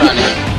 running.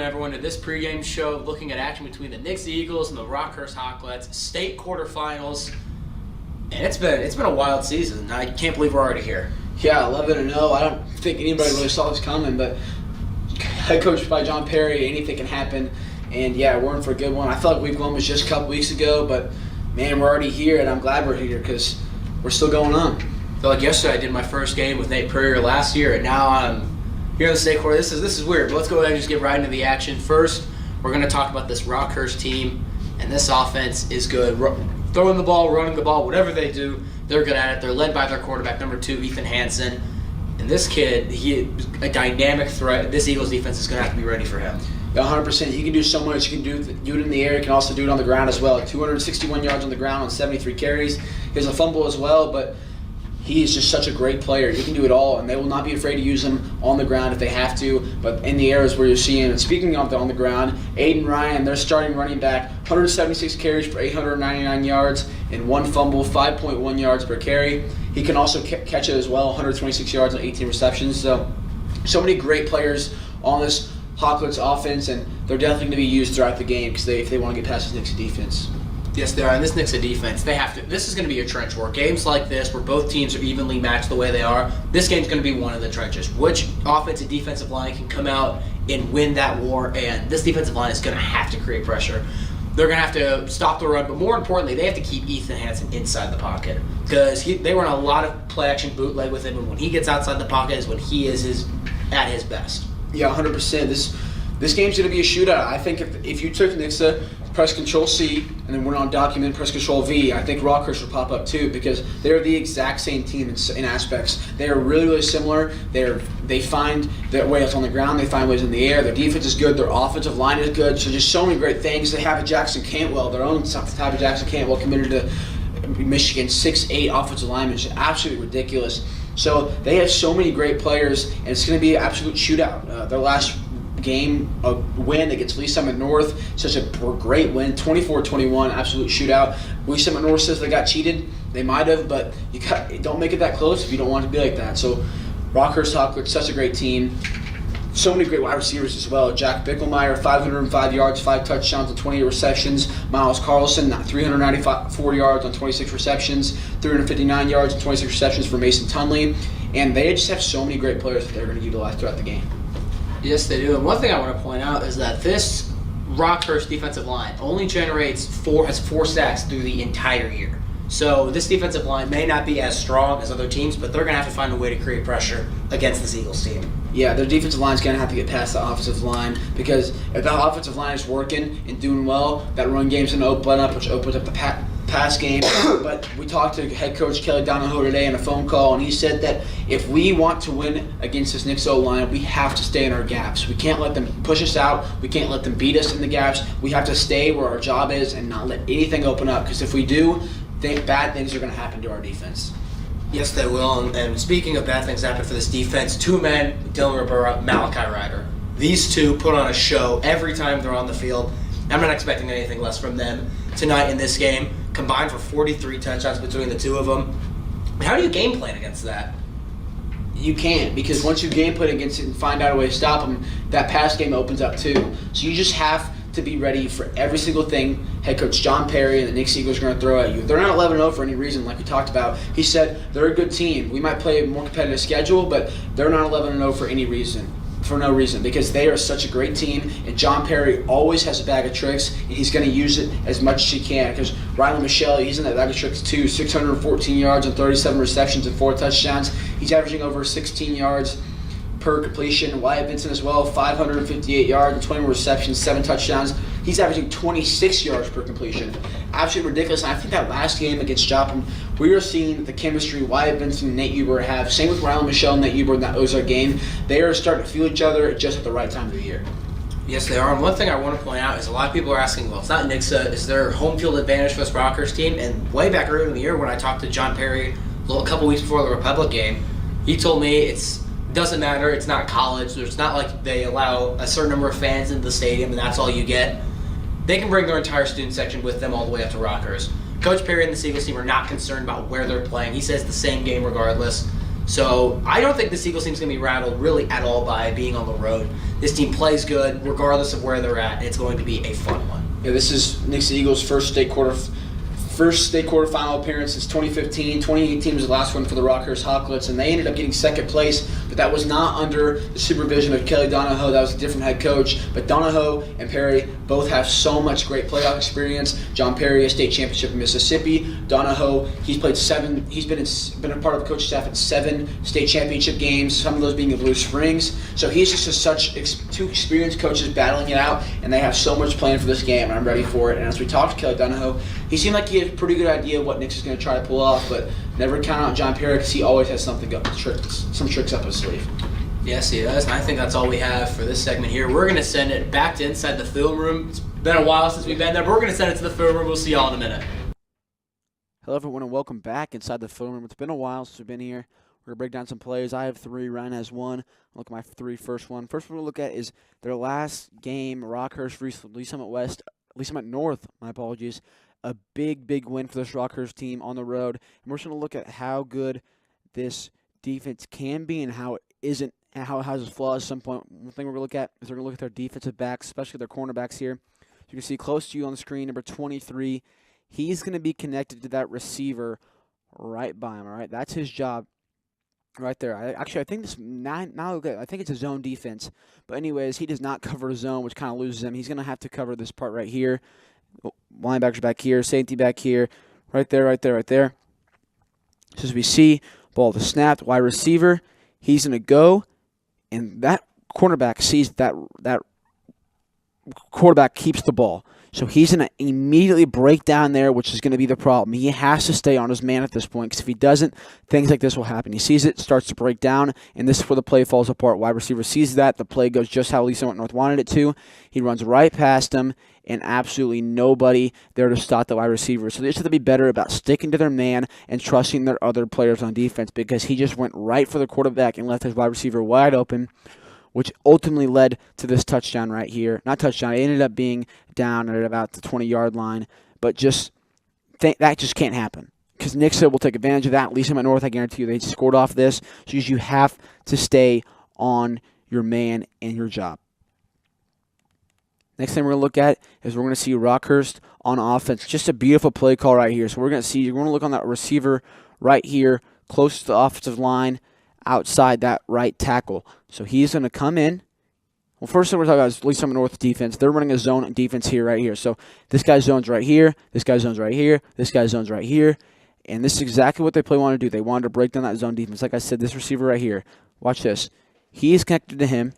everyone to this pregame show looking at action between the Nixa Eagles and the Rockhurst Hawklets state quarterfinals. And it's been a wild season. I can't believe we're already here. Yeah, 11-0. I don't think anybody really saw this coming, but head coach by John Perry, anything can happen. And yeah, we're in for a good one. I felt like week one was just a couple weeks ago, but man, we're already here, and I'm glad we're here because we're still going on. I feel like yesterday I did my first game with Nate Purrier last year, and now I'm here in the state quarter. This is weird, but let's go ahead and just get right into the action. First, we're going to talk about this Rockhurst team, and this offense is good. Throwing the ball, running the ball, whatever they do, they're good at it. They're led by their quarterback, number 2, Ethan Hansen. And this kid, he a dynamic threat. This Eagles defense is going to have to be ready for him. 100%. He can do so much. He can do it in the air. He can also do it on the ground as well. 261 yards on the ground on 73 carries. He has a fumble as well, but he is just such a great player. He can do it all, and they will not be afraid to use him on the ground if they have to. But in the air is where you're seeing. And speaking of on the ground, Aiden Ryan, their starting running back, 176 carries for 899 yards and 1 fumble, 5.1 yards per carry. He can also catch it as well, 126 yards on 18 receptions. So many great players on this Hawklets offense, and they're definitely going to be used throughout the game because if they want to get past this Nixa defense. Yes, they are. And this Nixa defense, they have to. This is going to be a trench war. Games like this, where both teams are evenly matched the way they are, this game's going to be one of the trenches. Which offensive defensive line can come out and win that war? And this defensive line is going to have to create pressure. They're going to have to stop the run, but more importantly, they have to keep Ethan Hansen inside the pocket because they run a lot of play action bootleg with him, and when he gets outside the pocket is when he is at his best. Yeah, 100%. This game's going to be a shootout. I think if you took Nixa, press Control C, and then went on Document, press Control V, I think Rockhurst would pop up too because they're the exact same team in aspects. They are really, really similar. They find their ways on the ground. They find ways in the air. Their defense is good. Their offensive line is good. So just so many great things. They have a Jackson Cantwell, their own type of Jackson Cantwell, committed to Michigan, 6'8" offensive lineman, which is absolutely ridiculous. So they have so many great players, and it's going to be an absolute shootout. Their last game, a win against Lee Summit North, such a great win, 24-21, absolute shootout. Lee Summit North says they got cheated. They might have, but don't make it that close if you don't want it to be like that. So Rockhurst Hawklets, such a great team. So many great wide receivers as well. Jack Bickelmeyer, 505 yards, 5 touchdowns, and 28 receptions. Miles Carlson, 394 yards on 26 receptions, 359 yards and 26 receptions for Mason Tunley. And they just have so many great players that they're going to utilize throughout the game. Yes, they do. And one thing I want to point out is that this Rockhurst defensive line only has 4 sacks through the entire year. So this defensive line may not be as strong as other teams, but they're going to have to find a way to create pressure against this Eagles team. Yeah, their defensive line is going to have to get past the offensive line because if the offensive line is working and doing well, that run game's going to open up, which opens up the pass game. But we talked to head coach Kelly Donahoe today on a phone call, and he said that if we want to win against this Nixa line, we have to stay in our gaps. We can't let them push us out. We can't let them beat us in the gaps. We have to stay where our job is and not let anything open up because if we do, bad things are going to happen to our defense. Yes, they will. And speaking of bad things happen for this defense, 2 men, Dylan Rivera, Malachi Ryder. These 2 put on a show every time they're on the field. I'm not expecting anything less from them tonight in this game. Combined for 43 touchdowns between the 2 of them. How do you game plan against that? You can't, because once you game plan against it and find out a way to stop them, that pass game opens up too. So you just have to be ready for every single thing head coach John Perry and the Nixa Eagles are going to throw at you. They're not 11-0 for any reason, like we talked about. He said they're a good team. We might play a more competitive schedule, but they're not 11-0 for any reason. For no reason, because they are such a great team, and John Perry always has a bag of tricks, and he's going to use it as much as he can. Because Riley Michelle, he's in that bag of tricks too. 614 yards and 37 receptions and 4 touchdowns. He's averaging over 16 yards per completion. Wyatt Benson as well, 558 yards and 21 receptions, 7 touchdowns. He's averaging 26 yards per completion. Absolutely ridiculous. And I think that last game against Joplin, we were seeing the chemistry Wyatt Benson and Nate Uber have. Same with Riley Michelle and Nate Uber in that Ozark game. They are starting to feel each other just at the right time of the year. Yes, they are. And one thing I want to point out is a lot of people are asking, well, it's not Nixa. Is there home field advantage for this Rockhurst team? And way back earlier in the year when I talked to John Perry a couple weeks before the Republic game, he told me it doesn't matter. It's not college. It's not like they allow a certain number of fans into the stadium and that's all you get. They can bring their entire student section with them all the way up to Rockhurst. Coach Perry and the Eagles team are not concerned about where they're playing. He says the same game regardless. So I don't think this Eagles team is going to be rattled really at all by being on the road. This team plays good regardless of where they're at. It's going to be a fun one. Yeah, this is Nixa Eagles' first state quarterfinal appearance since 2015. 2018 was the last one for the Rockhurst Hawklets, and they ended up getting second place, but that was not under the supervision of Kelly Donahoe. That was a different head coach. But Donahoe and Perry both have so much great playoff experience. John Perry, a state championship in Mississippi. Donahoe, he's played 7. He's been a part of the coaching staff at 7 state championship games, some of those being in Blue Springs. So he's just two experienced coaches battling it out, and they have so much planned for this game, and I'm ready for it. And as we talked to Kelly Donahoe, he seemed like he had a pretty good idea of what Nixa is going to try to pull off, but never count out John Perry because he always has some tricks up his sleeve. Yes, he does, and I think that's all we have for this segment here. We're going to send it back to inside the film room. It's been a while since we've been there, but we're going to send it to the film room. We'll see y'all in a minute. Hello, everyone, and welcome back inside the film room. It's been a while since we've been here. We're going to break down some plays. I have 3. Ryan has 1. I'll look at my 3 first one. First one we'll look at is their last game, Rockhurst, Lee Summit North, my apologies. A big win for this Rockhurst team on the road. And we're just going to look at how good this defense can be and how it isn't, and how it has its flaws at some point. One thing we're going to look at is we're going to look at their defensive backs, especially their cornerbacks here. So you can see close to you on the screen, number 23. He's going to be connected to that receiver right by him, all right? That's his job right there. I think this now okay, I think it's a zone defense. But anyways, he does not cover zone, which kind of loses him. He's going to have to cover this part right here. Linebackers back here, safety back here, right there. So as we see, ball to snapped, wide receiver, he's going to go, and that cornerback sees that quarterback keeps the ball. So he's going to immediately break down there, which is going to be the problem. He has to stay on his man at this point, because if he doesn't, things like this will happen. He sees it, starts to break down, and this is where the play falls apart. Wide receiver sees that. The play goes just how Lee Summit North wanted it to. He runs right past him, and absolutely nobody there to stop the wide receiver. So they just have to be better about sticking to their man and trusting their other players on defense, because he just went right for the quarterback and left his wide receiver wide open, which ultimately led to this touchdown right here. Not touchdown, it ended up being down at about the 20-yard line, but that just can't happen, because Nixa will take advantage of that. Lee Summit North, I guarantee you, they scored off this, so you have to stay on your man and your job. Next thing we're going to look at is we're going to see Rockhurst on offense. Just a beautiful play call right here. So we're going to look on that receiver right here, close to the offensive line, outside that right tackle. So he's going to come in. Well, first thing we're talking about is Lee Summit North defense. They're running a zone defense here, right here. So this guy's zone's right here. This guy's zone's right here. This guy's zone's right here. And this is exactly what they want to do. They wanted to break down that zone defense. Like I said, this receiver right here. Watch this. He is connected to him.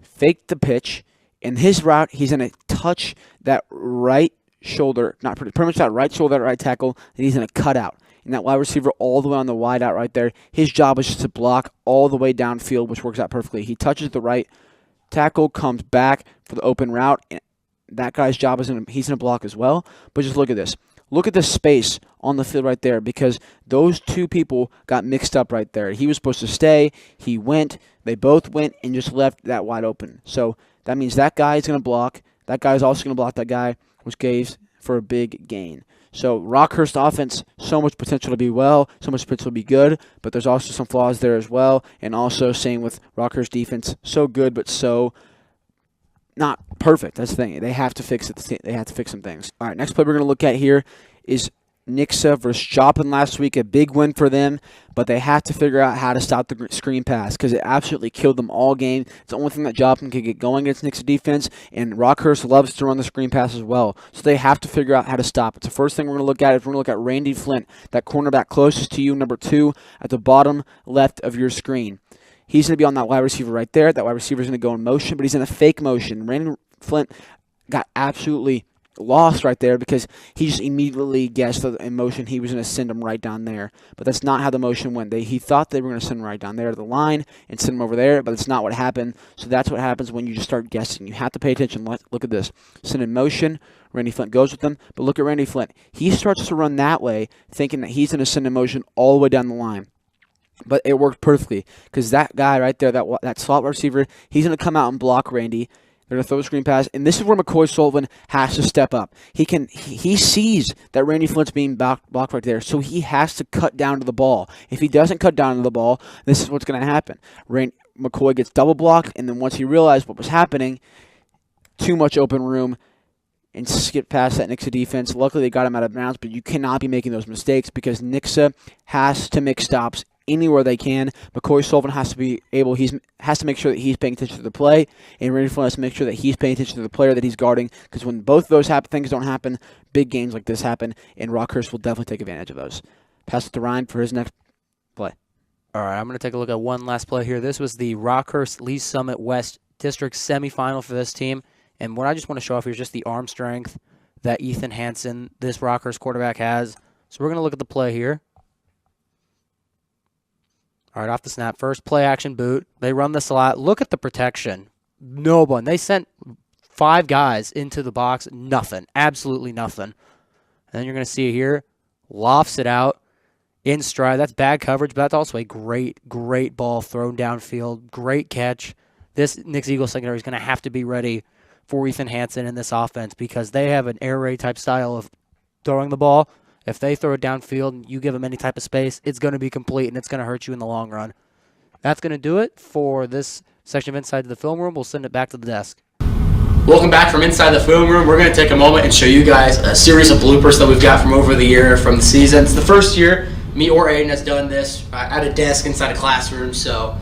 Fake the pitch. In his route, he's going to touch that right shoulder, pretty much that right shoulder, that right tackle, and he's going to cut out. And that wide receiver all the way on the wide out right there, his job is just to block all the way downfield, which works out perfectly. He touches the right tackle, comes back for the open route, and that guy's job is he's going to block as well. But just look at this. Look at the space on the field right there, because those two people got mixed up right there. He was supposed to stay. He went. They both went and just left that wide open. So that means that guy is going to block. That guy is also going to block that guy, which gave for a big gain. So Rockhurst offense, so much potential to be so much potential to be good, but there's also some flaws there as well. And also same with Rockhurst defense, so good but so not perfect. That's the thing. They have to fix it. They have to fix some things. All right, next play we're going to look at here is Nixa versus Joplin last week. A big win for them, but they have to figure out how to stop the screen pass, because it absolutely killed them all game. It's the only thing that Joplin can get going against Nixa defense, and Rockhurst loves to run the screen pass as well. So they have to figure out how to stop it. So first thing we're going to look at is we're going to look at Randy Flint, that cornerback closest to you, number 2, at the bottom left of your screen. He's going to be on that wide receiver right there. That wide receiver is going to go in motion, but he's in a fake motion. Randy Flint got absolutely lost right there, because he just immediately guessed the motion he was going to send him right down there. But that's not how the motion went. He thought they were going to send him right down there to the line and send him over there, but it's not what happened. So that's what happens when you just start guessing. You have to pay attention. Look at this. Send in motion. Randy Flint goes with them, but look at Randy Flint. He starts to run that way, thinking that he's going to send in motion all the way down the line. But it worked perfectly, because that guy right there, that slot receiver, he's going to come out and block Randy. They're going to throw a screen pass, and this is where McCoy Sullivan has to step up. He sees that Randy Flint's being blocked right there, so he has to cut down to the ball. If he doesn't cut down to the ball, this is what's going to happen. McCoy gets double blocked, and then once he realized what was happening, too much open room, and skip past that Nixa defense. Luckily, they got him out of bounds, but you cannot be making those mistakes because Nixa has to make stops anywhere they can. McCoy Sullivan has to make sure that he's paying attention to the play, and Randy Flint has to make sure that he's paying attention to the player that he's guarding, because when both those things don't happen, big games like this happen, and Rockhurst will definitely take advantage of those. Pass it to Ryan for his next play. All right, I'm going to take a look at one last play here. This was the Rockhurst Lee Summit West District semifinal for this team. And what I just want to show off here is just the arm strength that Ethan Hansen, this Rockhurst quarterback, has. So we're going to look at the play here. All right, off the snap. First play action boot. They run the slot. Look at the protection. No one. They sent 5 guys into the box. Nothing. Absolutely nothing. And then you're going to see it here. Lofts it out in stride. That's bad coverage, but that's also a great ball thrown downfield. Great catch. This Nixa Eagles secondary is going to have to be ready for Ethan Hansen in this offense because they have an air raid type style of throwing the ball. If they throw it downfield and you give them any type of space, it's going to be complete and it's going to hurt you in the long run. That's going to do it for this section of Inside the Film Room. We'll send it back to the desk. Welcome back from Inside the Film Room. We're going to take a moment and show you guys a series of bloopers that we've got from over the year, from the season. It's the first year me or Aiden has done this at a desk inside a classroom, so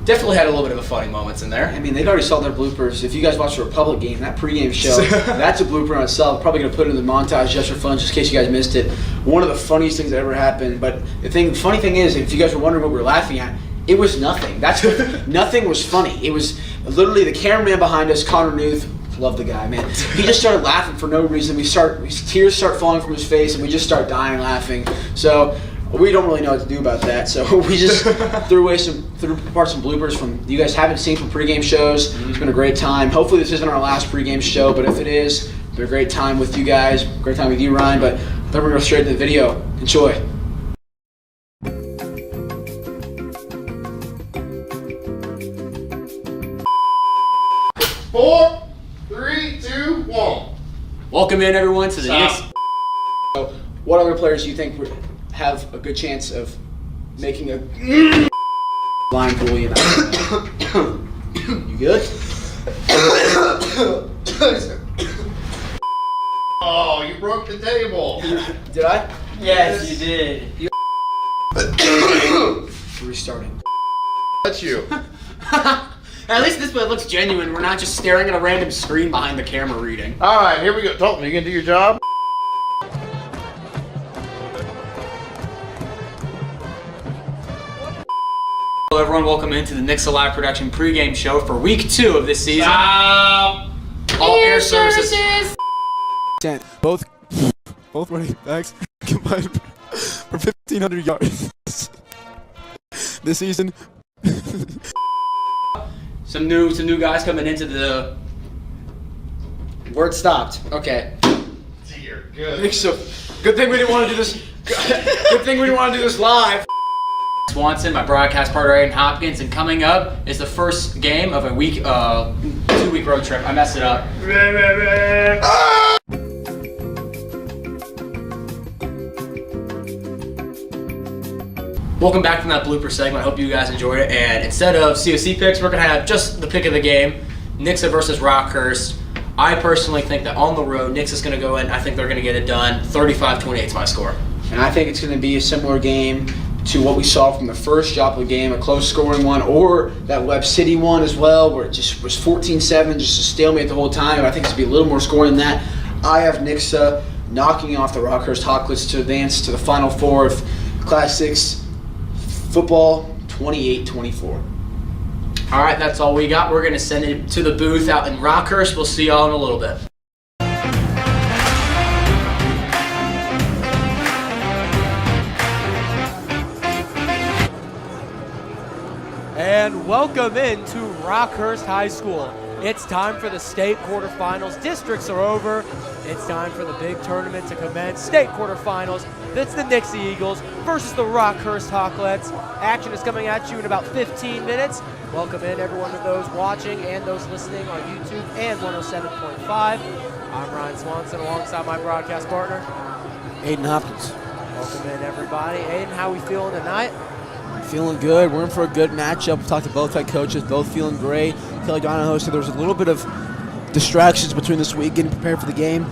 definitely had a little bit of a funny moments in there. I mean, they've already saw their bloopers. If you guys watched the Republic game, that pregame show, that's a blooper on itself. Probably going to put it in the montage just for fun, just in case you guys missed it. One of the funniest things that ever happened. But the funny thing is, if you guys were wondering what we were laughing at, it was nothing. Nothing was funny. It was literally the cameraman behind us, Connor Newth. Love the guy, man. He just started laughing for no reason. Tears start falling from his face, and we just start dying laughing. So we don't really know what to do about that, so we just threw apart some bloopers from you guys haven't seen from pregame shows. It's been a great time. Hopefully this isn't our last pregame show, but if it is, it's been a great time with you guys, great time with you, Ryan. But then we're going to go straight to the video. Enjoy. Four, 3, 2, 1. Welcome in, everyone, to the Nixa. So, what other players do you think have a good chance of making a line for William? You good? Oh, you broke the table. Did I? Yes, you did. Restarting. That's you. At least this way it looks genuine. We're not just staring at a random screen behind the camera reading. All right, here we go. Dalton, you gonna do your job? Hello, everyone. Welcome into the Nixa Live Production pregame show for week 2 of this season. All air services. Both running backs combined for 1,500 yards this season. Some new guys coming into the. Word stopped. Okay. Dear, good. So, good thing we didn't want to do this. Good thing we didn't want to do this live. Swanson, my broadcast partner Aiden Hopkins, and coming up is the first game of a 2-week road trip. I messed it up. Welcome back from that blooper segment. I hope you guys enjoyed it. And instead of COC picks, we're going to have just the pick of the game, Nixa versus Rockhurst. I personally think that on the road, Nixa's going to go in. I think they're going to get it done. 35-28 is my score. And I think it's going to be a similar game to what we saw from the first Joplin game, a close scoring one, or that Webb City one as well, where it just was 14-7, just a stalemate the whole time. I think it's going to be a little more scoring than that. I have Nixa knocking off the Rockhurst Hawklets to advance to the Final Four of Class 6 football, 28-24. All right, that's all we got. We're going to send it to the booth out in Rockhurst. We'll see y'all in a little bit. And welcome into Rockhurst High School. It's time for the state quarterfinals. Districts are over. It's time for the big tournament to commence. State quarterfinals. That's the Nixa Eagles versus the Rockhurst Hawklets. Action is coming at you in about 15 minutes. Welcome in everyone of those watching and those listening on YouTube and 107.5. I'm Ryan Swanson alongside my broadcast partner, Aiden Hopkins. Welcome in everybody. Aiden, how we feeling tonight? Feeling good. We're in for a good matchup. We talked to both head coaches, both feeling great. Kelly Donahoe said there was a little bit of distractions between this week getting prepared for the game.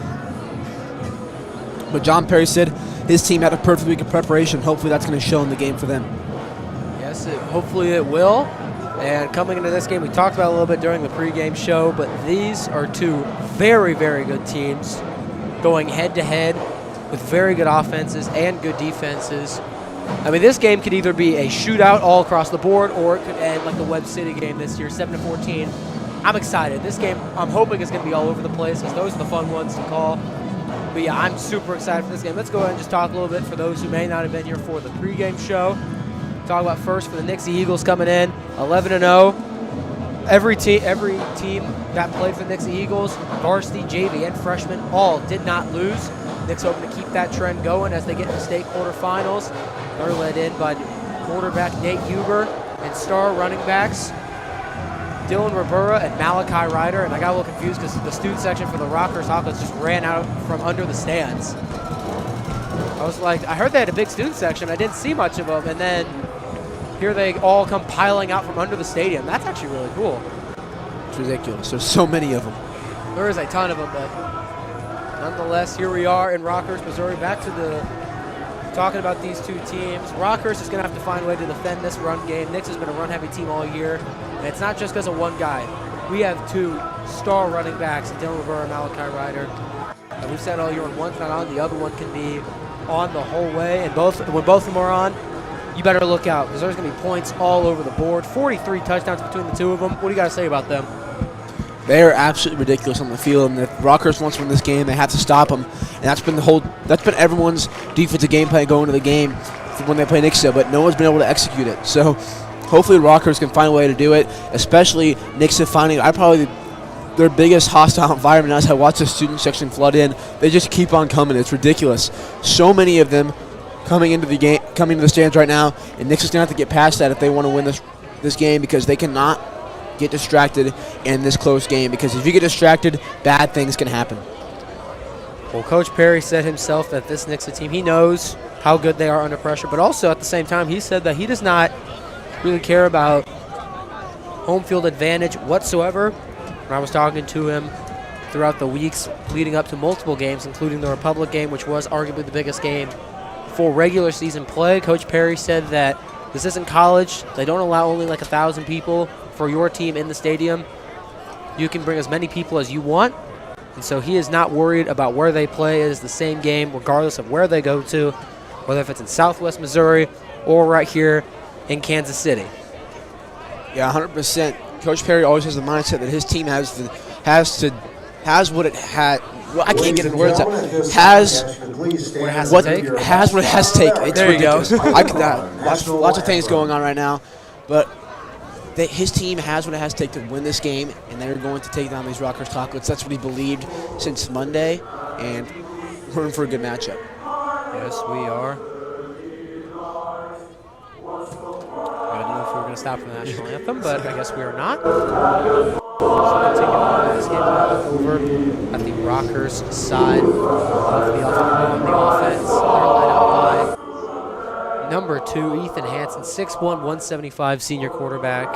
But John Perry said his team had a perfect week of preparation. Hopefully that's going to show in the game for them. Yes, hopefully it will. And coming into this game, we talked about it a little bit during the pregame show, but these are two very, very good teams going head-to-head with very good offenses and good defenses. I mean, this game could either be a shootout all across the board, or it could end like the Webb City game this year, 7-14. I'm excited. This game, I'm hoping it's going to be all over the place, because those are the fun ones to call. But yeah, I'm super excited for this game. Let's go ahead and just talk a little bit for those who may not have been here for the pregame show. Talk about first for the Nixa Eagles coming in, 11-0. Every team that played for the Nixa Eagles, varsity, JV, and freshmen, all did not lose. Nick's hoping to keep that trend going as they get into state quarterfinals. They're led in by quarterback Nate Huber and star running backs Dylan Rivera and Malachi Ryder. And I got a little confused because the student section for the Rockhurst Hawkins just ran out from under the stands. I was like, I heard they had a big student section. I didn't see much of them. And then here they all come piling out from under the stadium. That's actually really cool. It's ridiculous. There's so many of them. There is a ton of them, but nonetheless, here we are in Rockhurst, Missouri. Back to the talking about these two teams. Rockhurst is going to have to find a way to defend this run game. Nixa has been a run-heavy team all year, and it's not just because of one guy. We have two star running backs, Dylan Rivera and Malachi Ryder. And we've said all year when one's not on, the other one can be on the whole way. And when both of them are on, you better look out, because there's going to be points all over the board. 43 touchdowns between the two of them. What do you got to say about them? They are absolutely ridiculous on the field, and if Rockhurst wants to win this game, they have to stop them. And that's been everyone's defensive game plan going into the game when they play Nixa, but no one's been able to execute it. So hopefully Rockhurst can find a way to do it, especially Nixa finding their biggest hostile environment as I watch the student section flood in. They just keep on coming. It's ridiculous. So many of them coming into the stands right now, and Nixa's going to have to get past that if they want to win this game, because they cannot get distracted in this close game, because if you get distracted, bad things can happen. Well, Coach Perry said himself that this Nixa team, he knows how good they are under pressure, but also at the same time, he said that he does not really care about home field advantage whatsoever. When I was talking to him throughout the weeks leading up to multiple games, including the Republic game, which was arguably the biggest game for regular season play, Coach Perry said that this isn't college. They don't allow only like 1,000 people for your team in the stadium. You can bring as many people as you want. And so he is not worried about where they play. It is the same game regardless of where they go to, whether if it's in Southwest Missouri or right here in Kansas City. Yeah, 100%. Coach Perry always has the mindset that his team has what it had. Well, I can't get into words. Has what it has to take. It's there you ridiculous. go. I could lots of things going on right now, but his team has what it has to take to win this game, and they're going to take down these Rockhurst Chocolates. That's what he believed since Monday, and we're in for a good matchup. Yes, we are. I don't know if we're going to stop for the national anthem, but I guess we are not. So continue on this game over at the Rockhurst side of the offense. They're led out by number 2, Ethan Hansen, 6'1", 175 senior quarterback.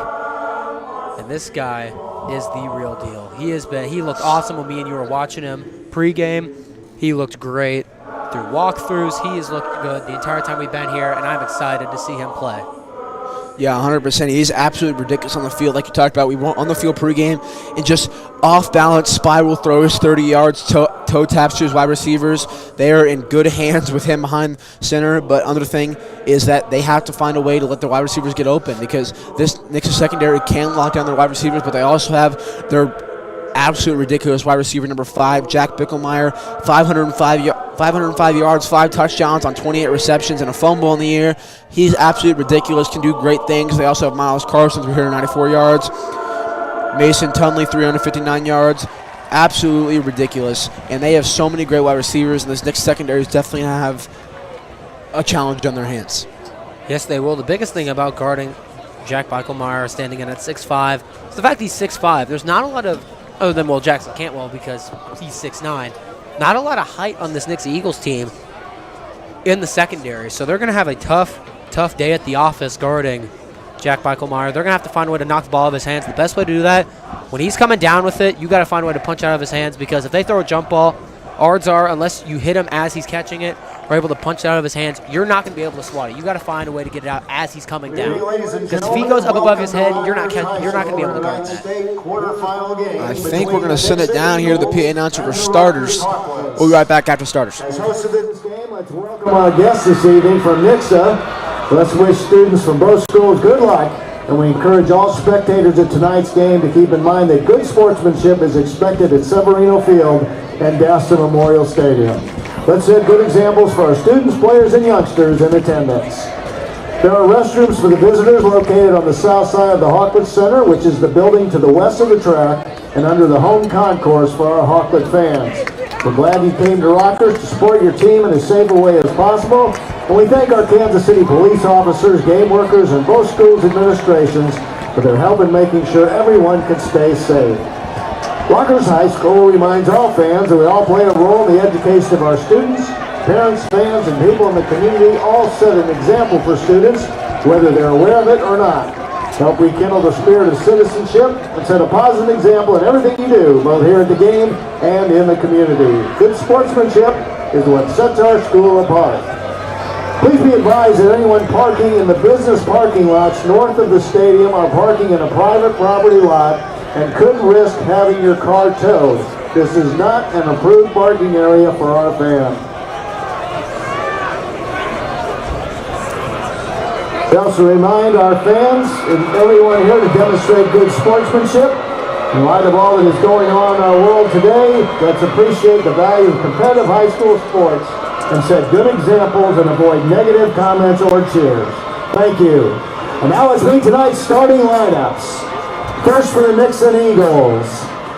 And this guy is the real deal. He looked awesome when me and you were watching him pregame. He looked great through walkthroughs. He has looked good the entire time we've been here, and I'm excited to see him play. Yeah, 100%. He's absolutely ridiculous on the field. Like you talked about, we went on the field pregame and just off-balance spiral throws, 30 yards, toe taps to his wide receivers. They are in good hands with him behind center. But another thing is that they have to find a way to let their wide receivers get open, because this Nixa secondary can lock down their wide receivers, but they also have their absolute ridiculous wide receiver number 5, Jack Bickelmeyer, 505 yards, 5 touchdowns on 28 receptions, and a fumble in the year. He's absolutely ridiculous, can do great things. They also have Miles Carson, 394 yards. Mason Tunley, 359 yards. Absolutely ridiculous. And they have so many great wide receivers, and this next secondary is definitely going to have a challenge on their hands. Yes, they will. The biggest thing about guarding Jack Beichelmeyer standing in at 6'5". So the fact he's 6'5", there's not a lot of, other than, well, Jackson Cantwell because he's 6'9", not a lot of height on this Nixa Eagles team in the secondary. So they're going to have a tough day at the office guarding Jack Beichelmeyer. They're going to have to find a way to knock the ball out of his hands. The best way to do that, when he's coming down with it, you got to find a way to punch out of his hands, because if they throw a jump ball, odds are, unless you hit him as he's catching it or able to punch it out of his hands, you're not going to be able to swat it. You got to find a way to get it out as he's coming down. Because if he goes up above his head, you're not going to be able to guard that. I think we're going to send it down here to the PA announcer for starters. We'll be right back after starters. As host of this game, let's welcome our guests this evening from Nixa. Let's wish students from both schools good luck, and we encourage all spectators at tonight's game to keep in mind that good sportsmanship is expected at Severino Field and Daston Memorial Stadium. Let's set good examples for our students, players, and youngsters in attendance. There are restrooms for the visitors located on the south side of the Hawkwood Center, which is the building to the west of the track and under the home concourse for our Hawkwood fans. We're glad you came to Rockhurst to support your team in as safe a way as possible. And we thank our Kansas City police officers, game workers, and both schools' administrations for their help in making sure everyone can stay safe. Rockhurst High School reminds all fans that we all play a role in the education of our students. Parents, fans, and people in the community all set an example for students, whether they're aware of it or not. Help rekindle the spirit of citizenship and set a positive example in everything you do, both here at the game and in the community. Good sportsmanship is what sets our school apart. Please be advised that anyone parking in the business parking lots north of the stadium are parking in a private property lot and could risk having your car towed. This is not an approved parking area for our fans. We also remind our fans and everyone here to demonstrate good sportsmanship. In light of all that is going on in our world today, let's appreciate the value of competitive high school sports and set good examples and avoid negative comments or cheers. Thank you. And now let's meet tonight's starting lineups. First for the Nixa Eagles.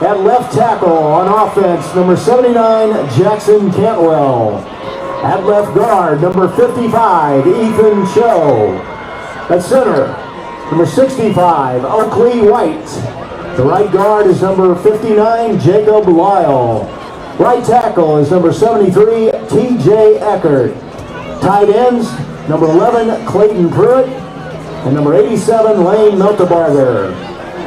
At left tackle on offense, number 79, Jackson Cantwell. At left guard, number 55, Ethan Cho. At center, number 65, Oakley White. The right guard is number 59, Jacob Lyle. Right tackle is number 73, T.J. Eckert. Tight ends, number 11, Clayton Pruitt. And number 87, Lane Miltebarger.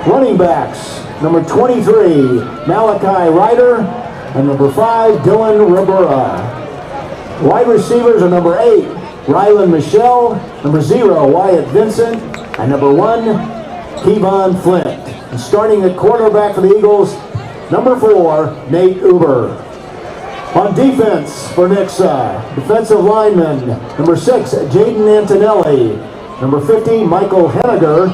Running backs, number 23, Malachi Ryder. And number 5, Dylan Ribera. Wide receivers are number 8, Rylan Michelle, number 0, Wyatt Vincent, and number 1, Kevon Flint. And starting at quarterback for the Eagles, number 4, Nate Uber. On defense for Nixa, defensive lineman, number 6, Jaden Antonelli, number 50, Michael Henniger,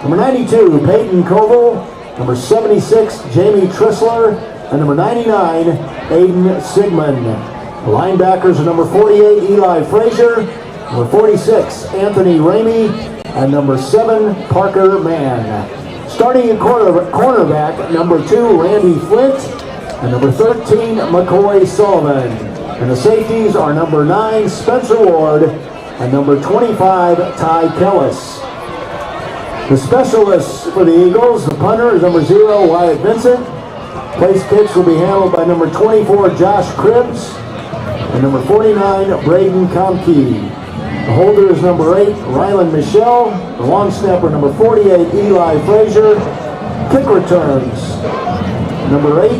number 92, Peyton Koval, number 76, Jamie Trissler, and number 99, Aiden Sigmund. The linebackers are number 48, Eli Frazier, number 46, Anthony Ramey, and number 7, Parker Mann. Starting at cornerback, number 2, Randy Flint, and number 13, McCoy Sullivan. And the safeties are number 9, Spencer Ward, and number 25, Ty Kellis. The specialists for the Eagles, the punter is number 0, Wyatt Vincent. Place kicks will be handled by number 24, Josh Cribbs, and number 49, Braden Comkey. The holder is number 8, Rylan Michelle. The long snapper, number 48, Eli Frazier. Kick returns, number 8,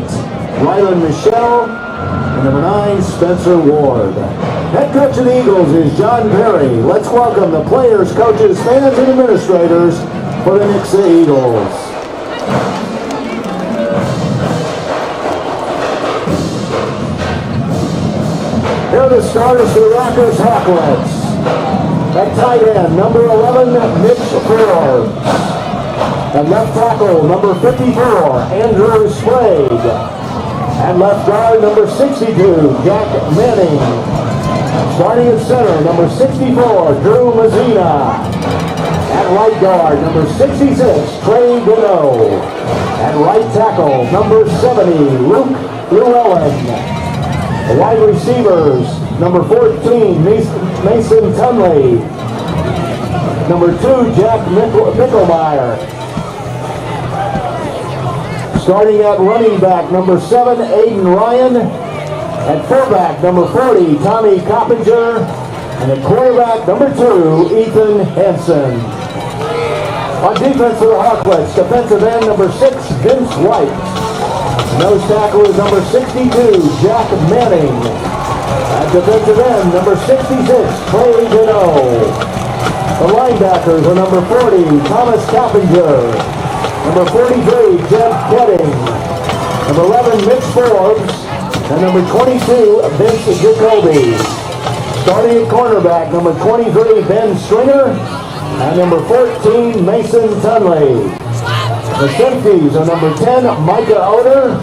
Rylan Michelle. And number 9, Spencer Ward. Head coach of the Eagles is John Perry. Let's welcome the players, coaches, fans, and administrators for the Nixa Eagles. Here are the starters for the Rockhurst Hawklets. At tight end, number 11, Mitch Forbes. At left tackle, number 54, Andrew Sprague. At left guard, number 62, Jack Manning. Starting at center, number 64, Drew Mazzina. At right guard, number 66, Trey Goodell. At right tackle, number 70, Luke Llewellyn. The wide receivers, number 14, Mason Tunley. number 2, Jack Mickelmeyer. Starting at running back, number 7, Aiden Ryan. At fullback, number 40, Tommy Coppinger. And at quarterback, number 2, Ethan Hansen. On defense for the Hawklets, defensive end, number 6, Vince White. Nose tackle is number 62, Jack Manning. At defensive end, number 66, Clay Deneau. The linebackers are number 40, Thomas Coppinger. Number 43, Jeff Ketting. Number 11, Mitch Forbes. And number 22, Vince Jacoby. Starting at cornerback, number 23, Ben Stringer. And number 14, Mason Tunley. The safeties are number 10, Micah Oder.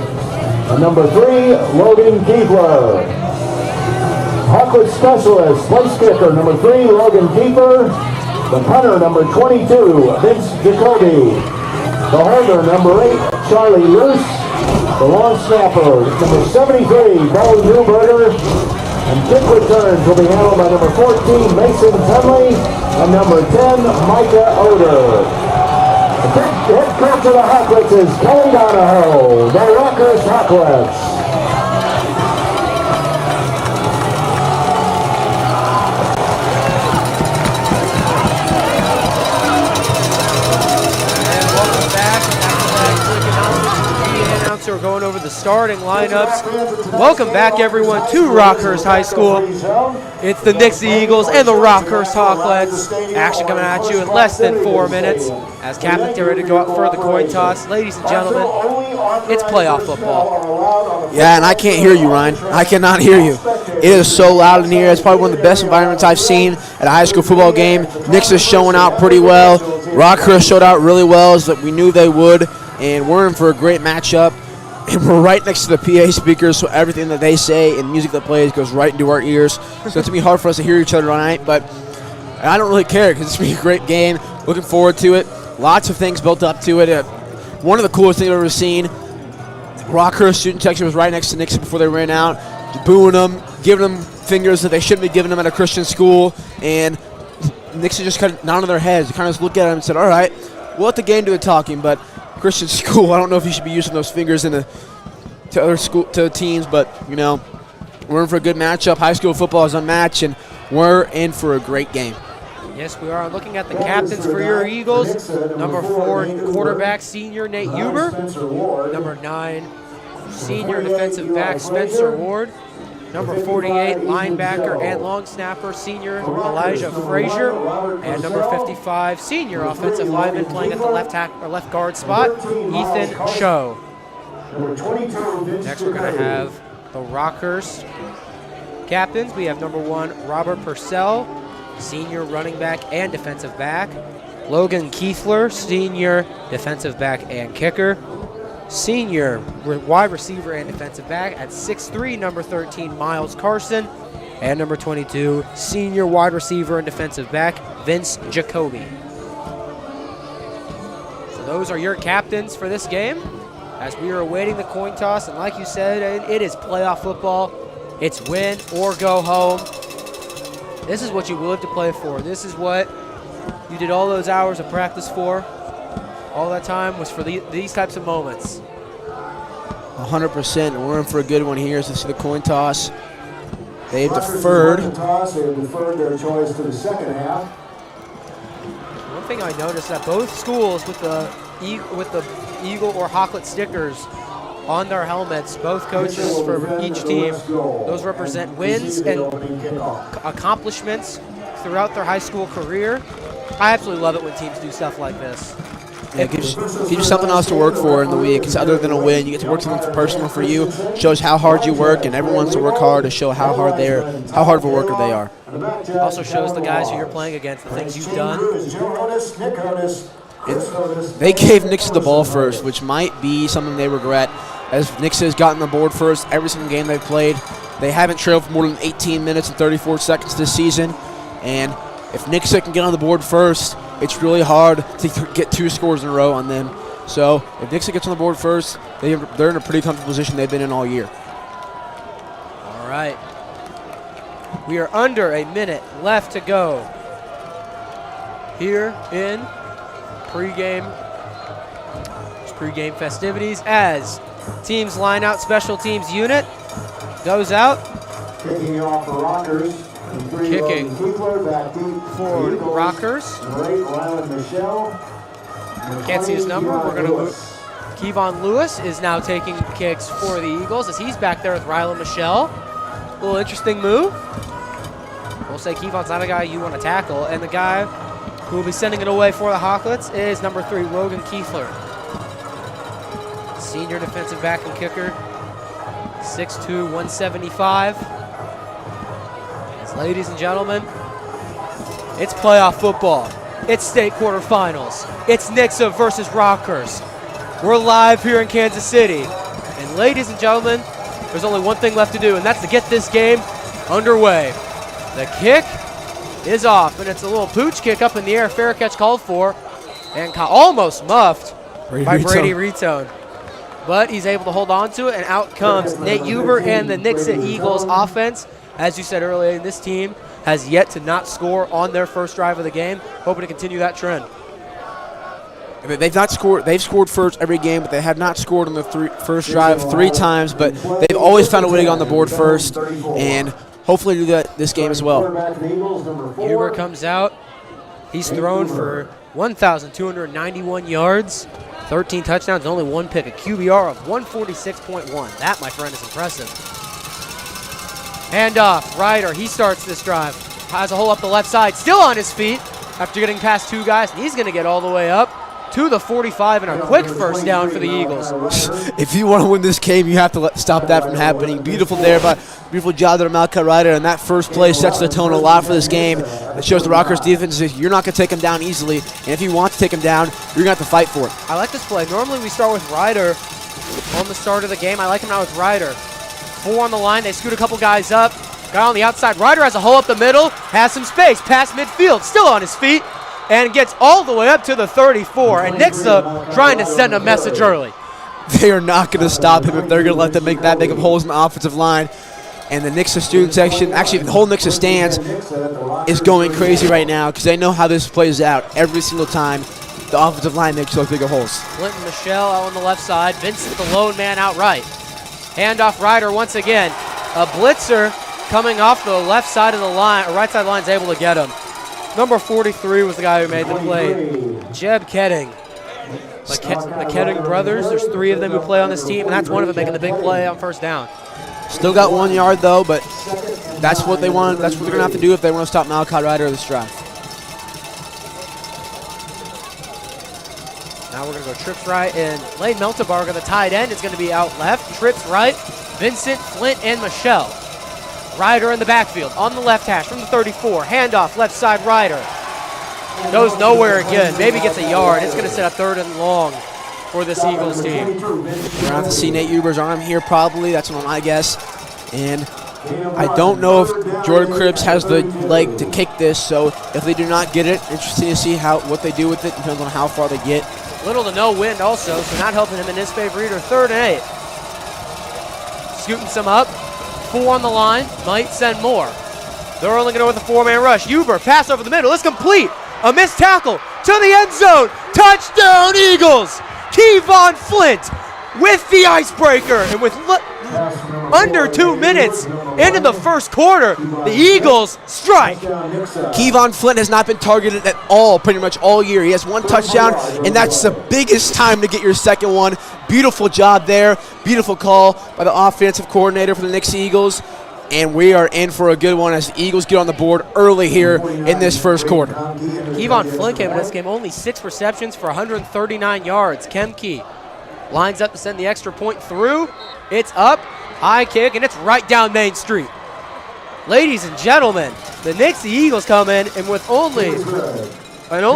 And number 3, Logan Kiefler. Hawkwood specialist, place kicker, number 3, Logan Keeper. The punter, number 22, Vince Jacoby. The holder, number 8, Charlie Luce. The long snapper, number 73, Bo Newberger. And kick returns will be handled by number 14, Mason Tunley. And number 10, Micah Oder. The head coach of the Hawklets is Kelly Donahoe. The Rockhurst Hawklets. We're going over the starting lineups. Welcome back, everyone, to Rockhurst High School. It's the Nixa Eagles and the Rockhurst Hawklets. Action coming at you in less than 4 minutes as captains get ready to go out for the coin toss. Ladies and gentlemen, it's playoff football. Yeah, and I can't hear you, Ryan. I cannot hear you. It is so loud in here. It's probably one of the best environments I've seen at a high school football game. Nixa's showing out pretty well. Rockhurst showed out really well, as we knew they would. And we're in for a great matchup. And we're right next to the PA speakers, so everything that they say and music that plays goes right into our ears. So it's going to be hard for us to hear each other all night, but I don't really care because it's going to be a great game. Looking forward to it. Lots of things built up to it. One of the coolest things I've ever seen, Rockhurst student section was right next to Nixa before they ran out, booing them, giving them fingers that they shouldn't be giving them at a Christian school, and Nixa just kind of nodded their heads, kind of just looked at them and said, all right, we'll let the game do the talking, but Christian school, I don't know if you should be using those fingers to other teams, but you know, we're in for a good matchup. High school football is unmatched, and we're in for a great game. Yes, we are. Looking at the captains for your Eagles, number 4 quarterback senior Nate Huber, number 9 senior defensive back Spencer Ward, number 48 linebacker and long snapper senior Elijah Frazier, and number 55 senior offensive lineman playing at the left guard spot, Ethan Cho. Next we're going to have the Rockhurst captains. We have number 1 Robert Purcell, senior running back and defensive back, Logan Kiefler, senior defensive back and kicker, senior wide receiver and defensive back at 6'3", number 13, Miles Carson, and number 22, senior wide receiver and defensive back, Vince Jacoby. So those are your captains for this game as we are awaiting the coin toss. And like you said, it is playoff football. It's win or go home. This is what you live to play for. This is what you did all those hours of practice for. All that time was for these types of moments. 100%. We're in for a good one here. So this is the coin toss. They've deferred. They have deferred their choice to the second half. One thing I noticed that both schools with the Eagle or Hawklet stickers on their helmets, both coaches for each team, those represent wins and accomplishments throughout their high school career. I absolutely love it when teams do stuff like this. Yeah, it gives you something else to work for in the week. It's other than a win. You get to work something personal for you. Shows how hard you work, and everyone wants to work hard to show how hard of a worker they are. Also shows the guys who you're playing against the things you've done. They gave Nixa the ball first, which might be something they regret, as Nixa has gotten the board first every single game they've played. They haven't trailed for more than 18 minutes and 34 seconds this season, and if Nixa can get on the board first, it's really hard to get 2 scores in a row on them. So if Nixa gets on the board first, they're in a pretty comfortable position they've been in all year. All right. We are under a minute left to go here in pregame festivities as teams line out. Special teams unit goes out. Kicking off for Rockhurst. Kicking back deep for Rockhurst. Can't see his number. We're going to move. Kevon Lewis is now taking kicks for the Eagles as he's back there with Rylan Michelle. A little interesting move. We'll say Kevon's not a guy you want to tackle, and the guy who will be sending it away for the Hawklets is number 3, Rogan Kiefler. Senior defensive back and kicker, 6'2", 175. Ladies and gentlemen, it's playoff football. It's state quarterfinals. It's Nixa versus Rockhurst. We're live here in Kansas City. And ladies and gentlemen, there's only one thing left to do, and that's to get this game underway. The kick is off, and it's a little pooch kick up in the air. Fair catch called for, and almost muffed by Brady Retone. But he's able to hold on to it, and out comes Nate Huber and the Nixa Eagles offense. As you said earlier, this team has yet to not score on their first drive of the game. Hoping to continue that trend. They've not scored. They've scored first every game, but they have not scored on the first drive 3 times. But they've always found a way to get on the board first, and hopefully do that this game as well. Huber comes out. He's thrown for 1,291 yards, 13 touchdowns, and only 1 pick. A QBR of 146.1. That, my friend, is impressive. Handoff, Ryder, he starts this drive. Has a hole up the left side, still on his feet after getting past 2 guys. And he's going to get all the way up to the 45 and a quick first down for the Eagles. If you want to win this game, you have to stop that from happening. Beautiful job there, Malachi Ryder, and that first play sets the tone a lot for this game. It shows the Rockhurst defense that you're not going to take him down easily, and if you want to take him down, you're going to have to fight for it. I like this play. Normally we start with Ryder on the start of the game. I like him now with Ryder. 4 on the line. They scoot a couple guys up. Guy on the outside. Ryder has a hole up the middle. Has some space. Past midfield. Still on his feet. And gets all the way up to the 34. And Nixa trying to send a message early. They are not going to stop him if they're going to let them make that big of holes in the offensive line. And the Nixa student section, actually the whole Nixa stands, is going crazy right now because they know how this plays out every single time the offensive line makes those bigger holes. Flint and Michelle out on the left side. Vincent the lone man out right. Handoff Ryder once again. A blitzer coming off the left side of the line, or right side of the line, is able to get him. Number 43 was the guy who made the play. Jeb Ketting. The Ketting brothers, there's 3 of them who play on this team, and that's one of them making the big play on first down. Still got 1 yard though, but that's what they want. That's what they're gonna have to do if they want to stop Malachi Ryder this drive. Now we're gonna go trips right, and Lane Meltebarger, the tight end, is gonna be out left. Trips right, Vincent, Flint, and Michelle. Ryder in the backfield, on the left hash from the 34. Handoff, left side, Ryder. Goes nowhere again, maybe gets a yard. It's gonna set up 3rd and long for this Eagles team. We're gonna have to see Nate Huber's arm here probably, that's what my guess. And I don't know if Jordan Cribbs has the leg to kick this, so if they do not get it, interesting to see what they do with it, depends on how far they get. Little to no wind also, so not helping him in his favor either. 3rd and 8. Scooting some up. 4 on the line. Might send more. They're only going to go with a 4-man rush. Huber, pass over the middle. It's complete. A missed tackle to the end zone. Touchdown, Eagles. Kevon Flint with the icebreaker. And with under 2 minutes into the first quarter, the Eagles strike. Kevon Flint has not been targeted at all, pretty much all year. He has 1 touchdown, and that's the biggest time to get your second one. Beautiful job there. Beautiful call by the offensive coordinator for the Nixa Eagles. And we are in for a good one as the Eagles get on the board early here in this first quarter. Kevon Flint came in this game only 6 receptions for 139 yards. Kemke lines up to send the extra point through. It's up, high kick, and it's right down Main Street. Ladies and gentlemen, the Nixa Eagles come in and with only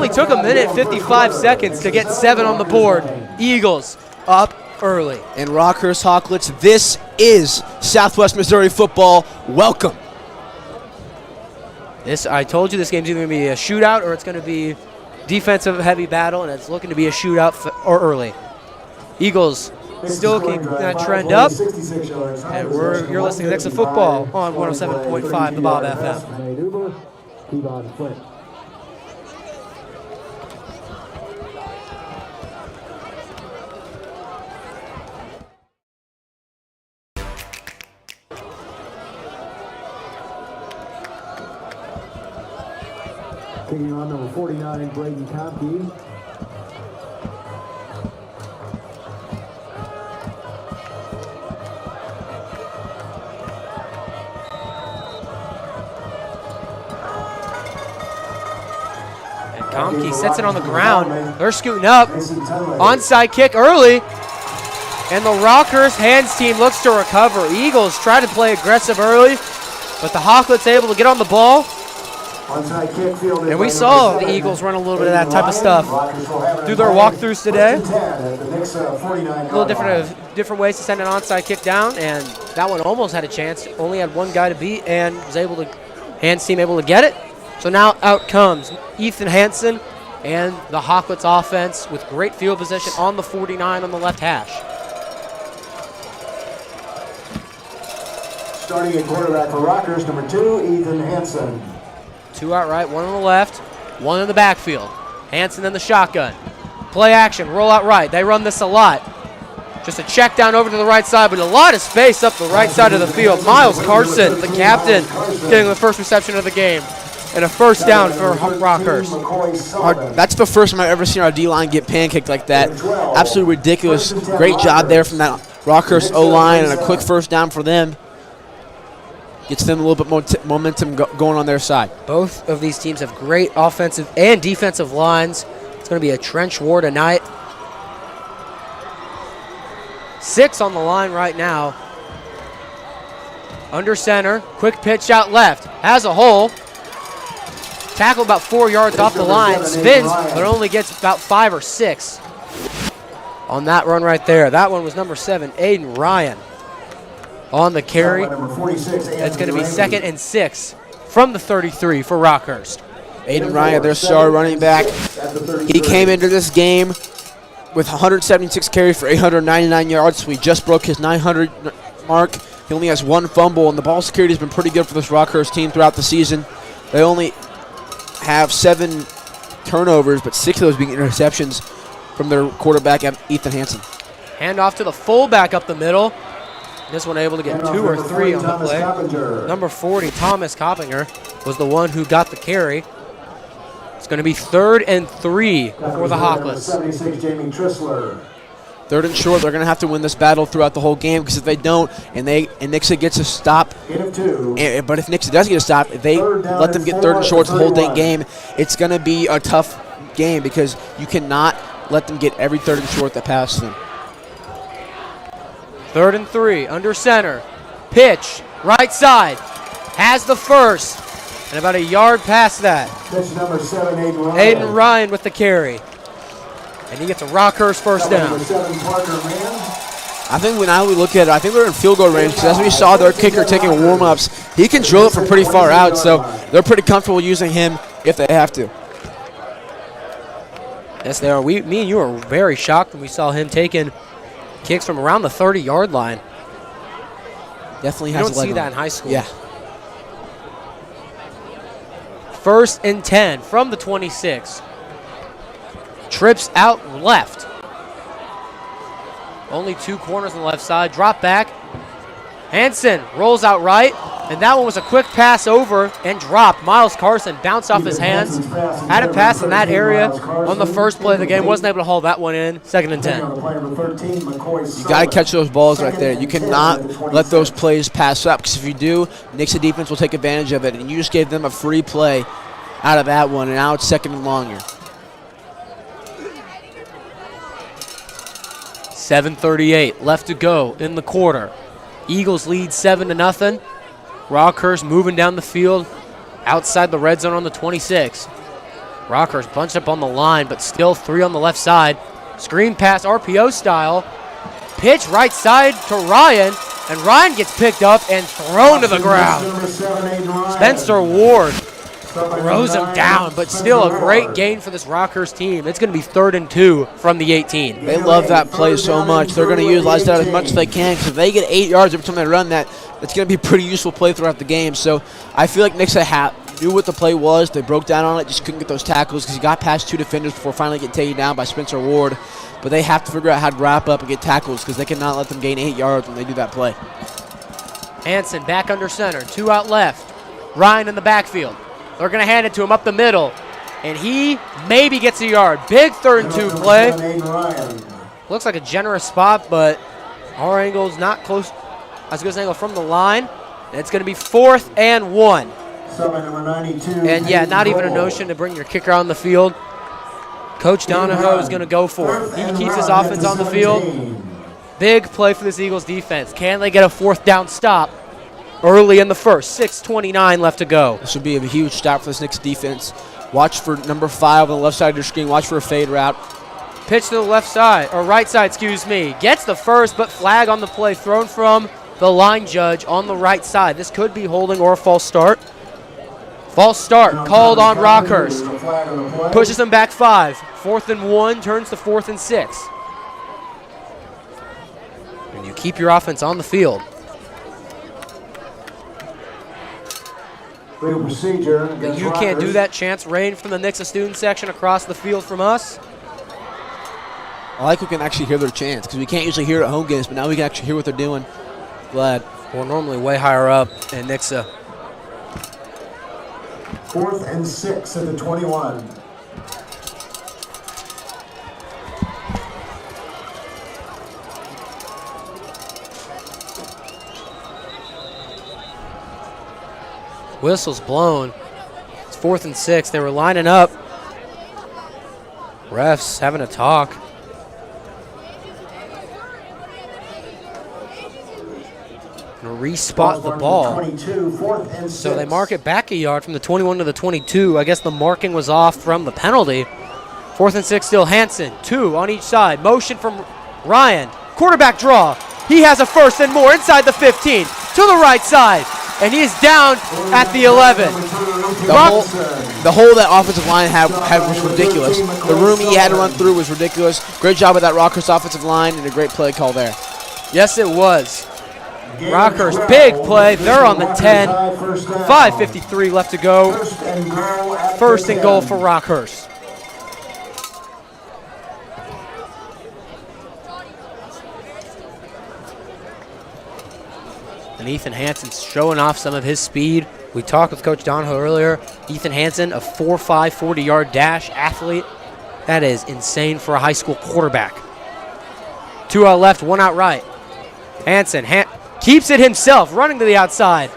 took 1 minute 55 seconds to get 7 on the board. Eagles up early. And Rockhurst Hawklets, this is Southwest Missouri football. Welcome. I told you this game's either going to be a shootout or it's going to be defensive heavy battle, and it's looking to be a shootout or early. Eagles still keep that trend up, and you're listening to Nixa Football on 107.5 The Bob FM. Taking on number 49, Braden Compke. Comke sets it on the ground. They're scooting up. Onside kick early. And the Rockhurst hands team looks to recover. Eagles try to play aggressive early, but the Hawklets able to get on the ball. And we saw the Eagles run a little bit of that type of stuff through their walkthroughs today. A little different ways to send an onside kick down, and that one almost had a chance. Only had one guy to beat, and was able to, hands team able to get it. So now out comes Ethan Hansen and the Hawklets offense with great field position on the 49 on the left hash. Starting at quarterback for Rockhurst, number 2, Ethan Hansen. 2 outright, 1 on the left, 1 in the backfield. Hansen in the shotgun. Play action, roll out right. They run this a lot. Just a check down over to the right side, but a lot of space up the right side of the field. Miles Carson, the captain, getting the first reception of the game. And a first down for Rockhurst. That's the first time I've ever seen our D-line get pancaked like that. Absolutely ridiculous. Great job there from that Rockhurst O-line, and a quick first down for them. Gets them a little bit more momentum going on their side. Both of these teams have great offensive and defensive lines. It's going to be a trench war tonight. 6 on the line right now. Under center, quick pitch out left. Has a hole. Tackle about 4 yards off the line. Spins, but only gets about 5 or 6 on that run right there. That one was number 7, Aiden Ryan, on the carry. It's going to be 2nd and 6 from the 33 for Rockhurst. Aiden Ryan, their star running back. He came into this game with 176 carries for 899 yards, so he just broke his 900 mark. He only has 1 fumble, and the ball security has been pretty good for this Rockhurst team throughout the season. They only have 7 turnovers, but 6 of those being interceptions from their quarterback, Ethan Hansen. Hand off to the fullback up the middle. This one able to get 2 or 3 on the play. Number 40, Thomas Coppinger, was the one who got the carry. It's going to be 3rd and 3 for the Hawklets. 3rd and short. They're going to have to win this battle throughout the whole game, because if they don't, and Nixa gets a stop, but if Nixa does get a stop, if they let them get 3rd and short the whole dang game, it's going to be a tough game, because you cannot let them get every 3rd and short that passes them. 3rd and 3, under center. Pitch, right side. Has the first, and about a yard past that. Pitch number 7, Aiden Ryan with the carry. And he gets a Rockhurst first down. I think when we look at it, I think they're in field goal range, because as we saw their kicker taking warm-ups, he can drill it from pretty far out, so they're pretty comfortable using him if they have to. Yes, they are. Me and you were very shocked when we saw him taking kicks from around the 30-yard line. Definitely you has don't a leg see on that him. in high school. Yeah. 1st and 10 from the 26. Trips out left. Only 2 corners on the left side. Drop back. Hansen rolls out right. And that one was a quick pass over and dropped. Miles Carson bounced off his hands. Had a pass in that area on the first play of the game. Wasn't able to haul that one in. 2nd and 10. You got to catch those balls right there. You cannot let those plays pass up, because if you do, Nixa defense will take advantage of it. And you just gave them a free play out of that one, and now it's 2nd and long here. 7:38 left to go in the quarter. Eagles lead 7-0. Rockhurst moving down the field outside the red zone on the 26. Rockhurst bunched up on the line, but still 3 on the left side. Screen pass, RPO style. Pitch right side to Ryan, and Ryan gets picked up and thrown to the ground. Spencer Ward throws him down, but still a great gain for this Rockhurst team. It's going to be 3rd and 2 from the 18. They love that play so much. They're going to utilize that as much as they can, because if they get 8 yards every time they run that, it's going to be a pretty useful play throughout the game. So I feel like Nixa knew what the play was. They broke down on it, just couldn't get those tackles, because he got past 2 defenders before finally getting taken down by Spencer Ward. But they have to figure out how to wrap up and get tackles, because they cannot let them gain 8 yards when they do that play. Hansen back under center, 2 out left. Ryan in the backfield. They're going to hand it to him up the middle. and he maybe gets a yard. Big 3rd and 2 play. Looks like a generous spot, but our angle's not close as good as an angle from the line. And it's going to be 4th and 1. And yeah, not even a notion to bring your kicker on the field. Coach Donahoe is going to go for it. He keeps his offense on the field. Big play for this Eagles defense. Can they get a 4th down stop early in the first? 6:29 left to go. This would be a huge stop for this Nixa defense. Watch for number 5 on the left side of your screen. Watch for a fade route. Pitch to the left side, or right side, excuse me. Gets the first, but flag on the play thrown from the line judge on the right side. This could be holding or a false start. False start called on Rockhurst. Pushes them back 5. 4th and 1 turns to 4th and 6. And you keep your offense on the field. You can't do that. Chance rain from the Nixa student section across the field from us. I like we can actually hear their chants because we can't usually hear it at home games, but now we can actually hear what they're doing. Glad. We're normally way higher up in Nixa. 4th and 6 at the 21. Whistle's blown. It's 4th and 6. They were lining up. Refs having a talk. Gonna respot the ball. 22, 4th and 6. So they mark it back a yard from the 21 to the 22. I guess the marking was off from the penalty. 4th and 6 still. Hansen, 2 on each side. Motion from Ryan. Quarterback draw. He has a 1st and more inside the 15 to the right side. And he is down at the 11. The hole that offensive line had was ridiculous. The room he had to run through was ridiculous. Great job with that Rockhurst offensive line and a great play call there. Yes, it was. Rockhurst, big play. They're on the 10. 5:53 left to go. 1st and goal for Rockhurst. And Ethan Hansen's showing off some of his speed. We talked with Coach Donahoe earlier. Ethan Hansen, a 4.5 40-yard dash athlete. That is insane for a high school quarterback. 2 out left, 1 out right. Hansen keeps it himself, running to the outside.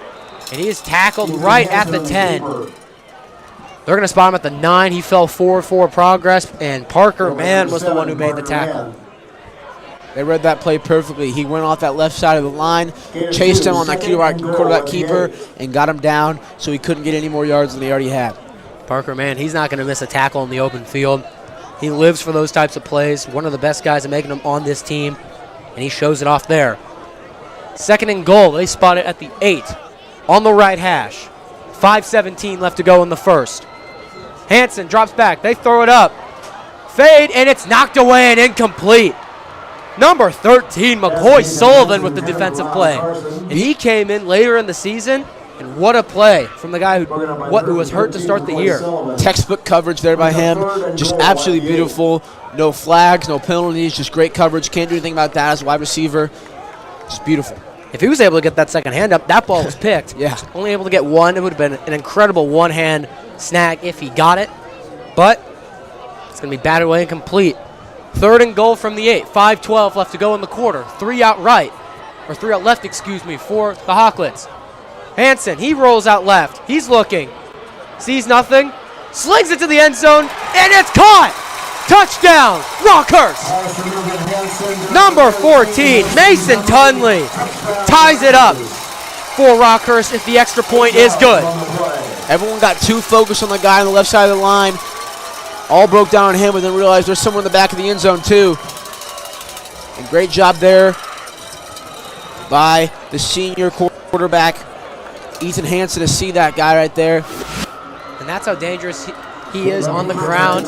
And he is tackled right at the 10. They're going to spot him at the 9. He fell forward for progress, and Parker, man, was the one who made the tackle. They read that play perfectly. He went off that left side of the line, chased him on that quarterback keeper, and got him down so he couldn't get any more yards than he already had. Parker, man, he's not going to miss a tackle in the open field. He lives for those types of plays. One of the best guys at making them on this team, and he shows it off there. 2nd and goal. They spot it at the 8 on the right hash. 5:17 left to go in the first. Hansen drops back. They throw it up. Fade, and it's knocked away and incomplete. Number 13, McCoy Sullivan with the defensive play. And he came in later in the season, and what a play from the guy who was hurt to start the year. Textbook coverage there by him. Just absolutely beautiful. No flags, no penalties, just great coverage. Can't do anything about that as a wide receiver. Just beautiful. If he was able to get that second hand up, that ball was picked. Yeah. Only able to get one. It would have been an incredible one-hand snag if he got it. But it's going to be batted away and complete. 3rd and goal from the 8. 5:12 left to go in the quarter. 3 out left, excuse me, for the Hawklets. Hansen, he rolls out left. He's looking. Sees nothing. Slings it to the end zone, and it's caught! Touchdown, Rockhurst! Number 14, Mason Tunley, ties it up for Rockhurst if the extra point is good. Everyone got too focused on the guy on the left side of the line. All broke down on him and then realized there's someone in the back of the end zone too. And great job there by the senior quarterback, Ethan Hansen, to see that guy right there. And that's how dangerous he is on the ground.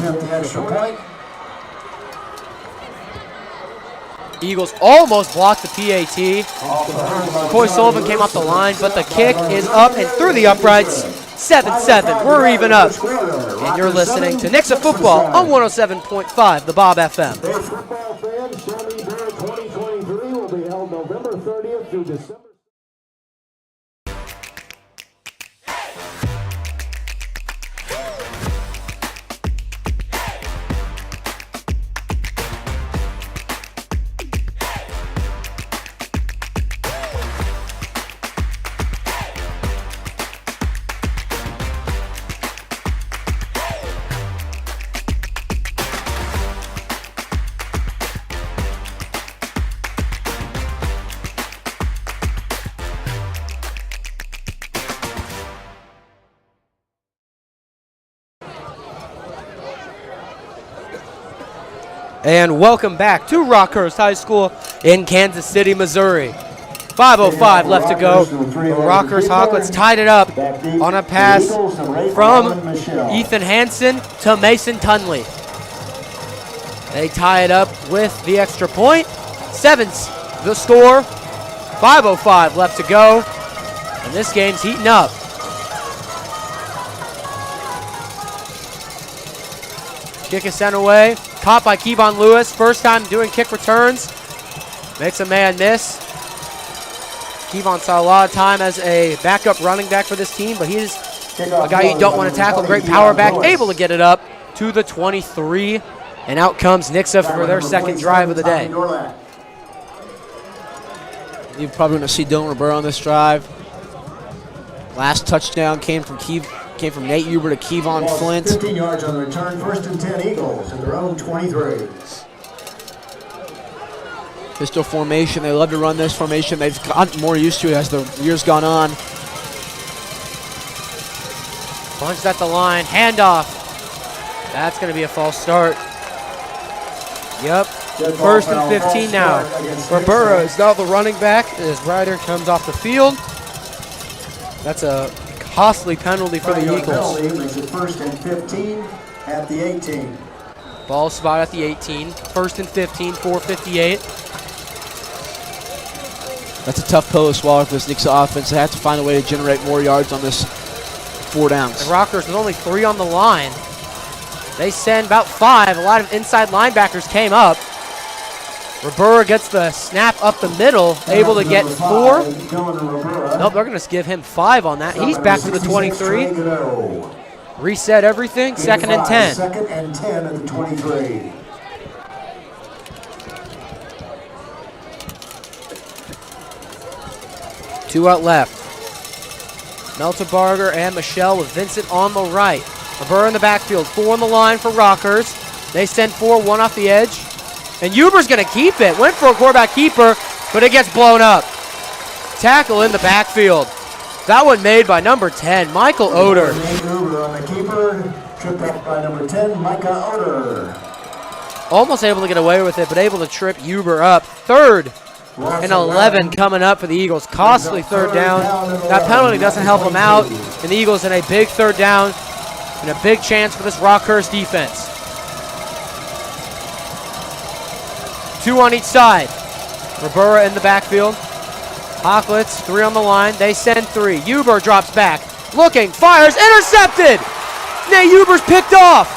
Eagles almost blocked the PAT. McCoy Sullivan came off the line, but the kick is up and through the uprights. 7-7. We're even up. And you're listening to Nixa Football on 107.5, the Bob FM. Football fans, Show Me Bear 2023 will be held November 30th through December. And welcome back to Rockhurst High School in Kansas City, Missouri. 5:05 left to go. Rockhurst Hawklets tied it up on a pass from Ethan Hansen to Mason Tunley. They tie it up with the extra point. 7's the score. 5:05 left to go. And this game's heating up. Kick is sent away. Caught by Kevon Lewis. First time doing kick returns. Makes a man miss. Kevon saw a lot of time as a backup running back for this team, but he's a guy you don't want to tackle. Great power back. Able to get it up to the 23. And out comes Nixa for their second drive of the day. You're probably going to see Dylan Ribeiro on this drive. Last touchdown came from Nate Huber to Kevon Flint. 15 yards on the return, 1st and 10 Eagles at their own 23. Pistol formation. They love to run this formation. They've gotten more used to it as the years gone on. Punches at the line. Handoff. That's going to be a false start. Yep. 1st and 15 now. Ribeiro is now the running back as Ryder comes off the field. That's a costly penalty for the Eagles. Makes it 1st and 15 at the 18. Ball spot at the 18. 1st and 15, 4:58. That's a tough pill to swallow for this Nixa offense. They have to find a way to generate more yards on this 4 downs. And Rockhurst with only 3 on the line. They send about 5. A lot of inside linebackers came up. Ribeiro gets the snap up the middle, able to get 4. Nope, they're going to give him 5 on that. He's back to the 23. Reset everything, 2nd and 10. 2nd and 10 at the 23. Two out left. Melterbarger and Michelle with Vincent on the right. Ribeiro in the backfield, 4 on the line for Rockhurst. They send 4, 1 off the edge. And Huber's going to keep it. Went for a quarterback keeper, but it gets blown up. Tackle in the backfield. That one made by number 10, Michael Oder. Huber on the keeper, tripped up by number 10, Micah Oder. Almost able to get away with it, but able to trip Huber up. 3rd and 11 coming up for the Eagles. Costly 3rd down. That penalty doesn't help them out. And the Eagles in a big 3rd down and a big chance for this Rockhurst defense. 2 on each side. Ribeiro in the backfield. Hawklets, 3 on the line. They send 3. Huber drops back. Looking, fires, intercepted! Nate Huber's picked off.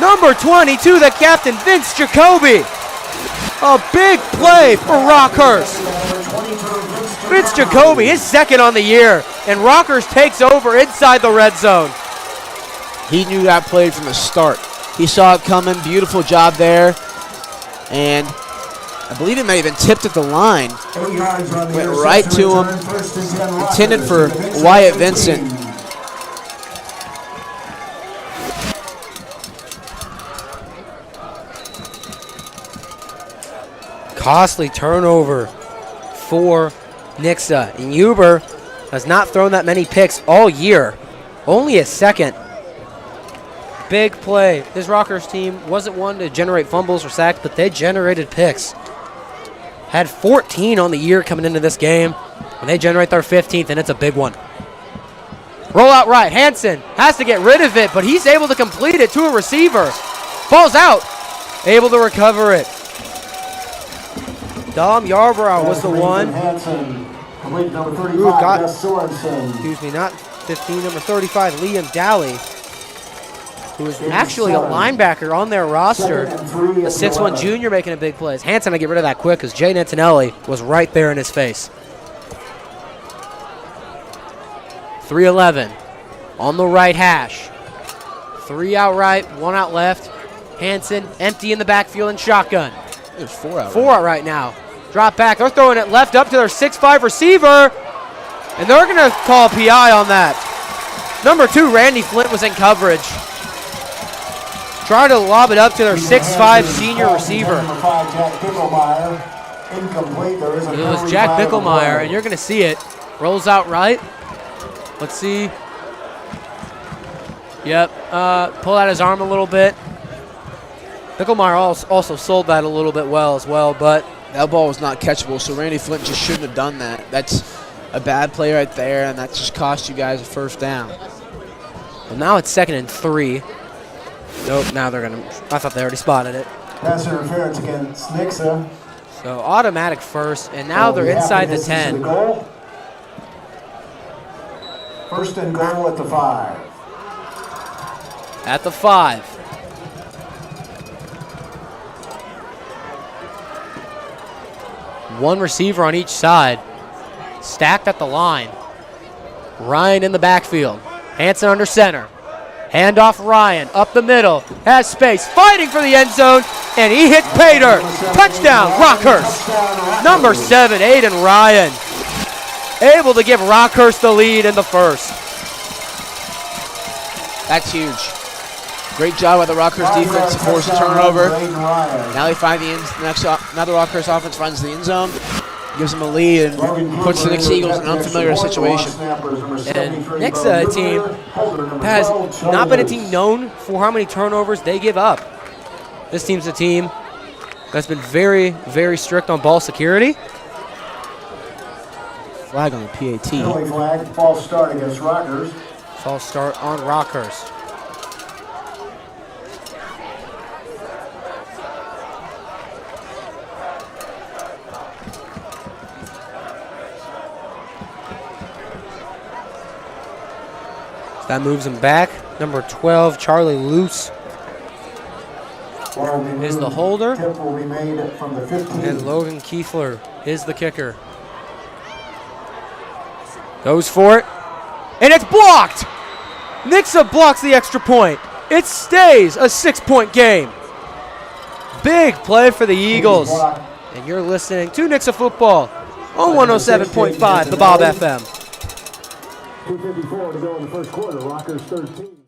Number 22, the captain, Vince Jacoby. A big play for Rockhurst. Vince Jacoby, his 2nd on the year. And Rockhurst takes over inside the red zone. He knew that play from the start. He saw it coming. Beautiful job there. And I believe it may have been tipped at the line. Went right to him. Intended for Wyatt Vincent. Costly turnover for Nixa. And Huber has not thrown that many picks all year. Only his 2nd. Big play. This Rockhurst team wasn't one to generate fumbles or sacks, but they generated picks. Had 14 on the year coming into this game, and they generate their 15th, and it's a big one. Roll out right. Hansen has to get rid of it, but he's able to complete it to a receiver. Ball's out. Able to recover it. Dom Yarbrough was the one who got, excuse me, not 15, number 35, Liam Dowley, who is actually a linebacker on their roster. A 6'1 junior making a big play. Hansen to get rid of that quick because Jay Antonelli was right there in his face. 3-11 on the right hash. 3 out right, 1 out left. Hansen empty in the backfield and shotgun. There's 4 out. 4 out right now. Drop back. They're throwing it left up to their 6'5 receiver. And they're going to call PI on that. Number 2, Randy Flint, was in coverage. Trying to lob it up to their 6'5 senior receiver. It was Jack Bicklemeyer, and you're going to see it. Rolls out right. Let's see. Yep. Pull out his arm a little bit. Mickelmeyer also sold that a little bit well as well, but That ball was not catchable, so Randy Flint just shouldn't have done that. That's a bad play right there, and that just cost you guys a first down. well, now it's 2nd and 3. Nope, now they're going to, I thought they already spotted it. Pass interference against Nixa. So automatic first, and now they're inside the 10. Goal. 1st and goal at the 5. At the 5. One receiver on each side. Stacked at the line. Ryan in the backfield. Hanson under center. Handoff Ryan up the middle. Has space. Fighting for the end zone. And he hits Pater. Touchdown, Rockhurst. Number 7, Aiden Ryan. Able to give Rockhurst the lead in the first. That's huge. Great job by the Rockhurst defense to force a turnover. Now they find the now the Rockhurst offense finds the end zone, gives them a lead, and puts the Nixa Eagles in an unfamiliar situation. And Nixa, a team, has not been a team known for how many turnovers they give up. This team's a team that's been very, very strict on ball security. Flag on the PAT. Penalty flag, false start against Rockhurst. False start on Rockhurst. That moves him back. Number 12, Charlie Luce, is the holder. Tip will be made from the 15. And Logan Kiefler is the kicker. Goes for it. And it's blocked! Nixa blocks the extra point. It stays a 6-point game. Big play for the Eagles. And you're listening to Nixa football on 107.5, the Bob FM. 2:54 to go in the first quarter. Rockhurst 13.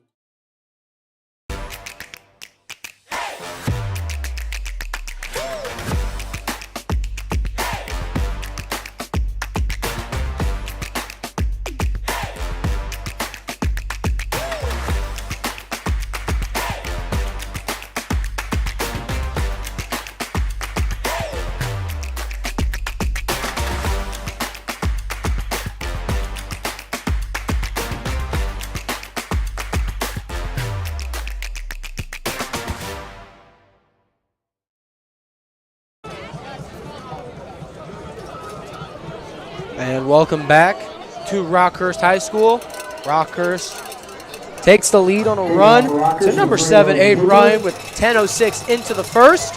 And welcome back to Rockhurst High School. Rockhurst takes the lead on a run to number 7, Aiden Ryan, with 10:06 into the first.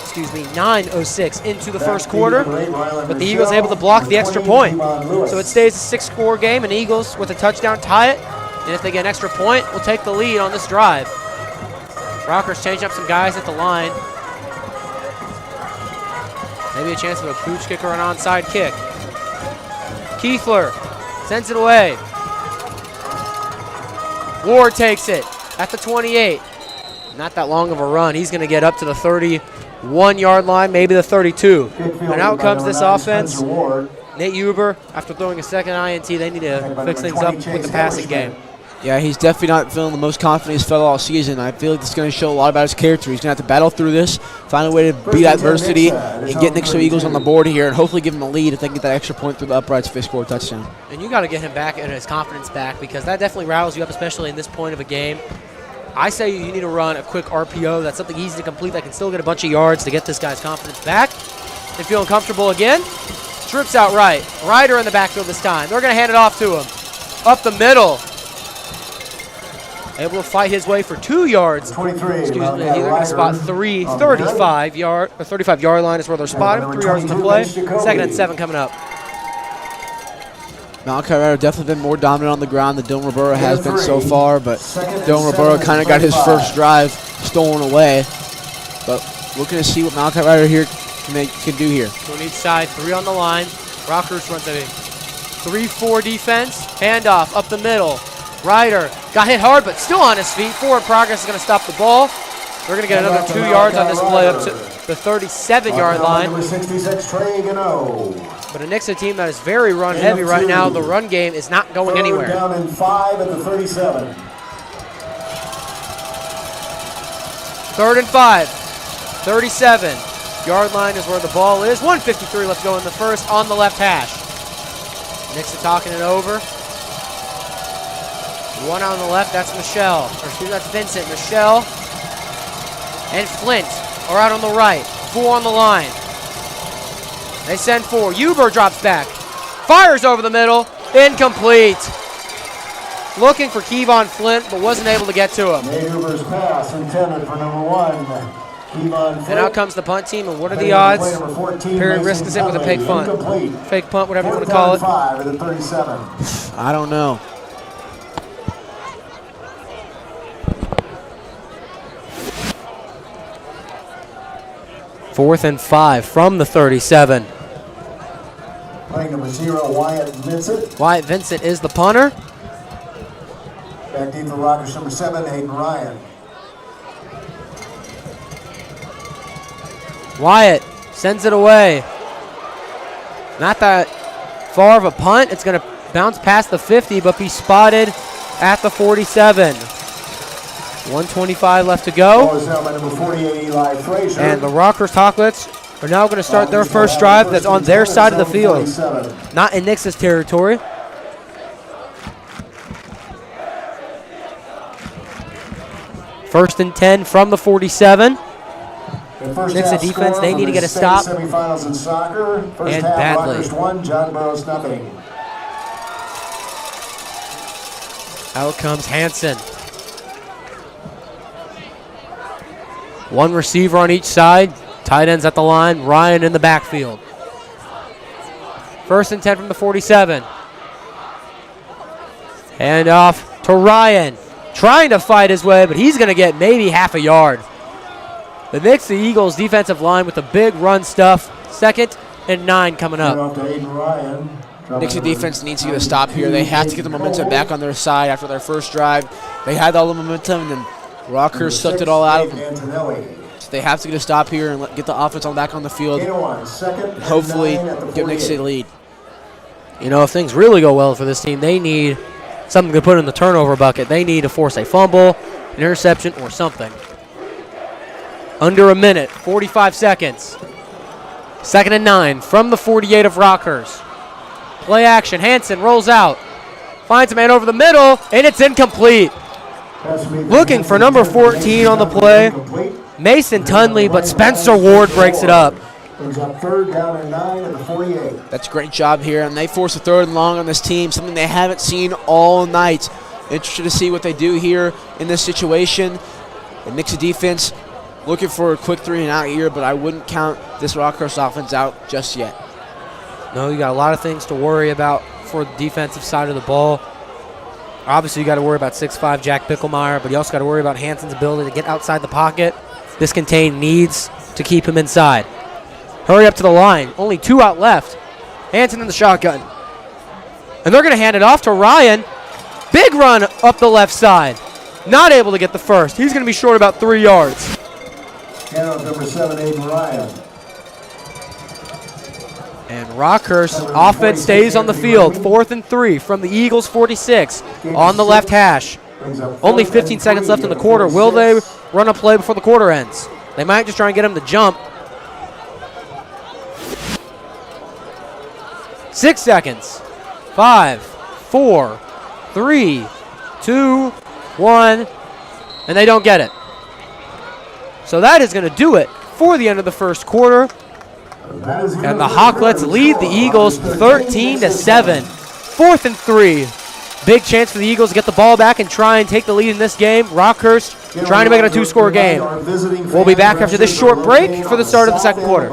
Excuse me, 9:06 into the first quarter. But the Eagles able to block the extra point. So it stays a 6-score game, and Eagles with a touchdown tie it. And if they get an extra point, will take the lead on this drive. Rockhurst changing up some guys at the line. Maybe a chance of a pooch kick or an onside kick. Kiefler sends it away. Ward takes it at the 28. Not that long of a run. He's going to get up to the 31-yard line, maybe the 32. And out comes this offense. Nate Huber, after throwing a second INT, they need to fix things up with the passing game. Yeah, he's definitely not feeling the most confident he's felt all season. I feel like it's going to show a lot about his character. He's going to have to battle through this, find a way to beat adversity, and get Nixa Eagles on the board here, and hopefully give him a lead if they can get that extra point through the uprights if they score a touchdown. And you got to get him back and his confidence back, because that definitely rattles you up, especially in this point of a game. I say you need to run a quick RPO. That's something easy to complete that can still get a bunch of yards to get this guy's confidence back. And feeling comfortable again. Trips out right. Ryder in the backfield this time. They're going to hand it off to him. Up the middle. Able to fight his way for 2 yards. 23. Excuse me. They're going to spot 35-yard line is where they're spotting. 3 yards in the play. 2nd and 7 coming up. Malachi Ryder definitely been more dominant on the ground than Dylan Roberto has been so far, but Dylan Roberto kind of got his first drive stolen away. But looking to see what Malachi Ryder here can do here. So on each side, 3 on the line. Rockhurst runs a 3-4 defense. Handoff up the middle. Ryder got hit hard, but still on his feet. Forward progress is going to stop the ball. They're going to get another 2 yards on this play up to the 37-yard line. Number 66, Trey Gano. But a Nixa team that is very run-heavy right now. The run game is not going anywhere. Down in 5 at the 37. 3rd and 5. 37. Yard line is where the ball is. 1:53 left to go in the first on the left hash. Nixa talking it over. One on the left, that's Michelle. Or excuse me, that's Vincent. Michelle and Flint are out on the right. 4 on the line. They send 4. Huber drops back. Fires over the middle. Incomplete. Looking for Kevon Flint, but wasn't able to get to him. Nate Huber's pass intended for number 1. Kevon Flint. And out comes the punt team, and what are the odds? Perry risks it with a fake punt. Incomplete. Fake punt, whatever you want to call it. 5 at the 37. I don't know. Fourth and 5 from the 37. Playing number 0, Wyatt Vincent. Wyatt Vincent is the punter. Back deep for Rockhurst, number 7, Hayden Ryan. Wyatt sends it away. Not that far of a punt. It's going to bounce past the 50, but be spotted at the 47. 1:25 left to go. Ball is now by number 48, Eli Frazier. And the Rockhurst Hawklets are now going to start their first drive that's on their side of the field. Not in Nixa's territory. First and 10 from the 47. Nixa defense, they need to get a stop. Semifinals in soccer. First And half, badly. Rockhurst 1, John Burroughs nothing. Out comes Hansen. One receiver on each side. Tight ends at the line. Ryan in the backfield. First and 10 from the 47. Hand off to Ryan. Trying to fight his way, but he's going to get maybe half a yard. The Nixa Eagles defensive line with the big run stuff. 2nd and 9 coming up. Off to Hayden Ryan. Nixa defense needs to get a stop here. They have to get the momentum back on their side after their first drive. They had all the momentum, and then Rockhurst sucked it all out of them. Antonelli. So they have to get a stop here and get the offense on back on the field. Gain of 1, 2nd and Hopefully 9 at the give 48. Nixa the lead. You know, if things really go well for this team, they need something to put in the turnover bucket. They need to force a fumble, an interception, or something. Under a minute, 45 seconds. 2nd and 9 from the 48 of Rockhurst. Play action. Hansen rolls out. Finds a man over the middle, and it's incomplete. Looking for number 14 on the play. Mason Tunley, but Spencer Ward breaks it up. Brings up 3rd down and 9 at the 48. That's a great job here, and they force a 3rd and long on this team, something they haven't seen all night. Interested to see what they do here in this situation. The Nixa defense looking for a quick 3 and out here, but I wouldn't count this Rockhurst offense out just yet. No, you got a lot of things to worry about for the defensive side of the ball. Obviously, you got to worry about 6'5" Jack Picklemeyer, but you also got to worry about Hansen's ability to get outside the pocket. This contain needs to keep him inside. Hurry up to the line. Only 2 out left. Hansen in the shotgun. And they're going to hand it off to Ryan. Big run up the left side. Not able to get the first. He's going to be short about 3 yards. Hand off number 7, Hayden Ryan. And Rockhurst offense stays on the field. 4th and 3 from the Eagles 46 on the left hash. Only 15 seconds left in the quarter. Will they run a play before the quarter ends? They might just try and get him to jump. 6 seconds. 5, 4, 3, 2, 1. And they don't get it. So that is going to do it for the end of the first quarter. And the Hawklets lead the Eagles 13-7. 4th and 3. Big chance for the Eagles to get the ball back and try and take the lead in this game. Rockhurst trying to make it a 2-score game. We'll be back after this short break for the start of the second quarter.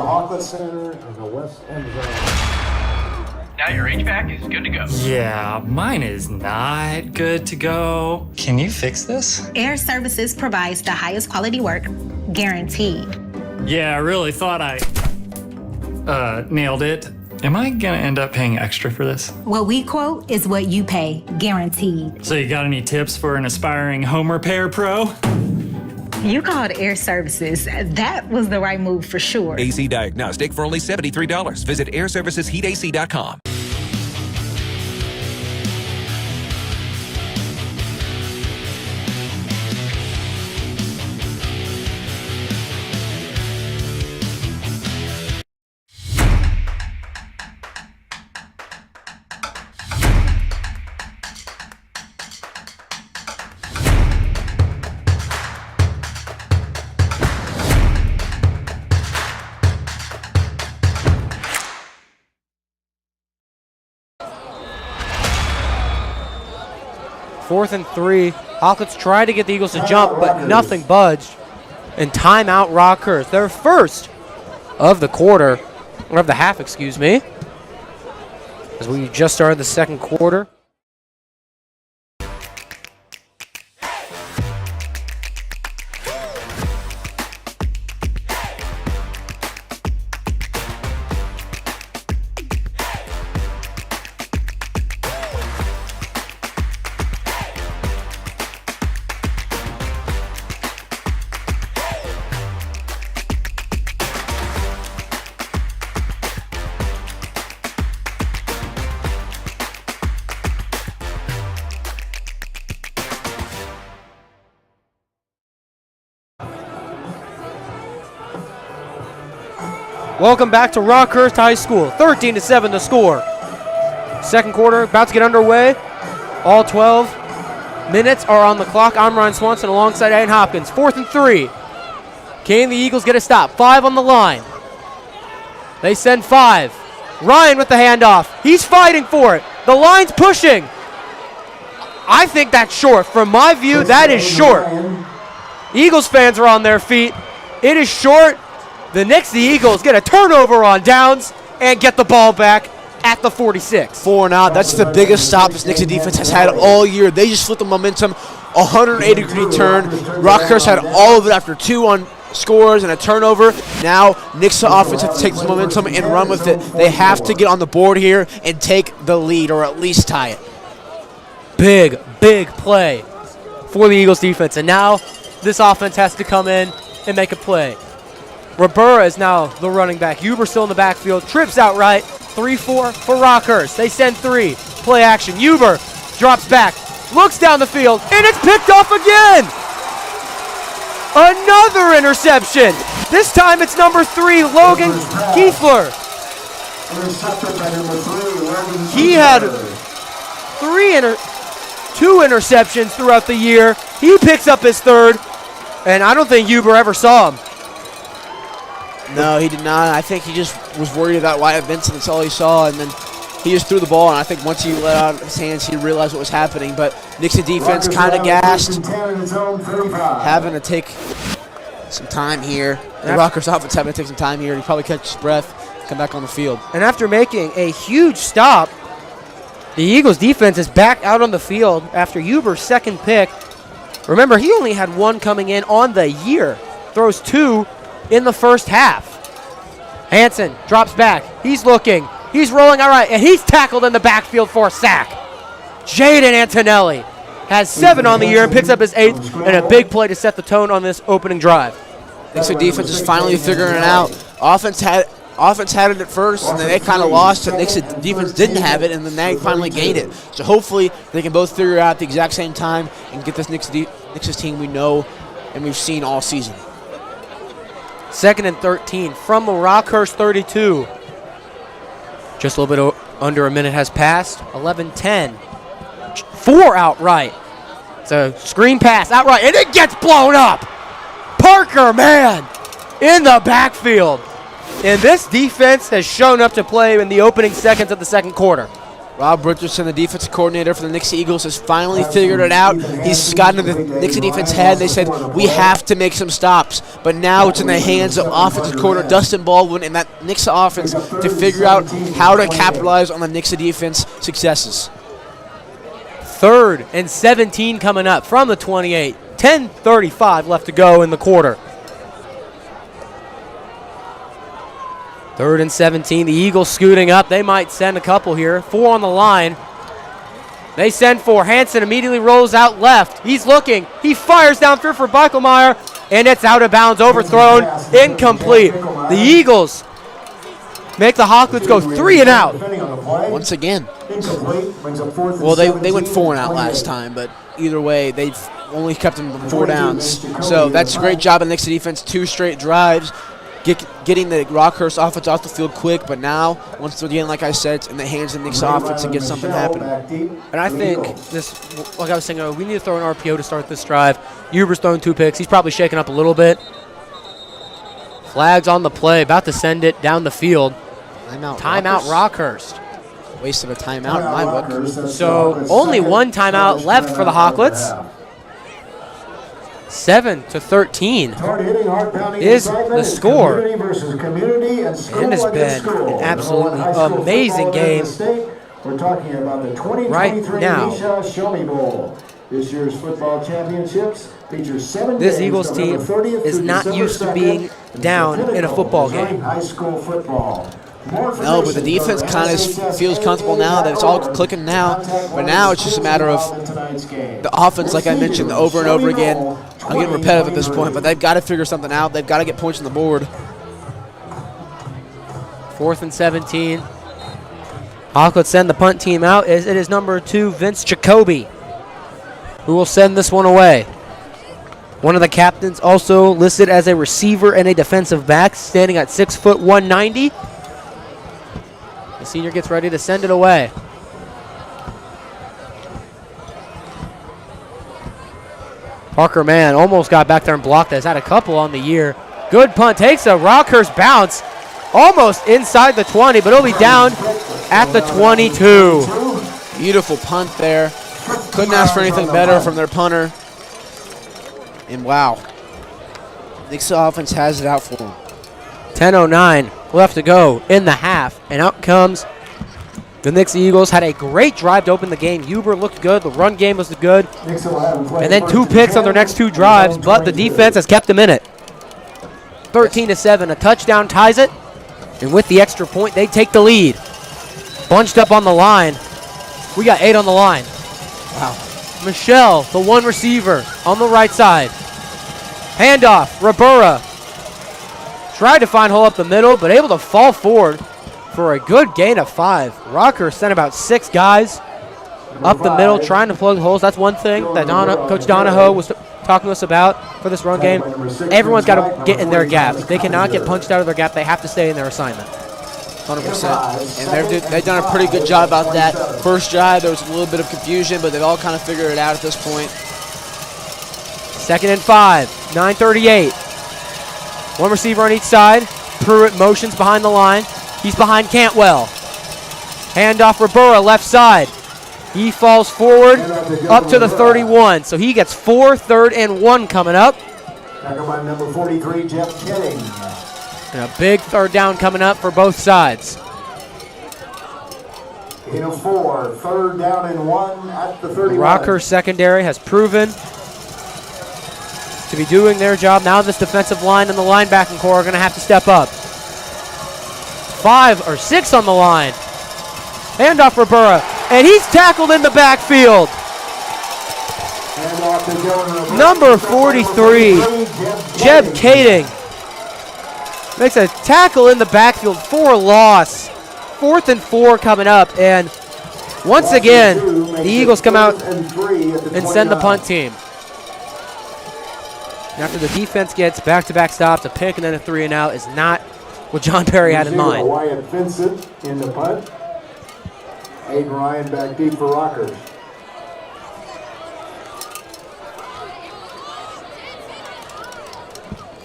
Now your HVAC is good to go. Yeah, mine is not good to go. Can you fix this? Air Services provides the highest quality work, guaranteed. Yeah, I really thought I nailed it. Am I gonna end up paying extra for this? What we quote is what you pay, guaranteed. So you got any tips for an aspiring home repair pro? You called Air Services. That was the right move for sure. AC Diagnostic for only $73. Visit airservicesheatac.com. 4th and 3. Hawkins tried to get the Eagles to jump, but nothing budged. And timeout Rockhurst. Their first of the quarter, or of the half, excuse me, as we just started the second quarter. Welcome back to Rockhurst High School. 13-7 the score. Second quarter about to get underway. All 12 minutes are on the clock. I'm Ryan Swanson alongside Aiden Hopkins. 4th and 3. Can the Eagles get a stop? 5 on the line. They send 5. Ryan with the handoff. He's fighting for it. The line's pushing. I think that's short. From my view, that is short. Eagles fans are on their feet. It is short. The Nixa Eagles get a turnover on downs and get the ball back at the 46. 4 and out. That's the biggest stop this Nixa defense has had all year. They just flipped the momentum, 180-degree turn. Rockhurst had all of it after 2 on scores and a turnover. Now Nixa offense has to take this momentum and run with it. They have to get on the board here and take the lead, or at least tie it. Big, big play for the Eagles defense. And now this offense has to come in and make a play. Ribera is now the running back. Huber still in the backfield. Trips out right. 3-4 for Rockhurst. They send 3. Play action. Huber drops back. Looks down the field. And it's picked off again. Another interception. This time it's number 3, Logan Kiefler. He had 2 interceptions throughout the year. He picks up his 3rd. And I don't think Huber ever saw him. No, he did not. I think he just was worried about Wyatt Vincent. That's all he saw, and then he just threw the ball, and I think once he let out his hands, he realized what was happening. But Nixa defense kind of gassed, having to take some time here. The Rockhurst offense having to take some time here. He probably catch his breath, come back on the field. And after making a huge stop, the Eagles defense is back out on the field after Huber's 2nd pick. Remember, he only had 1 coming in on the year. Throws 2 in the first half. Hansen drops back. He's looking. He's rolling all right, and he's tackled in the backfield for a sack. Jaden Antonelli has 7 on the year and picks up his 8th, and a big play to set the tone on this opening drive. Nixa defense is finally figuring it out. Offense had it at first, and then they kind of lost it. Nixa defense didn't have it, and then they finally gained it. So hopefully they can both figure it out at the exact same time and get this Nixa's team we know and we've seen all season. 2nd and 13 from the Rockhurst 32. Just a little bit under a minute has passed. 11-10. 4 outright. It's a screen pass outright, and it gets blown up. Parker, man, in the backfield. And this defense has shown up to play in the opening seconds of the second quarter. Rob Richardson, the defensive coordinator for the Nixa Eagles, has finally figured it out. He's gotten into the Nixa defense head. They said, we have to make some stops. But now it's in the hands of offensive coordinator Dustin Baldwin and that Nixa offense to figure out how to capitalize on the Nixa defense successes. 3rd and 17 coming up from the 28. 10:35 left to go in the quarter. 3rd and 17. The Eagles scooting up. They might send a couple here. 4 on the line. They send 4. Hansen immediately rolls out left. He's looking. He fires downfield for Bichelmeyer, and it's out of bounds, overthrown, incomplete. The Eagles make the Hawklets go 3 and out. Once again. Well, they went 4 and out last time, but either way, they've only kept them 4 downs. So that's a great job in Nixa defense. 2 straight drives. Getting the Rockhurst offense off the field quick, but now, once again, like I said, it's in the hands of Nixa offense to get something happening. And I think this, like I was saying, we need to throw an RPO to start this drive. Huber's throwing 2 picks. He's probably shaking up a little bit. Flags on the play, about to send it down the field. Timeout Rockhurst. Waste of a timeout in my book. So only one timeout left for the Hawklets. 7-13 is the score. And it has been an absolutely amazing game. We're talking about the 2023 Right now. Nixa Show Me Bowl. This year's football championships features 7 This games, Eagles team November 30th is through not December used to 2nd being down in a football game. High school football. No, but the defense kind of feels comfortable now that it's all clicking now. But now it's just a matter of the offense, like I mentioned over and over again. I'm getting repetitive at this point, but they've got to figure something out. They've got to get points on the board. 4th and 17. Hawklets send the punt team out. It is number 2, Vince Jacoby, who will send this one away. One of the captains also listed as a receiver and a defensive back, standing at 6 foot 190. The senior gets ready to send it away. Parker Mann almost got back there and blocked it. Has had a couple on the year. Good punt. Takes a Rockhurst bounce. Almost inside the 20, but it'll be down at the 22. Beautiful punt there. Couldn't ask for anything better from their punter. And wow, Nixa offense has it out for them. 10:09 left to go in the half, and out comes the Nixa Eagles. Had a great drive to open the game. Huber looked good. The run game was good. And then 2 picks on their next 2 drives, but the defense has kept them in it. 13-7, a touchdown ties it. And with the extra point, they take the lead. Bunched up on the line. We got 8 on the line. Wow. Michelle, the one receiver on the right side. Handoff, Rabura. Tried to find hole up the middle, but able to fall forward for a good gain of 5. Rockhurst sent about 6 guys up the middle trying to plug holes. That's one thing that Coach Donahoe was talking to us about for this run game. Everyone's got to get in their gap. They cannot get punched out of their gap. They have to stay in their assignment. 100%. And they've done a pretty good job about that. First drive, there was a little bit of confusion, but they've all kind of figured it out at this point. 2nd and 5, 9:38. One receiver on each side. Pruitt motions behind the line. He's behind Cantwell. Handoff Rabura, left side. He falls forward up to the 31. So he gets 4, 3rd and 1 coming up. Tackle by number 43, Jeff Kidding. And a big 3rd down coming up for both sides. 8:04, 3rd down and 1 at the 31. Rockhurst secondary has proven to be doing their job. Now this defensive line and the linebacking core are going to have to step up. 5 or 6 on the line. Handoff Rabura, and he's tackled in the backfield. Number 43, Jeb Kading, makes a tackle in the backfield for loss. 4th and 4 coming up, and once again, the Eagles come out and send the punt team. And after the defense gets back-to-back stops, a pick and then a 3 and out is not what John Perry had in mind. Wyatt Vincent in the punt. Aiden Ryan back deep for Rockhurst.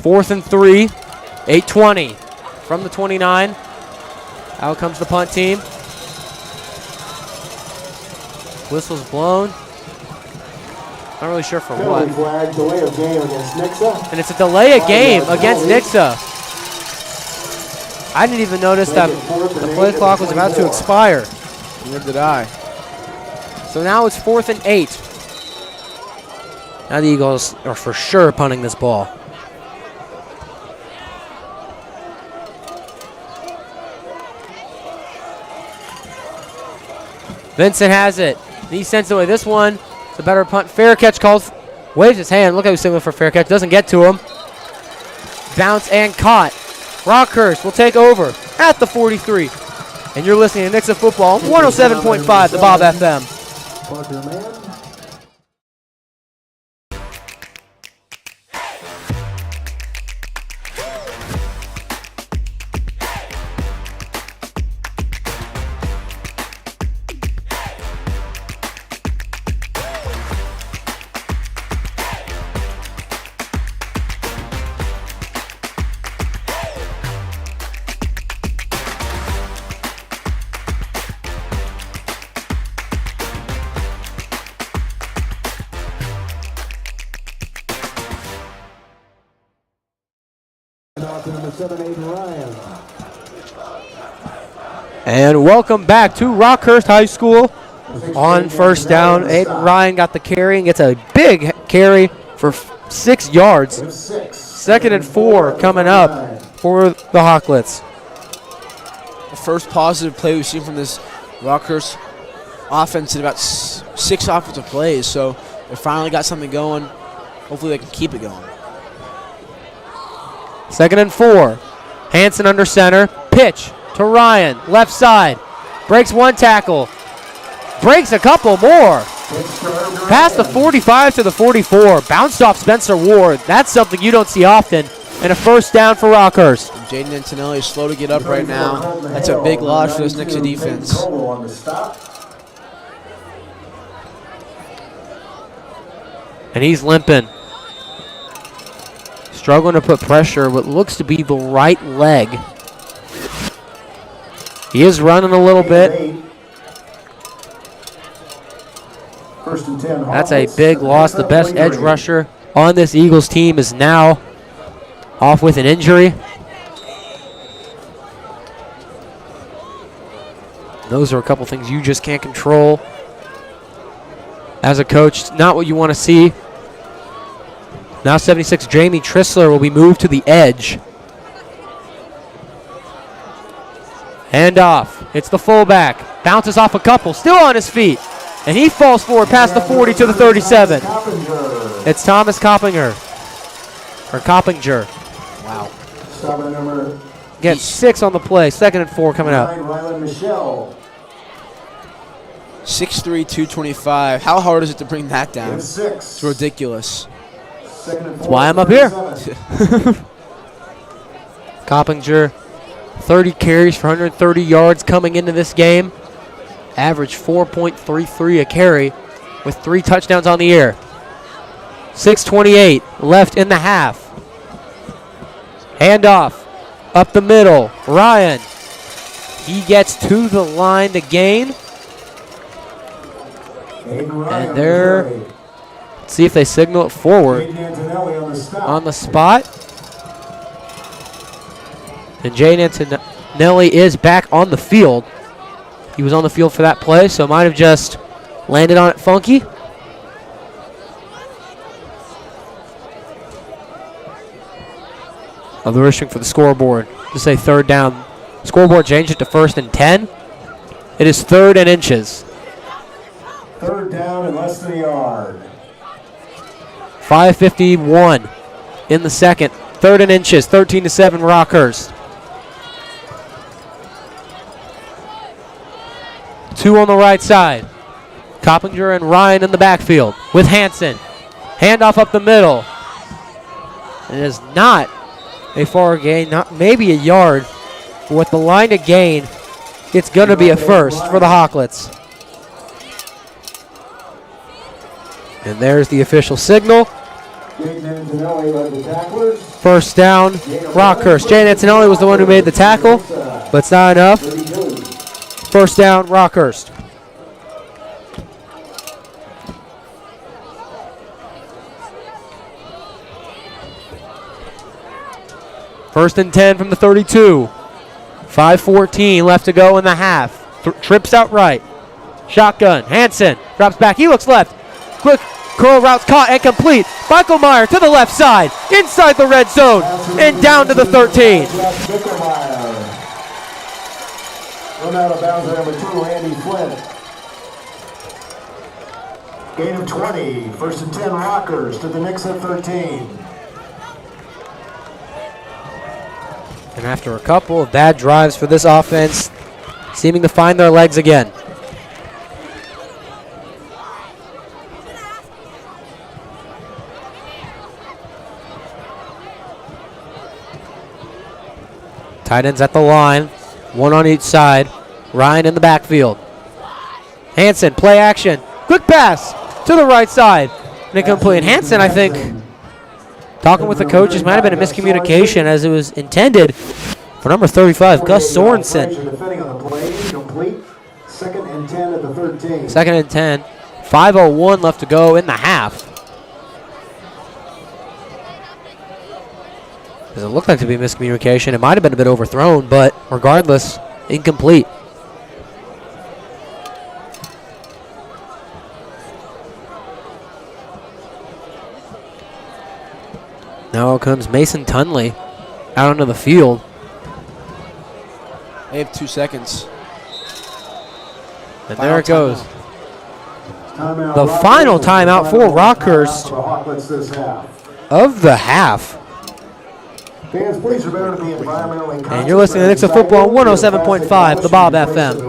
Fourth and 3, 8:20 from the 29. Out comes the punt team. Whistle's blown. Not really sure for what. Flag, delay of game against Nixa. And it's a delay of game against Nixa. I didn't even notice that the play clock was about to expire. Neither did I. So now it's 4th and 8. Now the Eagles are for sure punting this ball. Vincent has it. He sends away this one. It's a better punt. Fair catch called. Waves his hand. Look how he's singling for fair catch. Doesn't get to him. Bounce and caught. Rockhurst will take over at the 43. And you're listening to Nixa Football, 107.5, the Bob FM. And welcome back to Rockhurst High School. On first down, Aiden Ryan got the carry and gets a big carry for 6 yards. 2nd and 4 coming up for the Hawklets. The first positive play we've seen from this Rockhurst offense in about 6 offensive plays, so they finally got something going. Hopefully they can keep it going. 2nd and 4. Hanson under center. Pitch to Ryan. Left side. Breaks 1 tackle. Breaks a couple more. Past the 45 to the 44. Bounced off Spencer Ward. That's something you don't see often. And a first down for Rockhurst. Jaden Antonelli is slow to get up right now. That's a big loss for this Nixa defense. And he's limping. Struggling to put pressure, what looks to be the right leg. He is running a little bit. That's a big loss. The best edge rusher on this Eagles team is now off with an injury. Those are a couple things you just can't control. As a coach, not what you want to see. Now 76, Jamie Trissler will be moved to the edge. Hand off. It's the fullback. Bounces off a couple. Still on his feet. And he falls forward past the 40 to the 37. It's Thomas Coppinger. Or Coppinger. Wow. Gets 6 on the play. 2nd and 4 coming up. 6'3", 225. How hard is it to bring that down? It's ridiculous. That's why I'm up here. Coppinger, 30 carries for 130 yards coming into this game. Average 4.33 a carry with 3 touchdowns on the year. 6:28 left in the half. Handoff up the middle. Ryan. He gets to the line to gain. And there, let's see if they signal it forward on the spot. And Jaden Antonelli is back on the field. He was on the field for that play, so might have just landed on it funky. Of the rushing for the scoreboard. To say 3rd down. Scoreboard changed it to 1st and 10. It is 3rd and inches. 3rd down and less than a yard. 5:51 in the 2nd. 3rd and inches. 13-7 Rockhurst. 2 on the right side. Coppinger and Ryan in the backfield with Hanson. Handoff up the middle. It is not a far gain, not maybe a yard. But with the line to gain, it's going to be a first for the Hawklets. And there's the official signal. First down, Rockhurst. Jaden Antonelli was the one who made the tackle, but it's not enough. First down, Rockhurst. First and 10 from the 32. 5:14 left to go in the half. Trips out right. Shotgun. Hanson drops back. He looks left. Quick curl routes caught and complete. Michael Meyer to the left side. Inside the red zone. And down to the 13. Run out of bounds at number 2, Andy Flint. Gain of 20. 1st and 10 Rockers to the Nixa 13. And after a couple of bad drives for this offense, seeming to find their legs again. Tight ends at the line, 1 on each side. Ryan in the backfield. Hanson, play action. Quick pass to the right side. And incomplete. Hanson, I think, talking with the coaches, might have been a miscommunication as it was intended for number 35, Gus Sorensen. 2nd and 10 at the 13. 2nd and 10. 5:01 left to go in the half. Because it looked like to be miscommunication. It might have been a bit overthrown, but regardless, incomplete. Now comes Mason Tunley out onto the field. They have 2 seconds. And there it goes. The final timeout for Rockhurst of the half. Fans, please remember to be environmentally And you're listening to Nixa Football on 107.5, the Bob FM.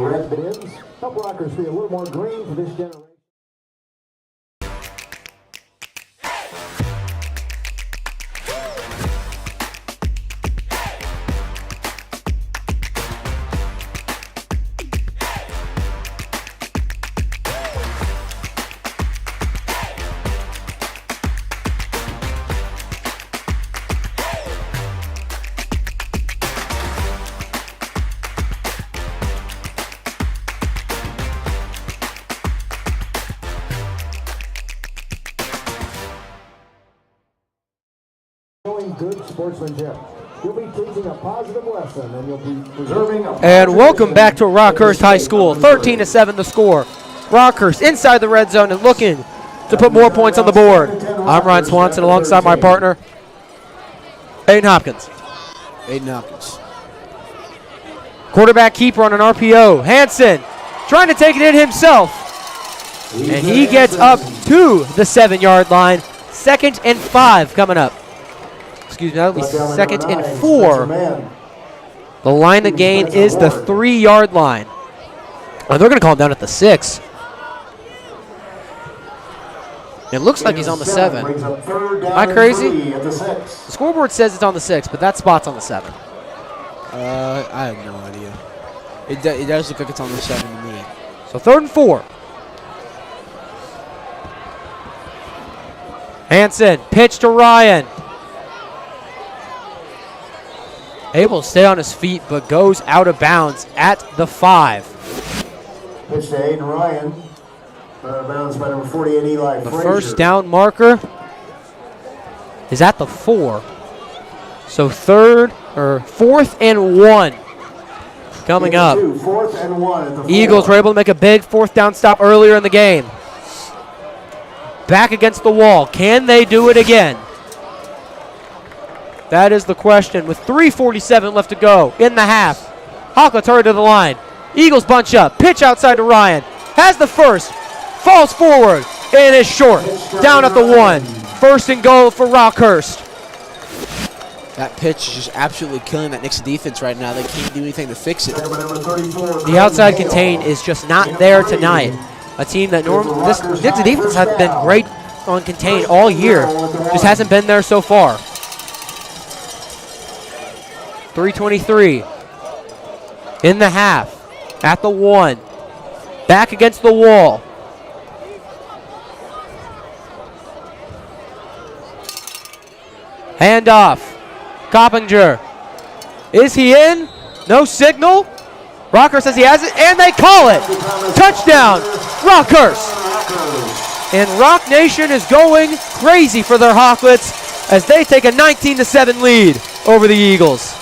Help Rockers be a little more green for this generation. Good sportsmanship. You'll be teaching a positive lesson, and you'll be preserving a And welcome back to Rockhurst High School. 13-7 the score. Rockhurst inside the red zone and looking to put more points on the board. I'm Ryan Swanson alongside my partner, Aiden Hopkins. Aiden Hopkins. Quarterback keeper on an RPO. Hansen trying to take it in himself. And he gets up to the 7-yard line. 2nd and 5 coming up. Excuse me, that'll be 2nd and 4. The line of gain is the 3-yard line. Oh, they're going to call him down at the 6. It looks like he's on the 7. Am I crazy? The scoreboard says it's on the 6, but that spot's on the 7. I have no idea. It does look like it's on the 7 to me. So 3rd and 4. Hansen, pitch to Ryan. Able to stay on his feet, but goes out of bounds at the 5. Pitch to Aiden Ryan. Bounds by number 48, Eli The Frazier. first down marker is at the 4. So 4th and 1 coming up. 4th and 1 at the 4. Eagles were able to make a big 4th down stop earlier in the game. Back against the wall. Can they do it again? That is the question. With 3:47 left to go in the half. Hawklets hurry to the line. Eagles bunch up. Pitch outside to Ryan. Has the first. Falls forward. And is short. Down at the 1. 1st and goal for Rockhurst. That pitch is just absolutely killing that Nixa defense right now. They can't do anything to fix it. The outside contain is just not there tonight. A team that normally, this Nixa defense has been great on contain all year. Just hasn't been there so far. 3:23 in the half. At the 1. Back against the wall. Handoff. Coppinger. Is he in? No signal. Rockhurst says he has it, and they call it. Touchdown, Rockhurst. And Rock Nation is going crazy for their Hawklets as they take a 19-7 lead over the Eagles.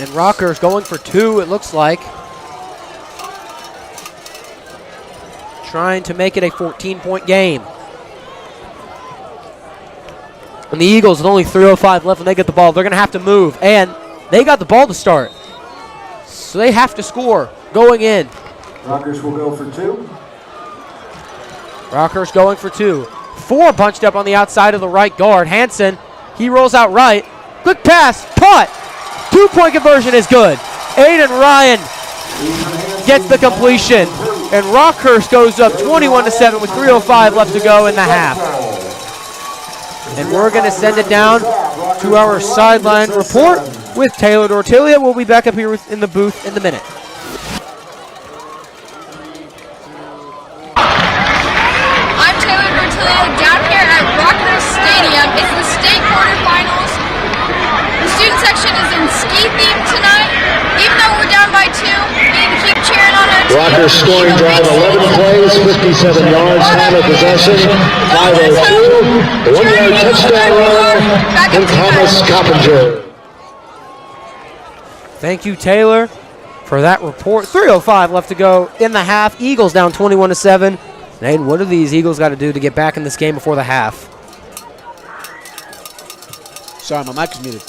And Rockhurst going for 2, it looks like. Trying to make it a 14-point game. And the Eagles, with only 3:05 left when they get the ball, they're going to have to move. And they got the ball to start. So they have to score going in. Rockhurst will go for 2. Rockhurst going for 2. 4 bunched up on the outside of the right guard. Hansen, he rolls out right. Quick pass, punt. 2-point conversion is good. Aiden Ryan gets the completion. And Rockhurst goes up 21-7 with 3:05 left to go in the half. And we're going to send it down to our sideline report with Taylor Dortilia. We'll be back up here in the booth in a minute. I'm Taylor Dortilia down here at Rockhurst Stadium. It's the state quarterfinals. The student section is in ski theme tonight. Even though we're down by 2, we need to keep cheering on our Rockhurst scoring drive, 11 plays, 57 yards, time of possession, 5:02. 1-yard touchdown run from Thomas Coppinger. Thank you, Taylor, for that report. 3:05 left to go in the half. Eagles down 21-7. And what do these Eagles got to do to get back in this game before the half? Sorry, my mic is muted.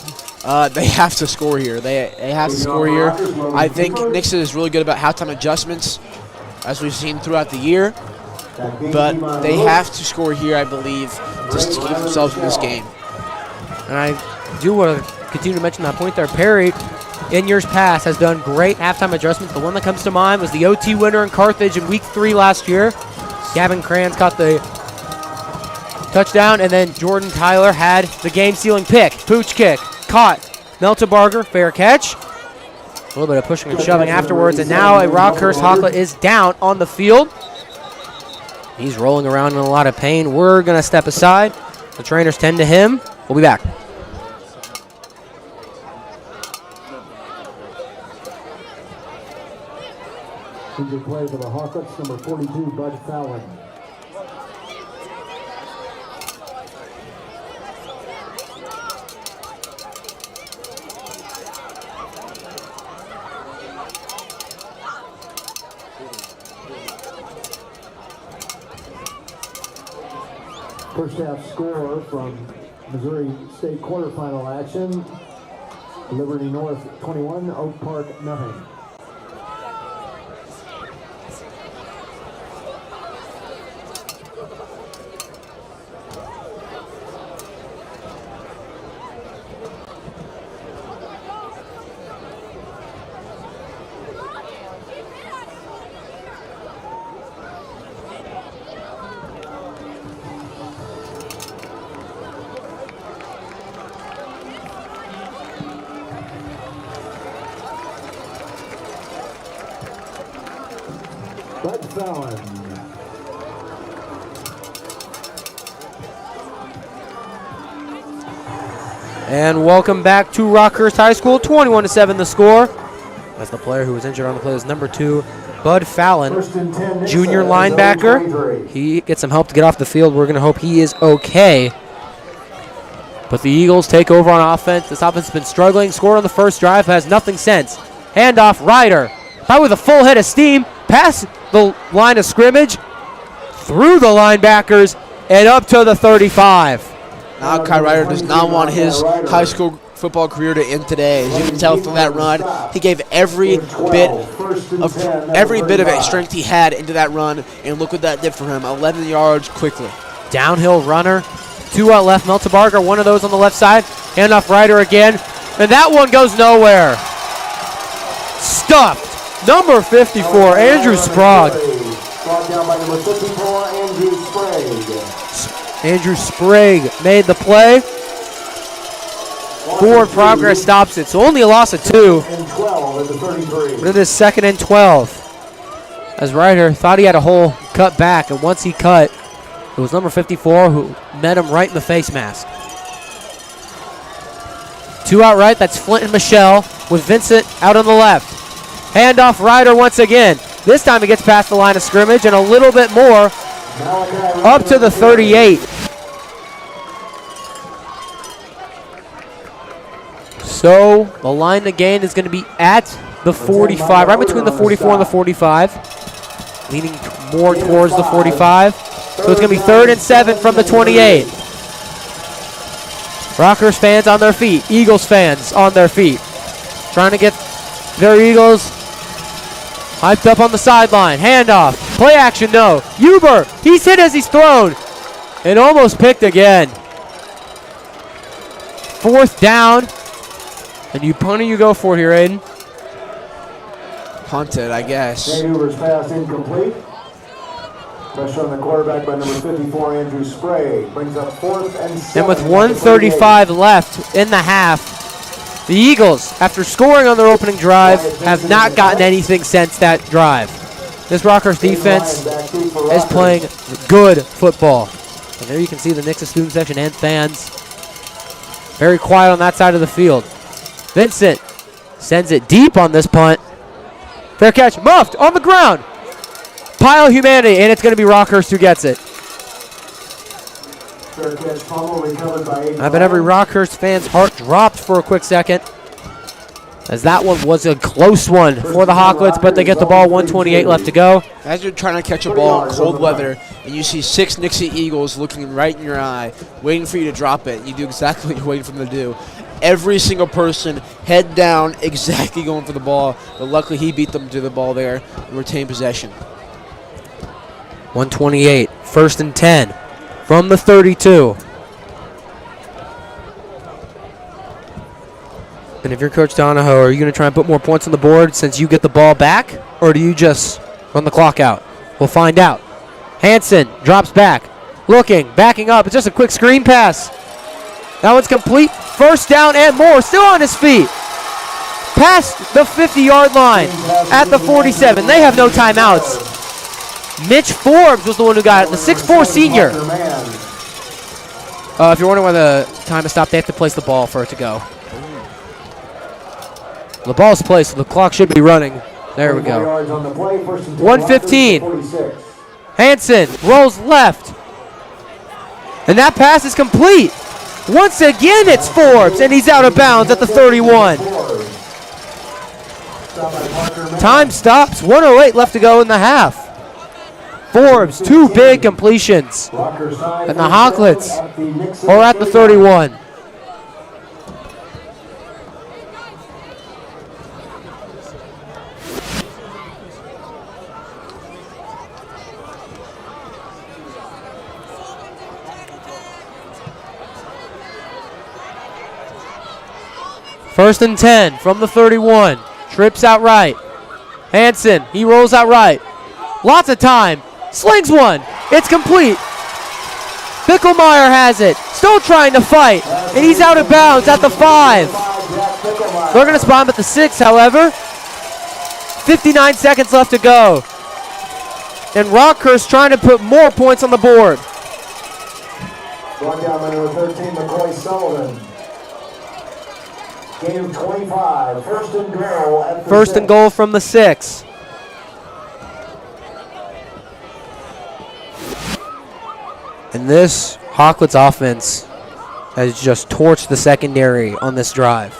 They have to score here. They have to score here. I think Nixa is really good about halftime adjustments, as we've seen throughout the year. But they have to score here, I believe, just to keep themselves in this game. And I do want to continue to mention that point there. Perry, in years past, has done great halftime adjustments. The one that comes to mind was the OT winner in Carthage in Week 3 last year. Gavin Kranz caught the touchdown, and then Jordan Tyler had the game-sealing pick. Pooch kick, caught. Meltebarger, fair catch. A little bit of pushing and shoving afterwards, and now a Rockhurst Hawklet is down on the field. He's rolling around in a lot of pain. We're going to step aside. The trainers tend to him. We'll be back. Injured play for the Hawklets, number 42, Bud Fallon. First half score from Missouri State quarterfinal action. Liberty North 21, Oak Park nothing. Bud Fallon. And welcome back to Rockhurst High School. 21-7 the score. That's the player who was injured on the play is number 2, Bud Fallon, junior linebacker. He gets some help to get off the field. We're going to hope he is okay. But the Eagles take over on offense. This offense has been struggling. Scored on the first drive, has nothing since. Handoff, Ryder. By with a full head of steam. Pass the line of scrimmage. Through the linebackers and up to the 35. Malachi Ryder does not want his high school football career to end today. As you can tell from that run, he gave every bit of strength he had into that run, and look what that did for him. 11 yards quickly. Downhill runner. 2 out left. Meltebarger, one of those on the left side. Handoff Ryder again. And that one goes nowhere. Stuffed. Number 54, Andrew Sprague. Brought down by number 54, Andrew Sprague. Andrew Sprague made the play. Forward progress stops it. So only a loss of 2. And 12 at the 33. But it is 2nd and 12. As Ryder thought he had a hole cut back, and once he cut, it was number 54 who met him right in the face mask. 2 out right, that's Flint and Michelle with Vincent out on the left. Handoff Ryder once again. This time he gets past the line of scrimmage and a little bit more up to the 38. So the line to gain is going to be at the 45, right between the 44 and the 45. Leaning more towards the 45. So it's going to be 3rd and 7 from the 28. Rockhurst fans on their feet. Eagles fans on their feet. Trying to get their Eagles hyped up on the sideline. Handoff. Play action, no. Huber, he's hit as he's thrown. And almost picked again. 4th down. And you punt or you go for it here, Aiden? Punted, I guess. Jay Huber's pass incomplete. Pressure on the quarterback by number 54, Andrew Sprague. Brings up 4th and 7. And with 1:35 left in the half, the Eagles, after scoring on their opening drive, have not gotten anything since that drive. This Rockhurst defense is playing good football. And there you can see the Nixa student section and fans very quiet on that side of the field. Vincent sends it deep on this punt. Fair catch, muffed, on the ground. Pile of humanity, and it's going to be Rockhurst who gets it. Fair catch fumble recovered by I bet every Rockhurst fan's heart dropped for a quick second, as that one was a close one for the Hawklets, but they get the ball, 1:28 left to go. As you're trying to catch a ball in cold weather and you see 6 Nixa Eagles looking right in your eye, waiting for you to drop it, you do exactly what you're waiting for them to do. Every single person, head down, exactly going for the ball, but luckily he beat them to the ball there and retained possession. 1:28, 1st and 10 from the 32. And if you're Coach Donahoe, are you going to try and put more points on the board since you get the ball back, or do you just run the clock out? We'll find out. Hansen drops back, looking, backing up. It's just a quick screen pass. That one's complete. 1st down and more. Still on his feet. Past the 50-yard line at the 47. They have no timeouts. Mitch Forbes was the one who got it, the 6'4 senior. If you're wondering why the time has stopped, they have to place the ball for it to go. The ball's placed, so the clock should be running. There we go. 1:15. Hansen rolls left. And that pass is complete. Once again, it's Forbes, and he's out of bounds at the 31. Time stops. 1:08 left to go in the half. Forbes, 2 big completions. And the Hawklets are at the 31. First and 10 from the 31. Trips out right. Hansen, he rolls out right. Lots of time. Slings one. It's complete. Bickelmeyer has it. Still trying to fight. And he's out of bounds at the 5. They're going to spot him at the 6, however. 59 seconds left to go. And Rockhurst trying to put more points on the board. Brought down by number 13, McCoy Sullivan. Gain of 25. 1st and goal at the 1st and goal from the 6. And this Hawklets offense has just torched the secondary on this drive.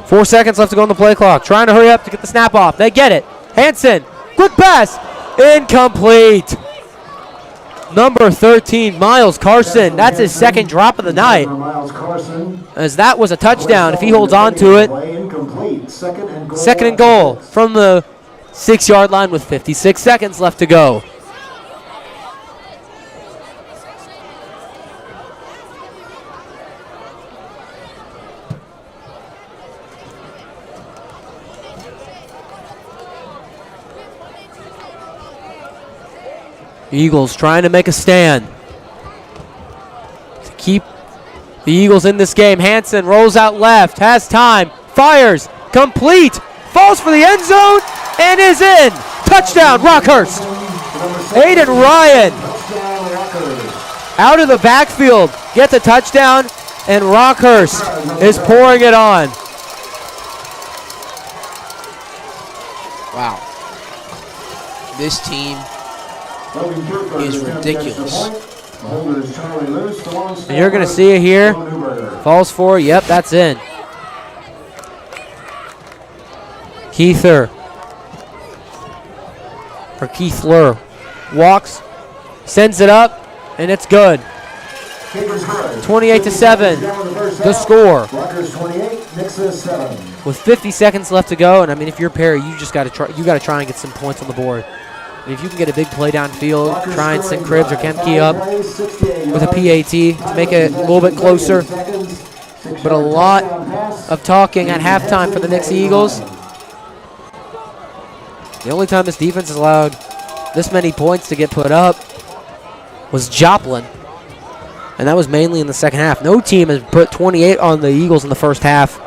4 seconds left to go on the play clock. Trying to hurry up to get the snap off. They get it. Hansen, quick pass. Incomplete. Number 13, Miles Carson. That's his 2nd drop of the night. As that was a touchdown if he holds on to it. 2nd and goal from the 6-yard line with 56 seconds left to go. Eagles trying to make a stand to keep the Eagles in this game. Hansen rolls out left, has time, fires, complete, falls for the end zone, and is in. Touchdown, Rockhurst. Aiden Ryan out of the backfield gets a touchdown, and Rockhurst is pouring it on. Wow. This team is ridiculous. And you're going to see it here. Falls for, yep, that's in. Keithler walks, sends it up, and it's good. 28-7, the score. With 50 seconds left to go, and I mean, if you're Perry, you just got to try. You got to try and get some points on the board. And if you can get a big play downfield, try and send Cribbs or Kempke up with a PAT to make it a little bit closer. But a lot of talking at halftime for the Nixa Eagles. The only time this defense has allowed this many points to get put up was Joplin. And that was mainly in the second half. No team has put 28 on the Eagles in the first half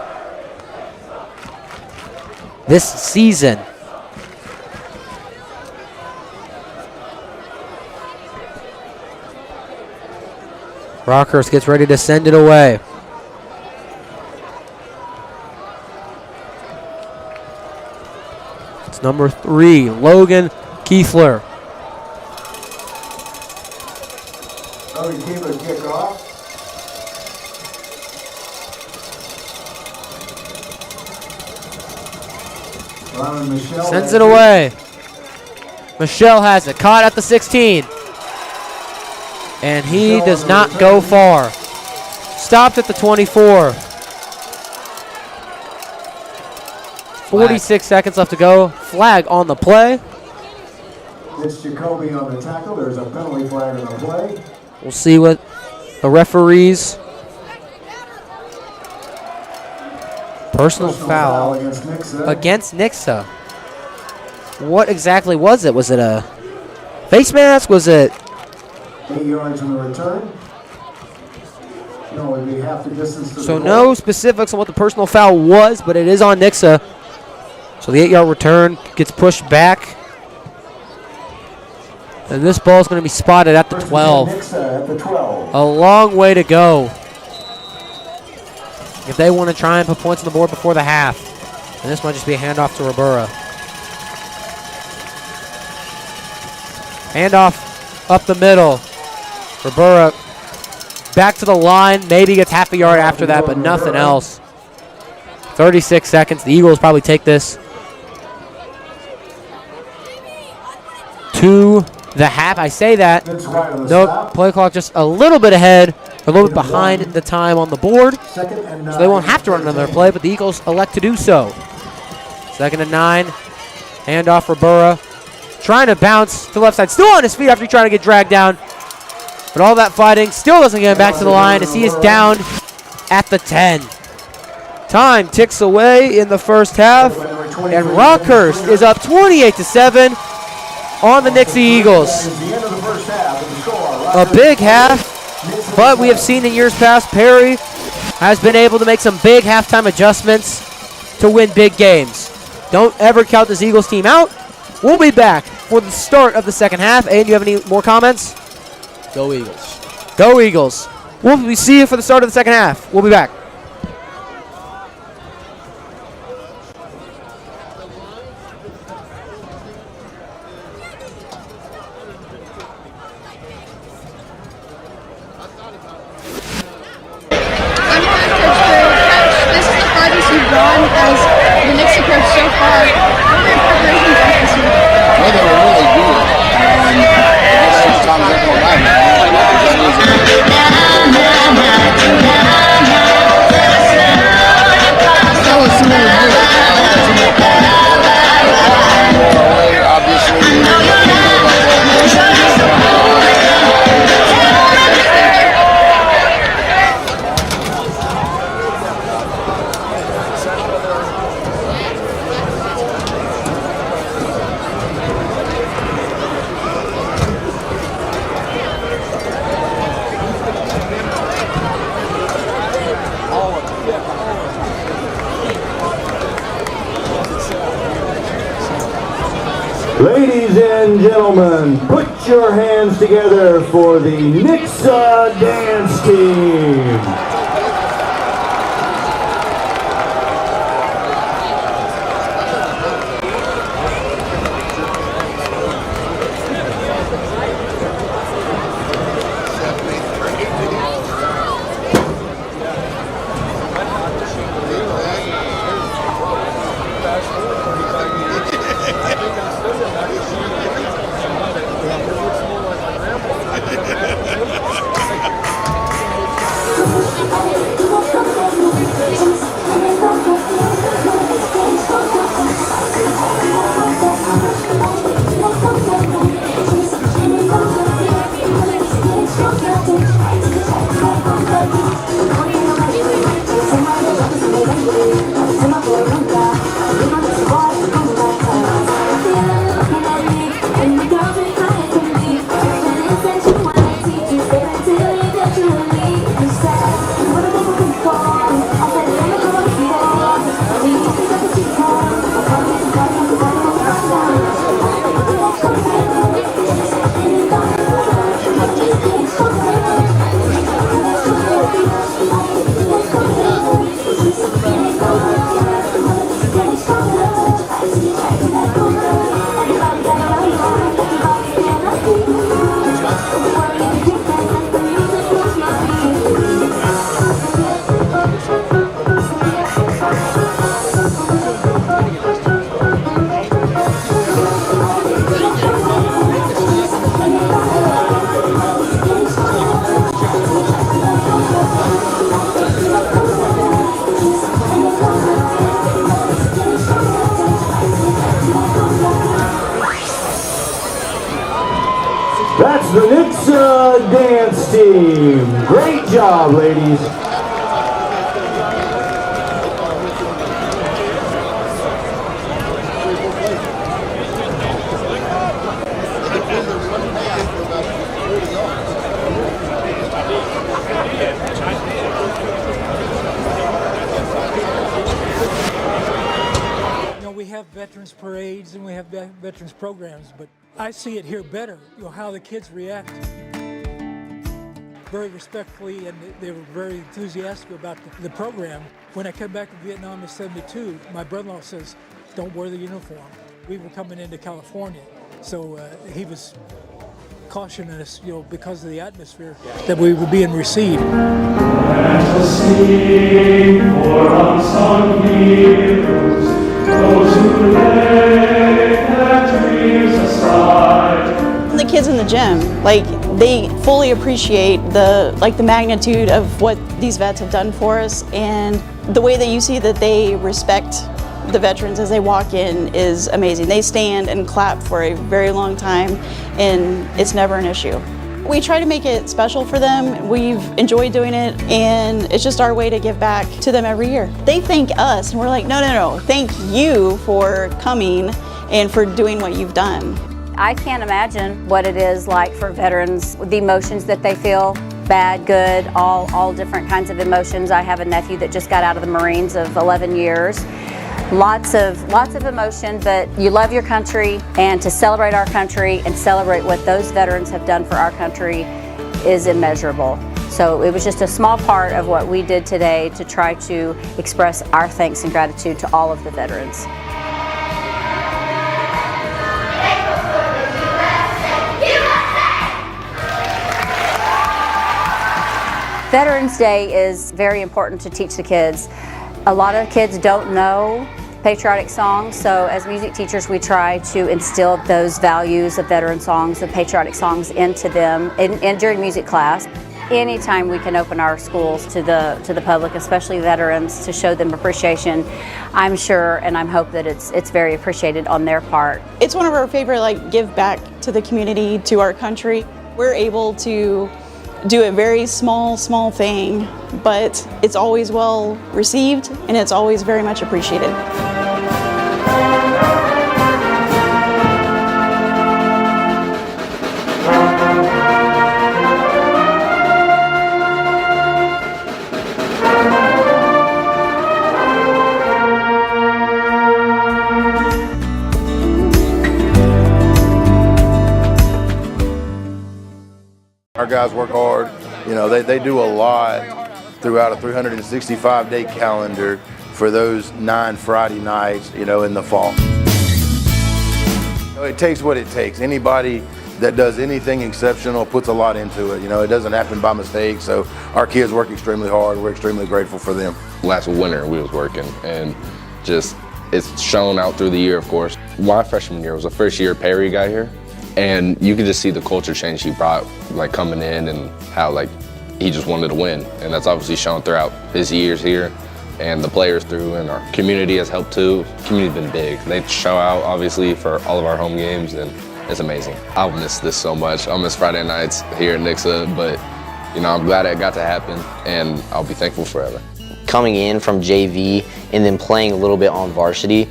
this season. Rockhurst gets ready to send it away. number 3, Logan Kiefler. Logan Kiefler kick off. Sends it away. Michelle has it. Caught at the 16. And he does not go far. Stopped at the 24. 46 seconds left to go. Flag on the play. It's Jacoby on the tackle. There's a penalty flag on the play. We'll see what the referees. Personal foul against Nixa. What exactly was it? Was it a face mask? Was it? 8 yards on the return. No, it'd be half the distance to So the no specifics on what the personal foul was, but it is on Nixa. So the 8-yard return gets pushed back. And this ball is going to be spotted at the 12. Nixa at the 12. A long way to go if they want to try and put points on the board before the half. And this might just be a handoff to Ribera. Handoff up the middle. Ribera back to the line. Maybe gets half a yard after that, but nothing else. 36 seconds. The Eagles probably take this to the half. I say that. Nope. Play clock just a little bit ahead, a little bit behind the time on the board. So they won't have to run another play, but the Eagles elect to do so. 2nd and 9. Handoff Ribera. Trying to bounce to the left side. Still on his feet after trying to get dragged down. But all that fighting still doesn't get him back to the line as he is down at the 10. Time ticks away in the first half. And Rockhurst is up 28-7 on the Nixa Eagles. A big half, but we have seen in years past Perry has been able to make some big halftime adjustments to win big games. Don't ever count this Eagles team out. We'll be back for the start of the second half. Aiden, do you have any more comments? Go Eagles. Go Eagles. We'll see you for the start of the second half. We'll be back. This is the farthest you've gone as the Nixa coach so far. What were your preparations like this week? Well, they were really good. Sometimes they don't like That was smooth. Ladies and gentlemen, put your hands together for the Nixa dance team. dance team. Great job, ladies. We have veterans parades and we have veterans programs, but I see it here better, how the kids react. Very respectfully, and they were very enthusiastic about the program. When I came back to Vietnam in '72, my brother-in-law says, don't wear the uniform. We were coming into California, so he was cautioning us, because of the atmosphere, that we were being received. Sing for unsung heroes, those who lay their dreams aside. The kids in the gym, they fully appreciate the magnitude of what these vets have done for us, and the way that you see that they respect the veterans as they walk in is amazing. They stand and clap for a very long time, and it's never an issue. We try to make it special for them. We've enjoyed doing it, and it's just our way to give back to them every year. They thank us, and we're like, no, thank you for coming and for doing what you've done. I can't imagine what it is like for veterans, the emotions that they feel, bad, good, all different kinds of emotions. I have a nephew that just got out of the Marines of 11 years. Lots of emotion, but you love your country, and to celebrate our country and celebrate what those veterans have done for our country is immeasurable. So it was just a small part of what we did today to try to express our thanks and gratitude to all of the veterans. Veterans Day is very important to teach the kids. A lot of kids don't know patriotic songs, so as music teachers we try to instill those values of veteran songs, the patriotic songs into them and during music class. Anytime we can open our schools to the public, especially veterans, to show them appreciation, I'm sure and I'm hope that it's very appreciated on their part. It's one of our favorite give back to the community, to our country. We're able to do a very small thing, but it's always well received and it's always very much appreciated. Our guys work hard. They do a lot throughout a 365-day calendar for those 9 Friday nights, in the fall. It takes what it takes. Anybody that does anything exceptional puts a lot into it. It doesn't happen by mistake, so our kids work extremely hard. We're extremely grateful for them. Last winter we was working, and it's shown out through the year, of course. My freshman year was the first year Perry got here. And you could just see the culture change he brought, coming in, and how he just wanted to win. And that's obviously shown throughout his years here, and the players through, and our community has helped too. The community's been big. They show out obviously for all of our home games, and it's amazing. I'll miss this so much. I'll miss Friday nights here at Nixa, but I'm glad it got to happen, and I'll be thankful forever. Coming in from JV and then playing a little bit on varsity,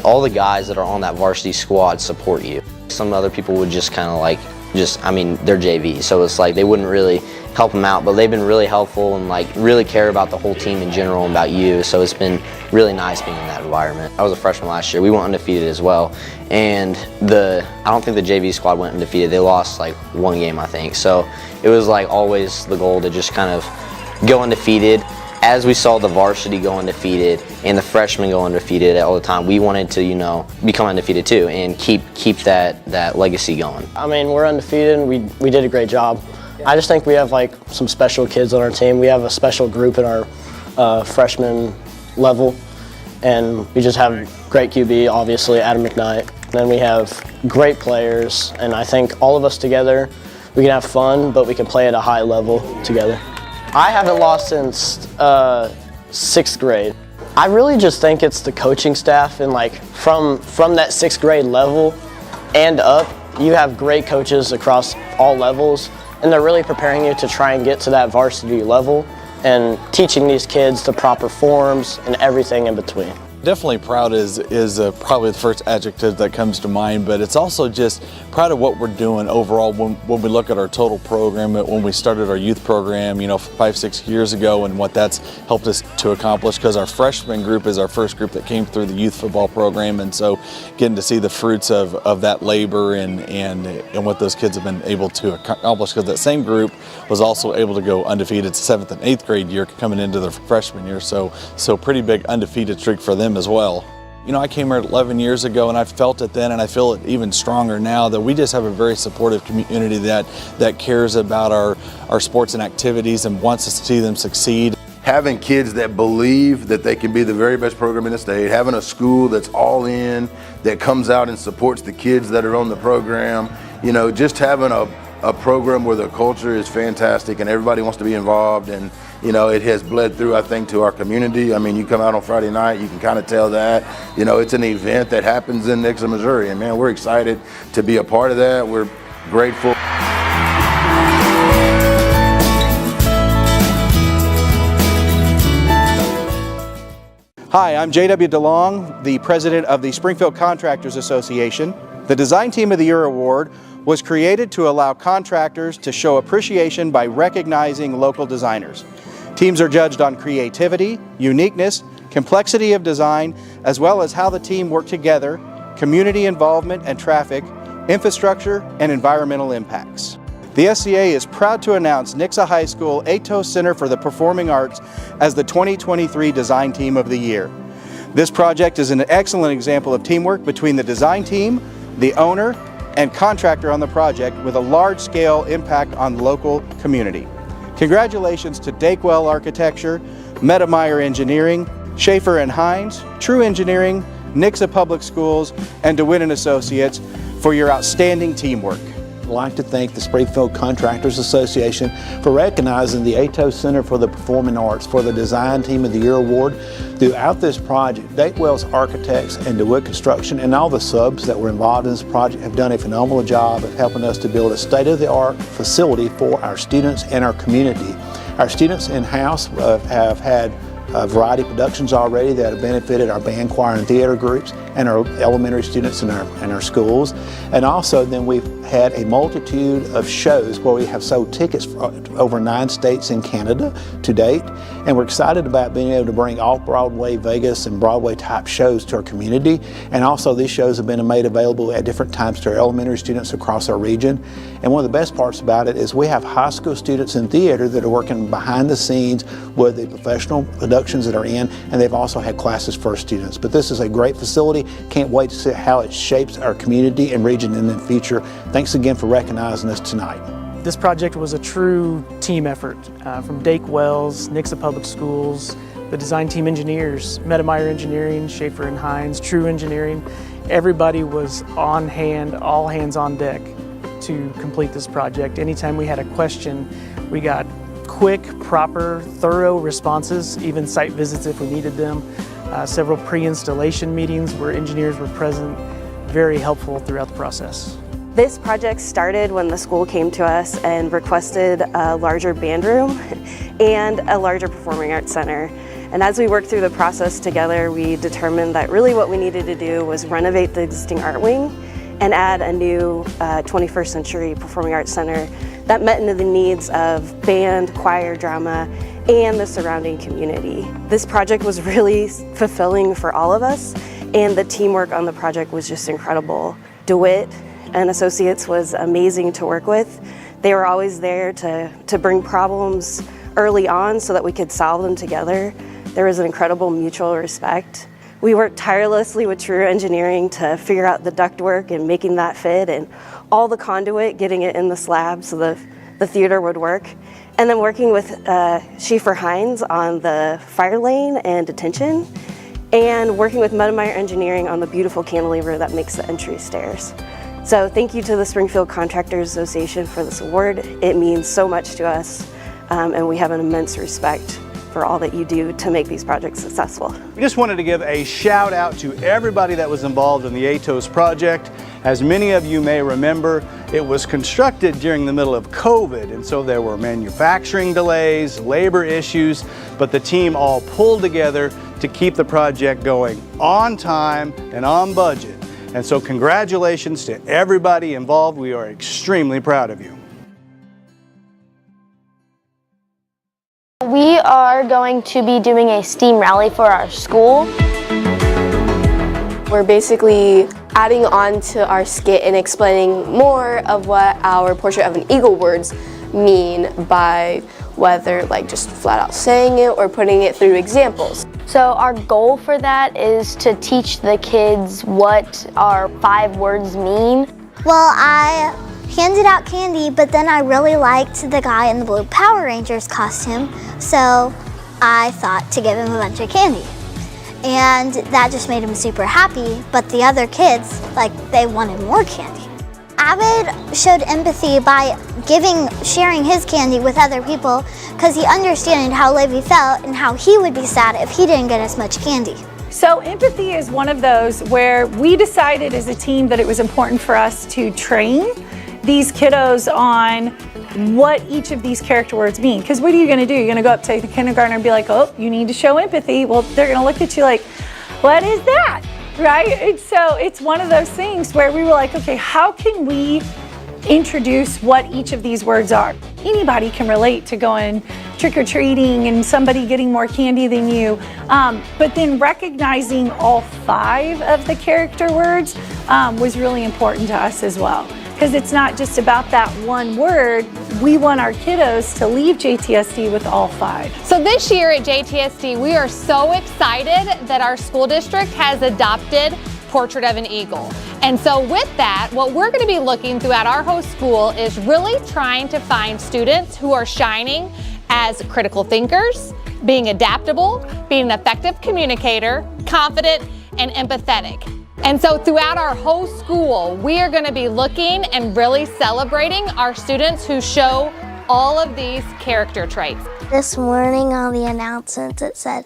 all the guys that are on that varsity squad support you. Some other people would just kind of they're JV, so it's they wouldn't really help them out, but they've been really helpful and really care about the whole team in general and about you, so it's been really nice being in that environment. I was a freshman last year. We went undefeated as well, and I don't think the JV squad went undefeated. They lost 1 game, I think, so it was always the goal to just kind of go undefeated. As we saw the varsity go undefeated and the freshmen go undefeated all the time, we wanted to, become undefeated too and keep that legacy going. I mean, we're undefeated and we did a great job. I just think we have some special kids on our team. We have a special group in our freshman level, and we just have great QB, obviously, Adam McKnight. Then we have great players, and I think all of us together, we can have fun, but we can play at a high level together. I haven't lost since 6th grade. I really just think it's the coaching staff, and from that 6th grade level and up, you have great coaches across all levels, and they're really preparing you to try and get to that varsity level and teaching these kids the proper forms and everything in between. Definitely proud is probably the first adjective that comes to mind, but it's also just proud of what we're doing overall when we look at our total program, when we started our youth program, 5-6 years ago, and what that's helped us to accomplish, because our freshman group is our first group that came through the youth football program, and so getting to see the fruits of that labor and what those kids have been able to accomplish, because that same group was also able to go undefeated 7th and 8th grade year coming into their freshman year, so pretty big undefeated streak for them as well. I came here 11 years ago and I felt it then, and I feel it even stronger now, that we just have a very supportive community that cares about our sports and activities and wants to see them succeed. Having kids that believe that they can be the very best program in the state, having a school that's all in, that comes out and supports the kids that are on the program, just having a program where the culture is fantastic and everybody wants to be involved, and it has bled through, I think, to our community. I mean, you come out on Friday night, you can kind of tell that. It's an event that happens in Nixa, Missouri, and man, we're excited to be a part of that. We're grateful. Hi, I'm J.W. DeLong, the president of the Springfield Contractors Association. The Design Team of the Year Award was created to allow contractors to show appreciation by recognizing local designers. Teams are judged on creativity, uniqueness, complexity of design, as well as how the team worked together, community involvement and traffic, infrastructure, and environmental impacts. The SCA is proud to announce Nixa High School Atos Center for the Performing Arts as the 2023 Design Team of the Year. This project is an excellent example of teamwork between the design team, the owner, and contractor on the project, with a large-scale impact on the local community. Congratulations to Dakewell Architecture, Medemeyer Engineering, Schaefer and Hines, True Engineering, Nixa Public Schools, and DeWitt & Associates for your outstanding teamwork. I'd like to thank the Springfield Contractors Association for recognizing the Atos Center for the Performing Arts for the Design Team of the Year Award. Throughout this project, Dakewell's architects and DeWitt Construction and all the subs that were involved in this project have done a phenomenal job of helping us to build a state-of-the-art facility for our students and our community. Our students in-house have had a variety of productions already that have benefited our band, choir, and theater groups and our elementary students in our schools. And also then we've had a multitude of shows where we have sold tickets for over 9 states in Canada to date. And we're excited about being able to bring off-Broadway, Vegas, and Broadway type shows to our community. And also these shows have been made available at different times to our elementary students across our region. And one of the best parts about it is we have high school students in theater that are working behind the scenes with the professional productions that are in, and they've also had classes for our students. But this is a great facility. Can't wait to see how it shapes our community and region in the future. Thanks again for recognizing us tonight. This project was a true team effort from Dakewell's, Nixa Public Schools, the design team engineers, Medemeyer Engineering, Schaefer and Hines, True Engineering. Everybody was on hand, all hands on deck to complete this project. Anytime we had a question, we got quick, proper, thorough responses, even site visits if we needed them. Several pre-installation meetings where engineers were present, very helpful throughout the process. This project started when the school came to us and requested a larger band room and a larger performing arts center. And as we worked through the process together, we determined that really what we needed to do was renovate the existing art wing and add a new 21st century performing arts center that met into the needs of band, choir, drama, and the surrounding community. This project was really fulfilling for all of us, and the teamwork on the project was just incredible. DeWitt and Associates was amazing to work with. They were always there to bring problems early on so that we could solve them together. There was an incredible mutual respect. We worked tirelessly with True Engineering to figure out the ductwork and making that fit, and all the conduit, getting it in the slab so the theater would work. And then working with Schaefer Hines on the fire lane and detention, and working with Medemeyer Engineering on the beautiful cantilever that makes the entry stairs. So thank you to the Springfield Contractors Association for this award. It means so much to us, and we have an immense respect for all that you do to make these projects successful. We just wanted to give a shout out to everybody that was involved in the Atos project. As many of you may remember, it was constructed during the middle of COVID, and so there were manufacturing delays, labor issues, but the team all pulled together to keep the project going on time and on budget. And so congratulations to everybody involved. We are extremely proud of you. We are going to be doing a STEAM rally for our school. We're basically adding on to our skit and explaining more of what our Portrait of an Eagle words mean by whether like just flat out saying it or putting it through examples. So our goal for that is to teach the kids what our 5 words mean. Well, I handed out candy, but then I really liked the guy in the blue Power Rangers costume, so I thought to give him a bunch of candy. And that just made him super happy, but the other kids, like, they wanted more candy. Abid showed empathy by sharing his candy with other people because he understood how Levi felt and how he would be sad if he didn't get as much candy. So empathy is one of those where we decided as a team that it was important for us to train these kiddos on what each of these character words mean. Because what are you going to do? You're going to go up to the kindergartner and be like, oh, you need to show empathy. Well, they're going to look at you like, what is that? Right? And so it's one of those things where we were like, okay, how can we introduce what each of these words are? Anybody can relate to going trick-or-treating and somebody getting more candy than you. But then recognizing all 5 of the character words was really important to us as well. Because it's not just about that one word. We want our kiddos to leave JTSD with all 5. So this year at JTSD, we are so excited that our school district has adopted Portrait of an Eagle. And so with that, what we're going to be looking throughout our whole school is really trying to find students who are shining as critical thinkers, being adaptable, being an effective communicator, confident, and empathetic. And so throughout our whole school, we are going to be looking and really celebrating our students who show all of these character traits. This morning on the announcements it said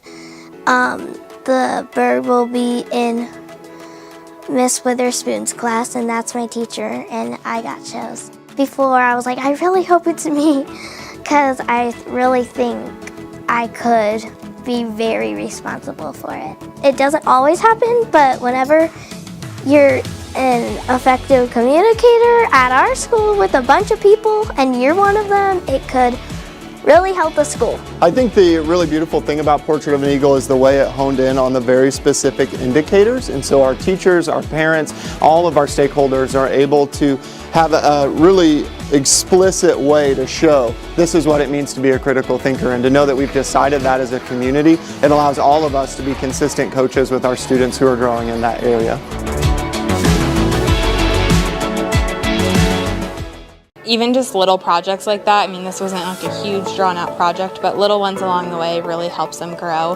the bird will be in Miss Witherspoon's class, and that's my teacher, and I got chose. Before I was like, I really hope it's me, because I really think I could be very responsible for it. It doesn't always happen, but whenever you're an effective communicator at our school with a bunch of people and you're one of them, it could really help the school. I think the really beautiful thing about Portrait of an Eagle is the way it honed in on the very specific indicators, and so our teachers, our parents, all of our stakeholders are able to have a really explicit way to show this is what it means to be a critical thinker, and to know that we've decided that as a community. It allows all of us to be consistent coaches with our students who are growing in that area. Even just little projects like that, I mean, this wasn't like a huge drawn out project, but little ones along the way really helps them grow.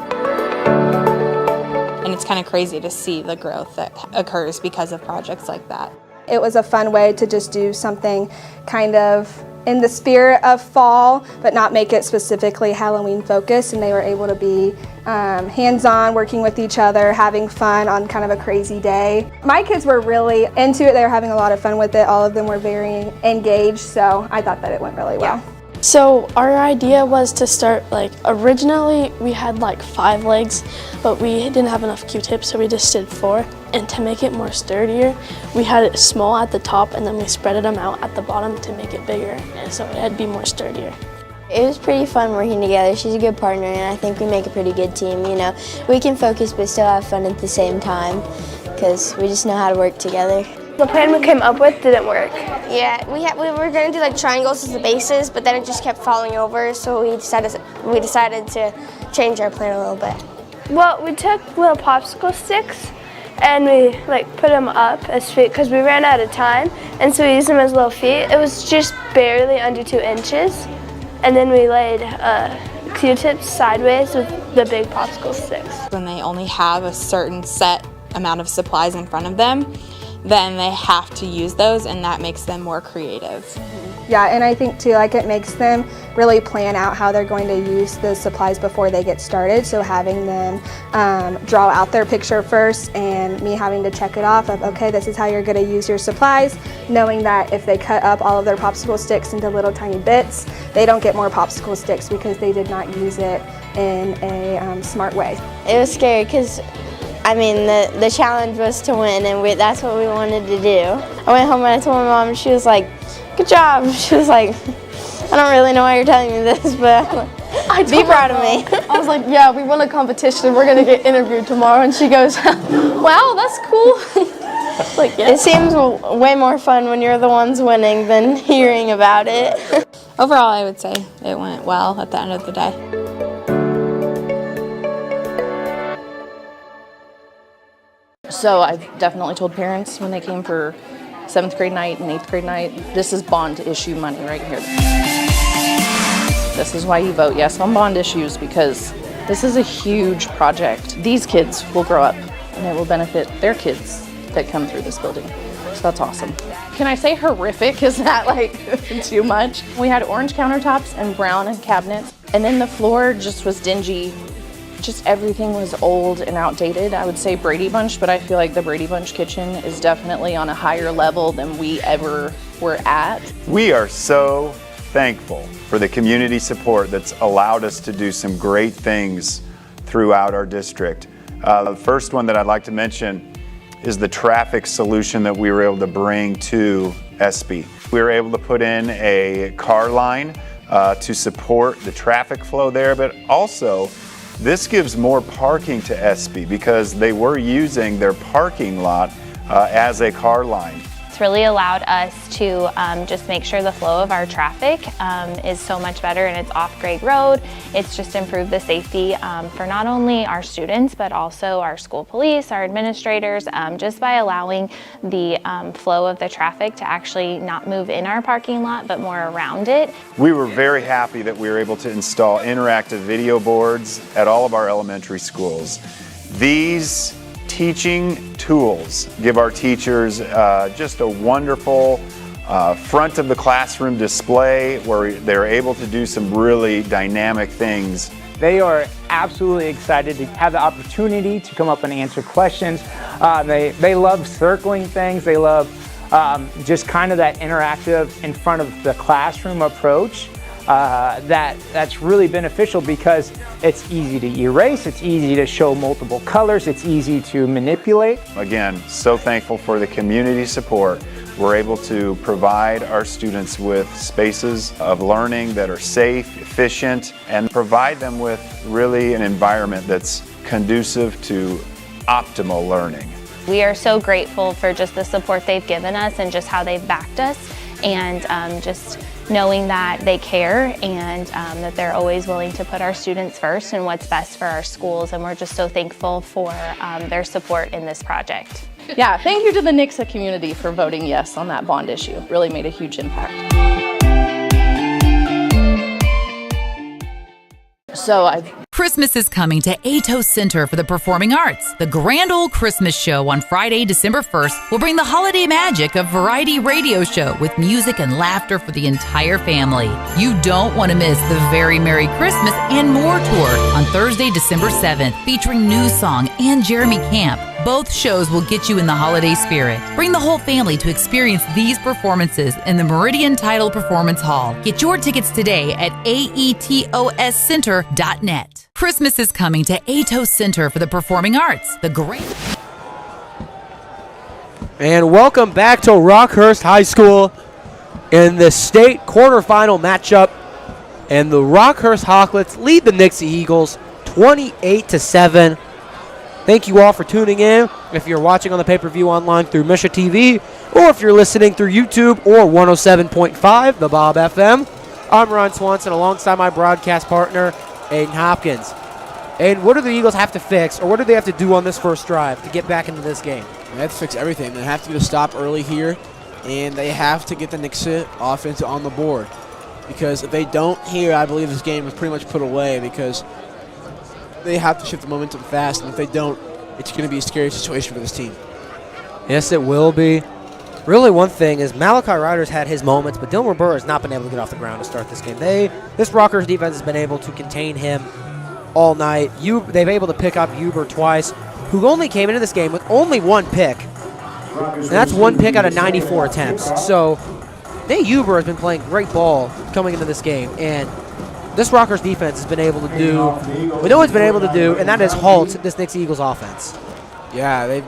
And it's kind of crazy to see the growth that occurs because of projects like that. It was a fun way to just do something kind of in the spirit of fall, but not make it specifically Halloween focused, and they were able to be hands-on, working with each other, having fun on kind of a crazy day. My kids were really into it. They were having a lot of fun with it. All of them were very engaged, so I thought that it went really well. So our idea was to start, originally we had 5 legs, but we didn't have enough Q-tips, so we just did 4. And to make it more sturdier, we had it small at the top and then we spreaded them out at the bottom to make it bigger, and so it had to be more sturdier. It was pretty fun working together. She's a good partner, and I think we make a pretty good team. You know, we can focus but still have fun at the same time because we just know how to work together. The plan we came up with didn't work. Yeah, we were going to do triangles as the bases, but then it just kept falling over, so we decided to change our plan a little bit. Well, we took little popsicle sticks and we put them up as feet because we ran out of time, and so we used them as little feet. It was just barely under 2 inches, and then we laid Q-tips sideways with the big popsicle sticks. When they only have a certain set amount of supplies in front of them, then they have to use those, and that makes them more creative. Yeah, and I think too, like, it makes them really plan out how they're going to use the supplies before they get started. So having them draw out their picture first and me having to check it off of, okay, this is how you're going to use your supplies, knowing that if they cut up all of their popsicle sticks into little tiny bits, they don't get more popsicle sticks because they did not use it in a smart way. It was scary because, I mean, the challenge was to win, and that's what we wanted to do. I went home and I told my mom, and she was like, good job. She was like, I don't really know why you're telling me this, but be proud of me. I was like, yeah, we won a competition. We're going to get interviewed tomorrow. And she goes, wow, that's cool. Like, yeah. It seems way more fun when you're the ones winning than hearing about it. Overall, I would say it went well at the end of the day. So I've definitely told parents when they came for 7th grade night and 8th grade night, this is bond issue money right here. This is why you vote yes on bond issues, because this is a huge project. These kids will grow up and it will benefit their kids that come through this building. So that's awesome. Can I say horrific? Is that like too much? We had orange countertops and brown cabinets, and then the floor just was dingy. Just everything was old and outdated. I would say Brady Bunch, but I feel like the Brady Bunch kitchen is definitely on a higher level than we ever were at. We are so thankful for the community support that's allowed us to do some great things throughout our district. The first one that I'd like to mention is the traffic solution that we were able to bring to ESPY. We were able to put in a car line to support the traffic flow there, but also this gives more parking to ESPY because they were using their parking lot as a car line. It's really allowed us to just make sure the flow of our traffic is so much better, and it's off Grade Road. It's just improved the safety for not only our students but also our school police, our administrators, just by allowing the flow of the traffic to actually not move in our parking lot but more around it. We were very happy that we were able to install interactive video boards at all of our elementary schools. These teaching tools give our teachers just a wonderful front of the classroom display where they're able to do some really dynamic things. They are absolutely excited to have the opportunity to come up and answer questions. They love circling things. They love just kind of that interactive in front of the classroom approach. That's really beneficial because it's easy to erase, it's easy to show multiple colors, it's easy to manipulate. Again, so thankful for the community support. We're able to provide our students with spaces of learning that are safe, efficient, and provide them with really an environment that's conducive to optimal learning. We are so grateful for just the support they've given us and just how they've backed us, and just knowing that they care and that they're always willing to put our students first and what's best for our schools, and we're just so thankful for their support in this project. Yeah, thank you to the Nixa community for voting yes on that bond issue. It really made a huge impact. Christmas is coming to Atos Center for the Performing Arts. The Grand Ole Christmas Show on Friday, December 1st will bring the holiday magic of variety radio show with music and laughter for the entire family. You don't want to miss the Very Merry Christmas and More tour on Thursday, December 7th, featuring New Song and Jeremy Camp. Both shows will get you in the holiday spirit. Bring the whole family to experience these performances in the Meridian Title Performance Hall. Get your tickets today at aetoscenter.net. Christmas is coming to Atos Center for the Performing Arts. The great. And welcome back to Rockhurst High School in the state quarterfinal matchup. And the Rockhurst Hawklets lead the Nixa Eagles 28-7. Thank you all for tuning in. If you're watching on the pay-per-view online through Misha TV, or if you're listening through YouTube or 107.5, the Bob FM, I'm Ron Swanson alongside my broadcast partner, Aiden Hopkins. Aiden, what do the Eagles have to fix, or what do they have to do on this first drive to get back into this game? They have to fix everything. They have to get a stop early here, and they have to get the Nixa offense on the board. Because if they don't here, I believe this game is pretty much put away because they have to shift the momentum fast, and if they don't, it's going to be a scary situation for this team. Yes, it will be. Really, one thing is Malachi Ryder's had his moments, but Dylan Burr has not been able to get off the ground to start this game. This Rockhurst defense has been able to contain him all night. They've been able to pick up Huber twice, who only came into this game with only 1 pick. And that's 1 pick out of 94 attempts. So Nate Huber has been playing great ball coming into this game, and this Rockhurst defense has been able to do what no one's been able to do, and that is halt this Nixa Eagles offense. Yeah, they've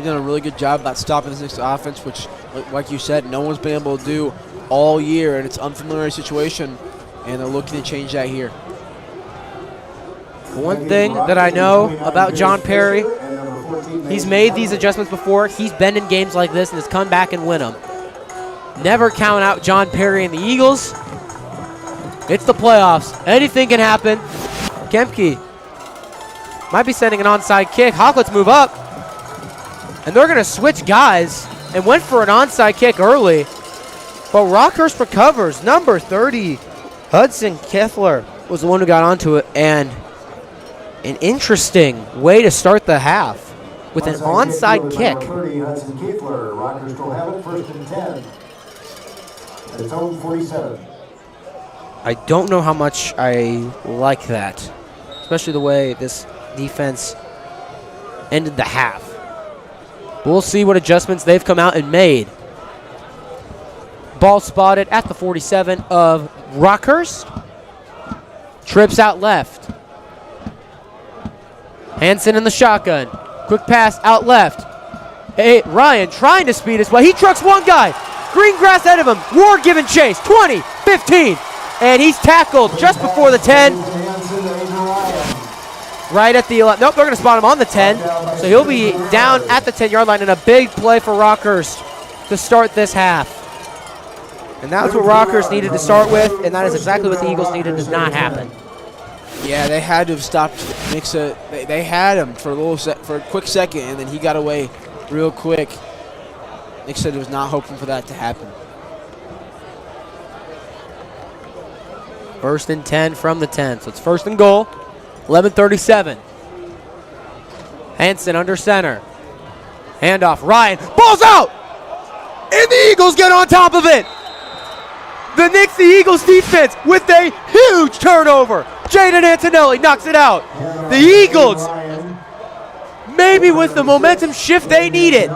done a really good job about stopping this Nixa offense, which, like you said, no one's been able to do all year, and it's an unfamiliar situation, and they're looking to change that here. One thing that I know about John Perry, he's made these adjustments before. He's been in games like this and has come back and win them. Never count out John Perry and the Eagles. It's the playoffs. Anything can happen. Kempke might be sending an onside kick. Hawklets move up. And they're going to switch guys and went for an onside kick early. But Rockhurst recovers. Number 30, Hudson Kethler, was the one who got onto it. And an interesting way to start the half with an onside kick. 30, Hudson Kethler. Rockhurst will have it first and 10. At its own 47. I don't know how much I like that, especially the way this defense ended the half. We'll see what adjustments they've come out and made. Ball spotted at the 47 of Rockhurst. Trips out left. Hansen in the shotgun. Quick pass out left. Hey, Ryan trying to speed his way. He trucks one guy. Green grass ahead of him. Ward giving chase. 20, 15. And he's tackled just before the 10. Right at the 11. Nope, they're going to spot him on the 10. So he'll be down at the 10-yard line in a big play for Rockhurst to start this half. And that's what Rockhurst needed to start with, and that is exactly what the Eagles needed to not happen. Yeah, they had to have stopped Nixa. They had him for a quick second, and then he got away real quick. Nixa was not hoping for that to happen. First and 10 from the 10. So it's first and goal. 11:37. Hansen under center. Handoff. Ryan. Ball's out! And the Eagles get on top of it. The Nixa Eagles defense with a huge turnover. Jaden Antonelli knocks it out. The Eagles, maybe with the momentum shift they needed.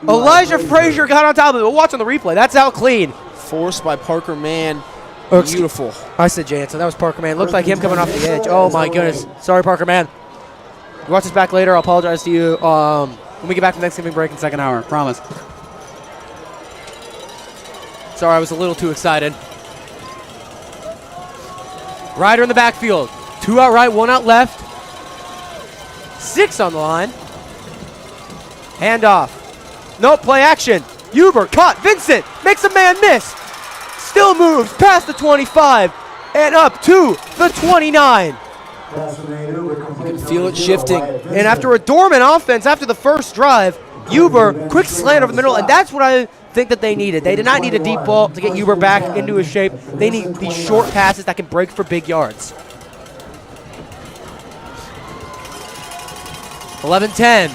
Elijah Frazier got on top of it. We'll watch on the replay. That's out clean. Forced by Parker Mann. Beautiful. I said Jansen. That was Parker Mann. Looked like him coming off the edge. Oh, my goodness. Sorry, Parker Mann. Watch this back later. I'll apologize to you when we get back from Thanksgiving break in second hour. Promise. Sorry, I was a little too excited. Ryder in the backfield. 2 out right, 1 out left. 6 on the line. Handoff. No play action. Huber caught. Vincent makes a man miss. Still moves past the 25 and up to the 29. You can feel it shifting. And after a dormant offense after the first drive, Huber, quick slant over the middle, and that's what I think that they needed. They did not need a deep ball to get Huber back into his shape. They need these short passes that can break for big yards. 11-10.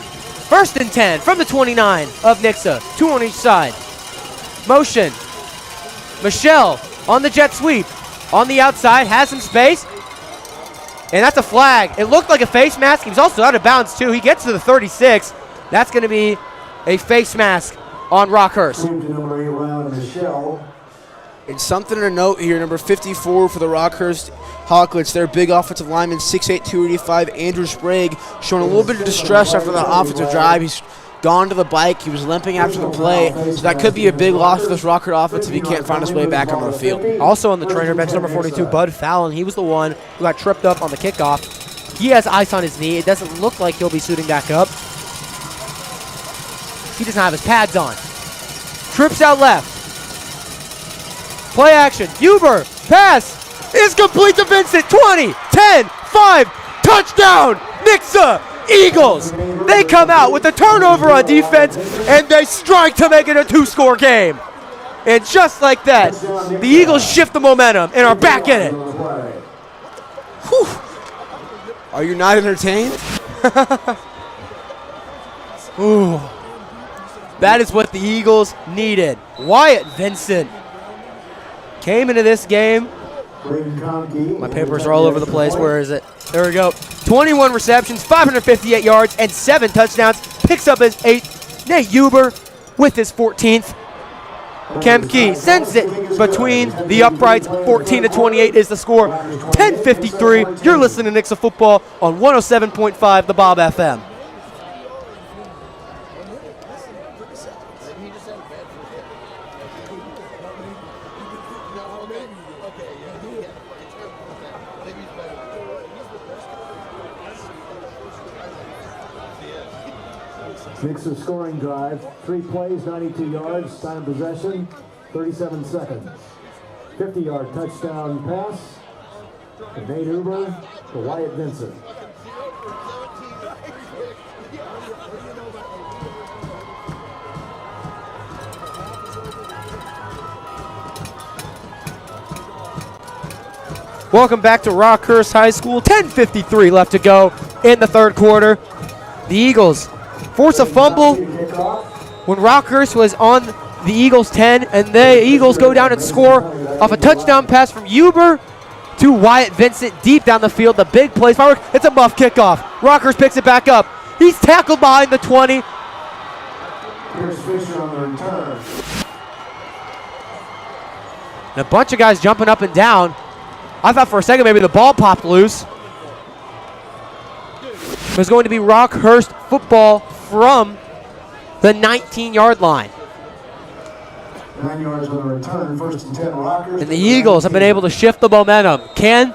First and 10 from the 29 of Nixa. 2 on each side. Motion. Michelle on the jet sweep. On the outside, has some space. And that's a flag. It looked like a face mask. He was also out of bounds, too. He gets to the 36. That's going to be a face mask on Rockhurst. And something to note here, number 54 for the Rockhurst Hawklets, their big offensive lineman, 6'8", 285, Andrew Sprague, showing a little bit of distress after that offensive drive. He's gone to the bike. He was limping after the play. So that could be a big loss for this Rockhurst offense if he can't find his way back onto the field. Also on the trainer bench, number 42, Bud Fallon. He was the one who got tripped up on the kickoff. He has ice on his knee. It doesn't look like he'll be suiting back up. He doesn't have his pads on. Trips out left. Play action. Huber. Pass is complete to Vincent. 20, 10, 5. Touchdown. Nixa Eagles. They come out with a turnover on defense, and they strike to make it a 2-score game. And just like that, the Eagles shift the momentum and are back in it. Whew. Are you not entertained? Ooh. That is what the Eagles needed. Wyatt Vincent came into this game. My papers are all over the place. Where is it? There we go. 21 receptions, 558 yards, and 7 touchdowns. Picks up his 8th. Nate Huber with his 14th. Kemke sends it between the uprights. 14-28 is the score. 10:53. You're listening to Nixa Football on 107.5 The Bob FM. Nixa scoring drive, 3 plays, 92 yards, time of possession, 37 seconds. 50-yard touchdown pass to Nate Huber to Wyatt Vincent. Welcome back to Rockhurst High School. 10:53 left to go in the third quarter. The Eagles force a fumble when Rockhurst was on the Eagles 10, and the Eagles go down and score off a touchdown pass from Huber to Wyatt Vincent deep down the field. The big plays forward. It's a muff kickoff. Rockhurst picks it back up. He's tackled behind the 20. Here's Fisher on the return. And a bunch of guys jumping up and down. I thought for a second maybe the ball popped loose. It was going to be Rockhurst football from the 19-yard line. 9 yards on the return, 1st and 10 Rockhurst. And the Eagles have been able to shift the momentum. Can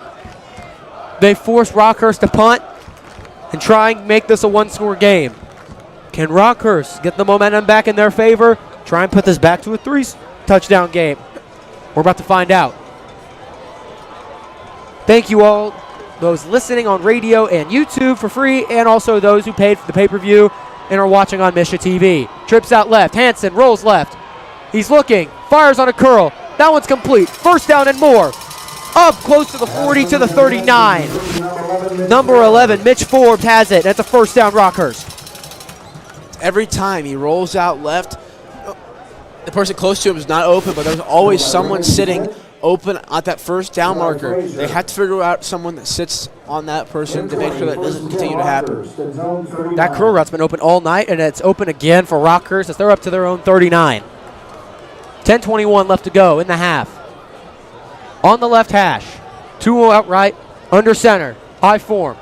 they force Rockhurst to punt and try and make this a one-score game? Can Rockhurst get the momentum back in their favor? Try and put this back to a 3-touchdown game? We're about to find out. Thank you all, those listening on radio and YouTube for free, and also those who paid for the pay-per-view and are watching on MSHSAA TV. Trips out left. Hansen rolls left. He's looking. Fires on a curl. That one's complete. First down and more. Up close to the 40 to the 39. Number 11, Mitch Forbes has it. That's a first down, Rockhurst. Every time he rolls out left, the person close to him is not open, but there's always someone sitting open at that first down marker. They have to figure out someone that sits on that person to make sure that doesn't continue to happen. That curl route's been open all night, and it's open again for Rockhurst as they're up to their own 39. 10:21 left to go in the half. On the left hash. 2 out right, under center, high form.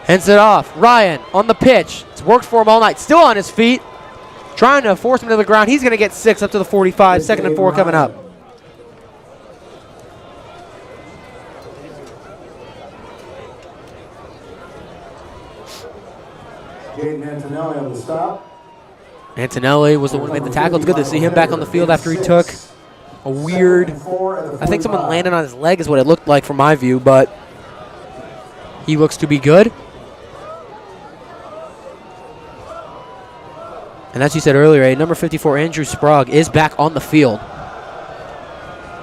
Hands it off. Ryan on the pitch. It's worked for him all night. Still on his feet. Trying to force him to the ground. He's going to get 6 up to the 45. 2nd and 4 coming up. Jaden Antonelli on the stop. Antonelli was the one who made the tackle. It's good to see him back on the field after he took a weird, I think someone landed on his leg is what it looked like from my view, but he looks to be good. And as you said earlier, number 54, Andrew Sprague, is back on the field.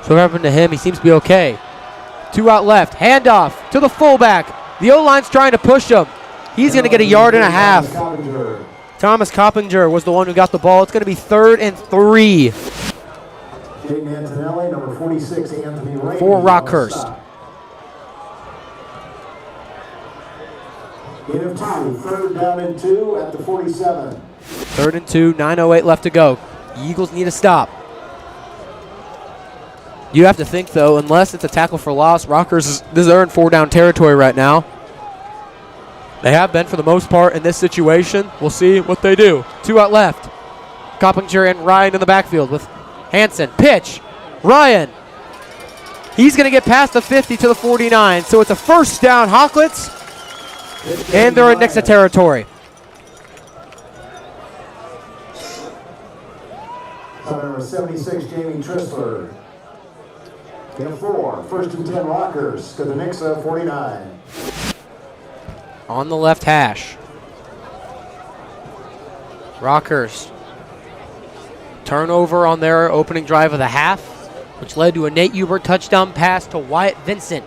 So what happened to him? He seems to be okay. 2 out left, handoff to the fullback. The O-line's trying to push him. He's going to get a 1.5 yards. Thomas Coppinger was the one who got the ball. It's going to be 3rd and 3 Jaden Antonelli, number 46, Anthony Ray for Rockhurst. Gain of 2, 3rd down and 2 at the 47. 3rd and 2, 9:08 left to go. The Eagles need a stop. You have to think, though, unless it's a tackle for loss, Rockhurst is in 4-down territory right now. They have been for the most part in this situation. We'll see what they do. 2 out left. Coppinger and Ryan in the backfield with Hansen. Pitch. Ryan. He's going to get past the 50 to the 49. So it's a first down, Hawklets. And they're in Nixa territory. Number 76, Jamie Tristler. Gain of 4, 1st and 10 Rockhurst to the Nixa 49. On the left hash. Rockhurst. Turnover on their opening drive of the half, which led to a Nate Huber touchdown pass to Wyatt Vincent.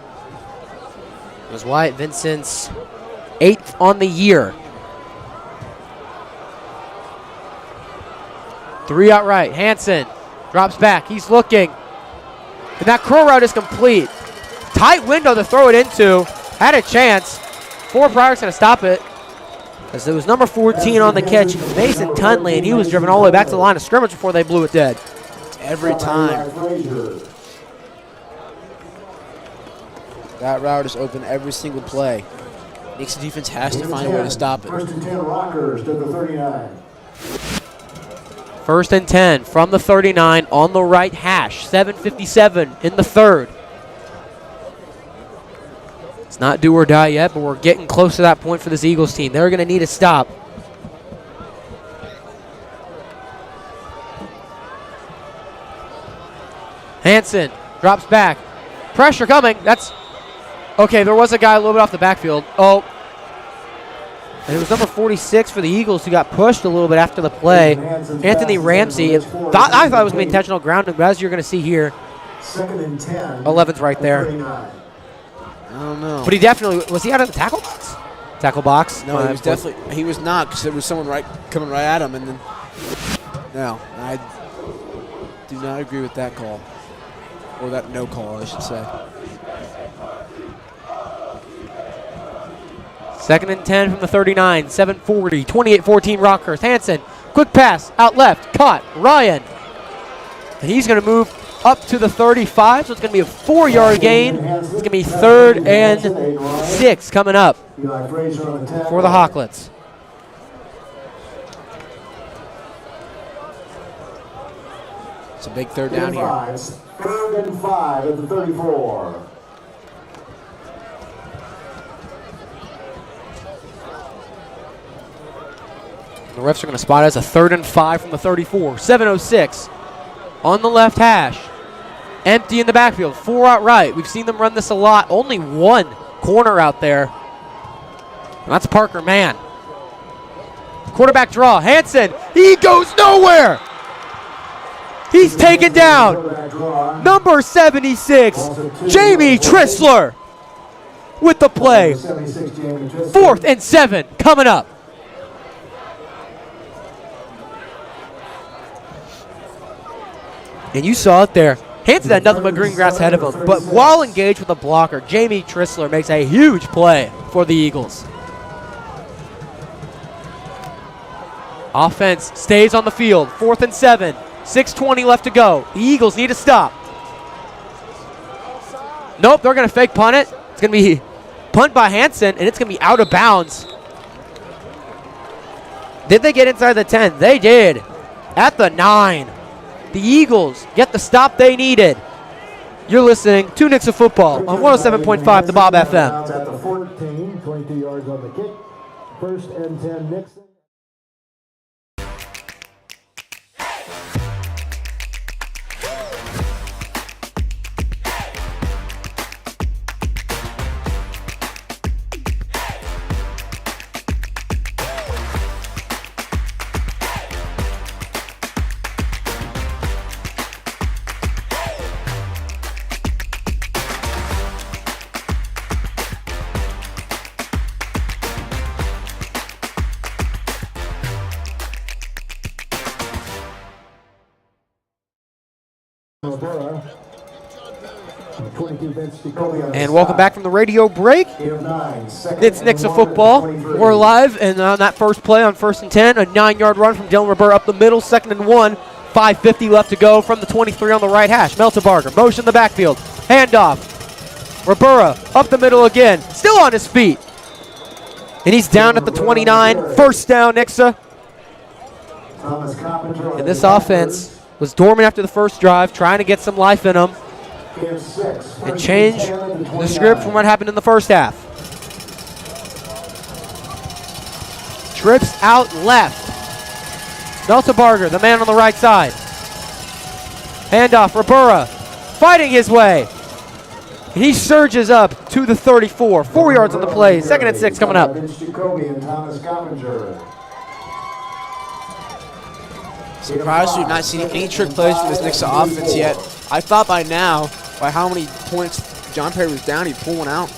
It was Wyatt Vincent's 8th on the year. 3 out right. Hansen drops back. He's looking. And that curl route is complete. Tight window to throw it into. Had a chance. Forward Broderick's going to stop it. As it was number 14 on the catch, Mason Tunley, and he was driven all the way back to the line of scrimmage before they blew it dead. Every time. That route is open every single play. Nixa defense has to find a way to stop it. First and 10, Rockhurst at the 39. First and 10 from the 39 on the right hash. 7:57 in the third. It's not do or die yet, but we're getting close to that point for this Eagles team. They're going to need a stop. Hansen drops back. Pressure coming. That's okay. There was a guy a little bit off the backfield. Oh. And it was number 46 for the Eagles who got pushed a little bit after the play. Anthony Ramsey. I thought it was going to be intentional grounding, but as you're going to see here, 2nd and 10. 11's right there. I don't know. But he definitely, was he out of the tackle box? Tackle box? No, he was definitely, he was not, because there was someone coming right at him, and then, no, I do not agree with that call. Or that no call, I should say. 2nd and 10 from the 39, 7:40, 28-14 Rockhurst. Hansen, quick pass, out left, caught, Ryan. And he's going to move up to the 35, so it's going to be a 4-yard gain. It's going to be 3rd and 6 coming up for the Hawklets. It's a big 3rd down here. 3rd and 5 at the 34. The refs are going to spot it as a 3rd and 5 from the 34. 7:06 on the left hash. Empty in the backfield. 4 out right. We've seen them run this a lot. Only 1 corner out there. And that's Parker Mann. Quarterback draw. Hansen. He goes nowhere. He's taken down. Number 76, Jamie Trissler with the play. 4th and 7 coming up. And you saw it there. Hansen had nothing but green grass ahead of him. But while engaged with a blocker, Jamie Trissler makes a huge play for the Eagles. Offense stays on the field. 4th and 7. 6:20 left to go. The Eagles need to stop. Nope, they're going to fake punt it. It's going to be punt by Hansen, and it's going to be out of bounds. Did they get inside the 10? They did. At the 9. The Eagles get the stop they needed. You're listening to Nixa Football on 107.5 The Bob FM. At the 14, 22 yards on the kick. 1st and 10, Nixa. And welcome back from the radio break. It's Nixa Football. We're live, and on that first play on 1st and 10, a 9-yard run from Dylan Rivera up the middle, 2nd and 1. 5:50 left to go from the 23 on the right hash. Meltebarger, motion in the backfield, handoff. Rivera up the middle again, still on his feet. And he's down at the 29. 1st down, Nixa. And this offense was dormant after the first drive, trying to get some life in them and change the script from what happened in the first half. Trips out left. Meltebarger, the man on the right side. Handoff, Rivera, fighting his way. And he surges up to the 34. 4 yards on the play. 2nd and 6 coming up. Surprised we've not seen any trick plays from this Nixa offense yet. I thought by now, by how many points John Perry was down, he'd pull one out.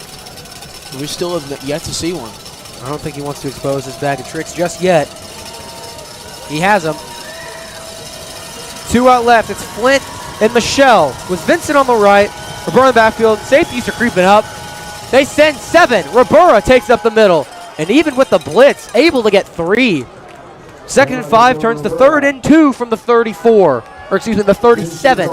And we still have yet to see one. I don't think he wants to expose his bag of tricks just yet. He has them. 2 out left. It's Flint and Michelle. With Vincent on the right. Ribera in the backfield. Safeties are creeping up. They send 7. Ribera takes up the middle. And even with the blitz, able to get 3. 2nd and 5 turns to 3rd and 2 from the 34. Or excuse me, the 37.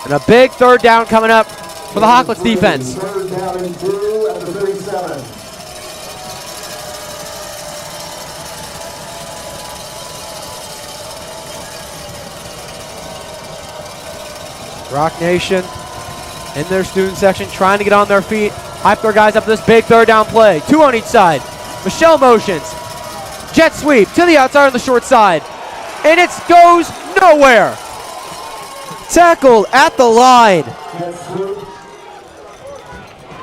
And a big 3rd down coming up for the Hawklets defense. 3rd down and 2 at the 37. Rock Nation in their student section trying to get on their feet. Hype their guys up this big 3rd down play. 2 on each side. Michelle motions. Jet sweep to the outside on the short side. And it goes nowhere. Tackled at the line. Jet sweep.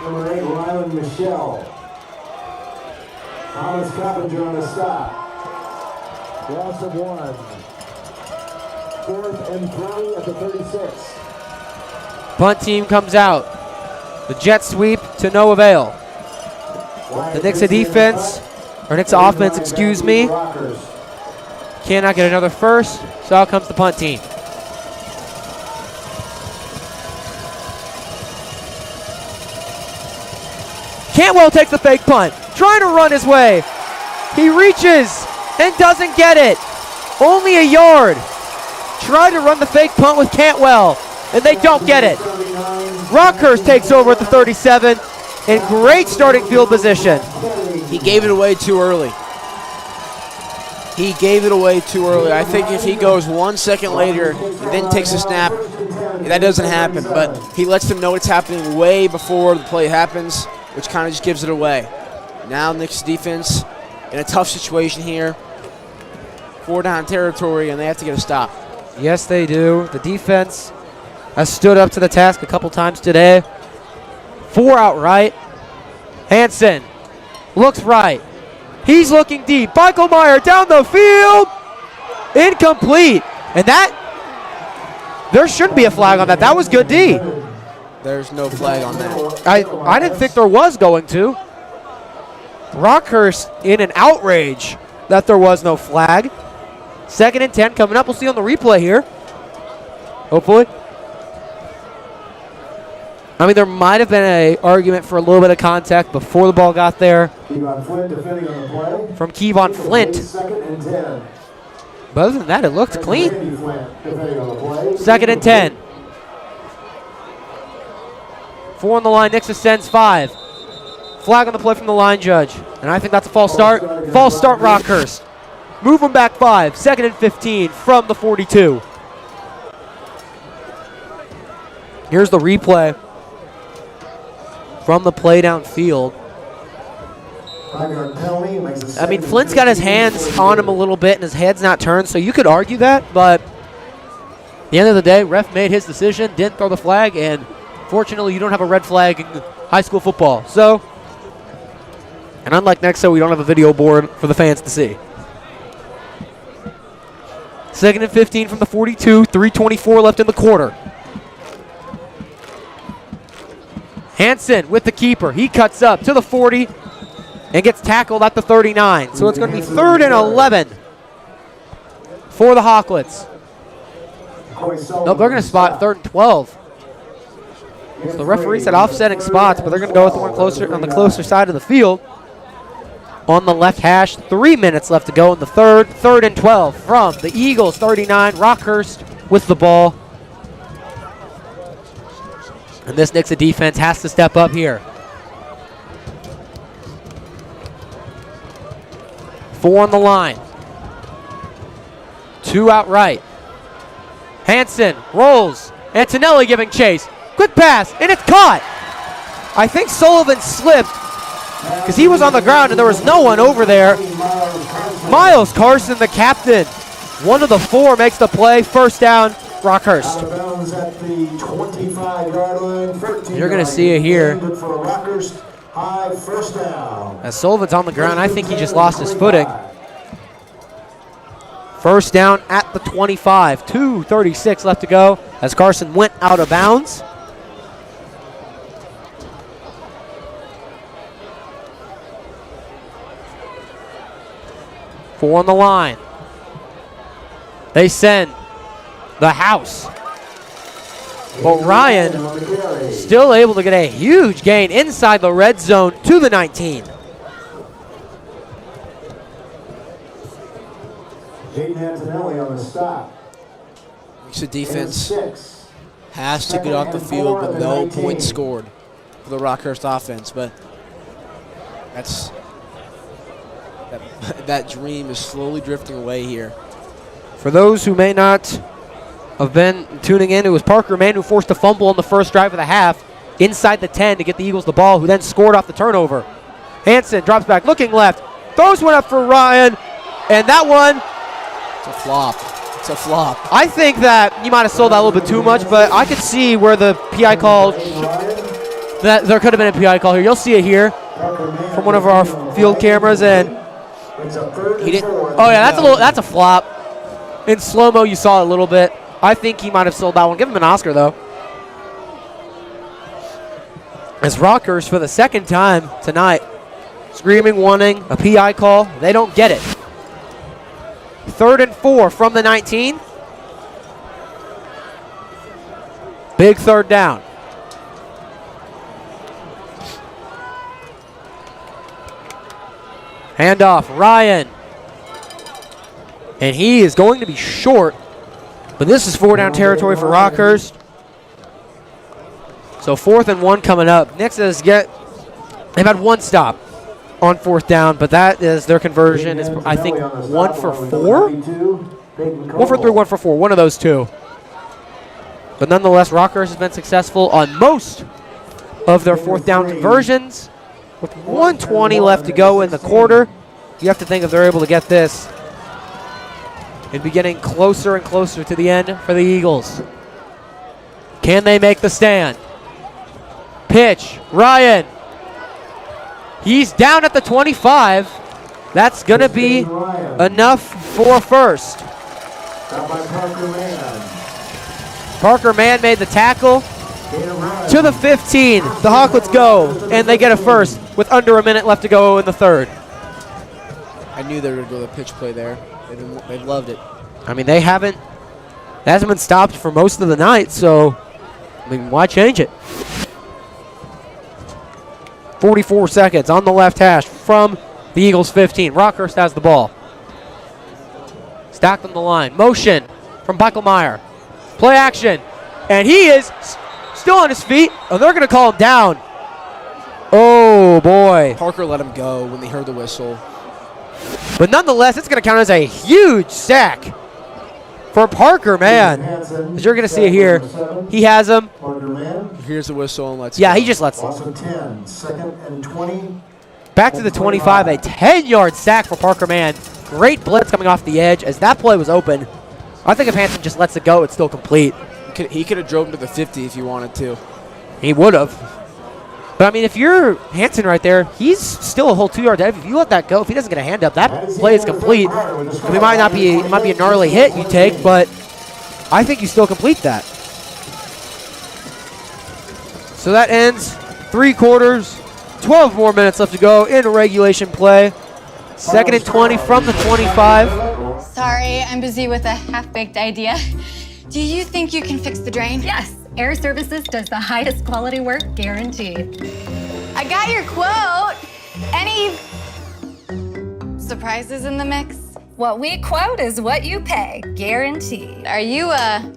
Number 8, Rylan Michelle. Thomas Coppinger on the stop. Loss of 1. 4th and 3 at the 36. Punt team comes out. The jet sweep to no avail. The Nixa defense, or Nixa offense, excuse me, cannot get another first, so out comes the punt team. Cantwell takes the fake punt, trying to run his way. He reaches and doesn't get it. Only a yard. Tried to run the fake punt with Cantwell, and they don't get it. Rockhurst takes over at the 37 in great starting field position. He gave it away too early. He gave it away too early. I think if he goes 1 second later and then takes a snap, that doesn't happen. But he lets them know it's happening way before the play happens, which kind of just gives it away. Now Nick's defense in a tough situation here. 4 down territory, and they have to get a stop. Yes, they do. The defense has stood up to the task a couple times today. 4 out right. Hansen looks right. He's looking deep. Michael Meyer down the field. Incomplete. And that, there shouldn't be a flag on that. That was good D. There's no flag on that. I didn't think there was going to. Rockhurst in an outrage that there was no flag. 2nd and 10 coming up. We'll see on the replay here. Hopefully. I mean, there might have been an argument for a little bit of contact before the ball got there. Kevon Flint defending on the play. From Kevon Flint. 2nd and 10. But other than that, it looked clean. Flint defending on the play. 2nd and 10. 4 on the line. Nixa sends 5. Flag on the play from the line judge. And I think that's a false start. False start, Rockhurst. Move them back 5. 2nd and 15 from the 42. Here's the replay from the play downfield. I mean, Flint's got his hands on him a little bit and his head's not turned, so you could argue that, but at the end of the day, ref made his decision, didn't throw the flag, and fortunately you don't have a red flag in high school football. So, and unlike Nixa, we don't have a video board for the fans to see. 2nd and 15 from the 42, 3:24 left in the quarter. Hansen with the keeper. He cuts up to the 40 and gets tackled at the 39. So it's going to be 3rd and 11 for the Hawklets. No, they're going to spot 3rd and 12. So the referee said offsetting spots, but they're going to go with the one closer on the closer side of the field. On the left hash, 3 minutes left to go in the 3rd. 3rd and 12 from the Eagles, 39. Rockhurst with the ball. And this Nixa defense has to step up here. 4 on the line. 2 out right. Hansen rolls. Antonelli giving chase. Quick pass, and it's caught. I think Sullivan slipped because he was on the ground and there was no one over there. Miles Carson, the captain, one of the 4, makes the play. 1st down, Rockhurst. You're going to see it here. As Sullivan's on the ground, I think he just lost his footing. 1st down at the 25. 2:36 left to go as Carson went out of bounds. Four on the line. They send the house. But Ryan still able to get a huge gain inside the red zone to the 19. Jaden Antonelli on the stop. Nixa defense has to get off the field with no points scored for the Rockhurst offense, but that dream is slowly drifting away here. For those who may not have been tuning in, it was Parker Mann who forced a fumble on the first drive of the half inside the 10 to get the Eagles the ball, who then scored off the turnover. Hansen drops back, looking left, throws one up for Ryan, and that one, it's a flop. It's a flop. I think that you might have sold that a little bit too much, but I could see where the PI call, that there could have been a PI call here. You'll see it here from one of our field cameras, and he didn't. Oh yeah, that's a flop. In slow-mo, you saw it a little bit. I think he might have sold that one. Give him an Oscar, though. As Rockhurst, for the second time tonight, screaming, wanting a PI call. They don't get it. 3rd and 4 from the 19. Big third down. Handoff, Ryan. And he is going to be short. But this is 4-down territory for Rockhurst. So 4th and 1 coming up. Nixa they've had one stop on 4th down, but that is their conversion is, I think, 1 for 4? 1 for 3, 1 for 4, one of those two. But nonetheless, Rockhurst has been successful on most of their 4th down conversions. With 1:20 left to go in the quarter, you have to think if they're able to get this and be getting closer and closer to the end for the Eagles. Can they make the stand? Pitch, Ryan. He's down at the 25. That's going to be enough for first. Parker Mann made the tackle to the 15. The Hawklets go, and they get a first with under a minute left to go in the third. I knew they were going to go the pitch play there. They've loved it. I mean, that hasn't been stopped for most of the night, so, I mean, why change it? 44 seconds on the left hash from the Eagles' 15. Rockhurst has the ball. Stacked on the line. Motion from Bichelmeyer. Play action. And he is still on his feet. Oh, they're going to call him down. Oh, boy. Parker let him go when they heard the whistle. But nonetheless, it's going to count as a huge sack for Parker Mann. As you're going to see it here, he has him. Here's the whistle and let's go. He just lets him. 10, 2nd and 20. Back to the 25, a 10-yard sack for Parker Mann. Great blitz coming off the edge as that play was open. I think if Hansen just lets it go, it's still complete. He could have drove him to the 50 if he wanted to. He would have. But, I mean, if you're Hansen right there, he's still a whole 2 yards ahead. If you let that go, if he doesn't get a hand up, that play is complete. It might be a gnarly hit you take, but I think you still complete that. So that ends 3 quarters, 12 more minutes left to go in regulation play. 2nd and 20 from the 25. Sorry, I'm busy with a half-baked idea. Do you think you can fix the drain? Yes. Air Services does the highest quality work guaranteed. I got your quote. Any surprises in the mix? What we quote is what you pay, guaranteed. Are you a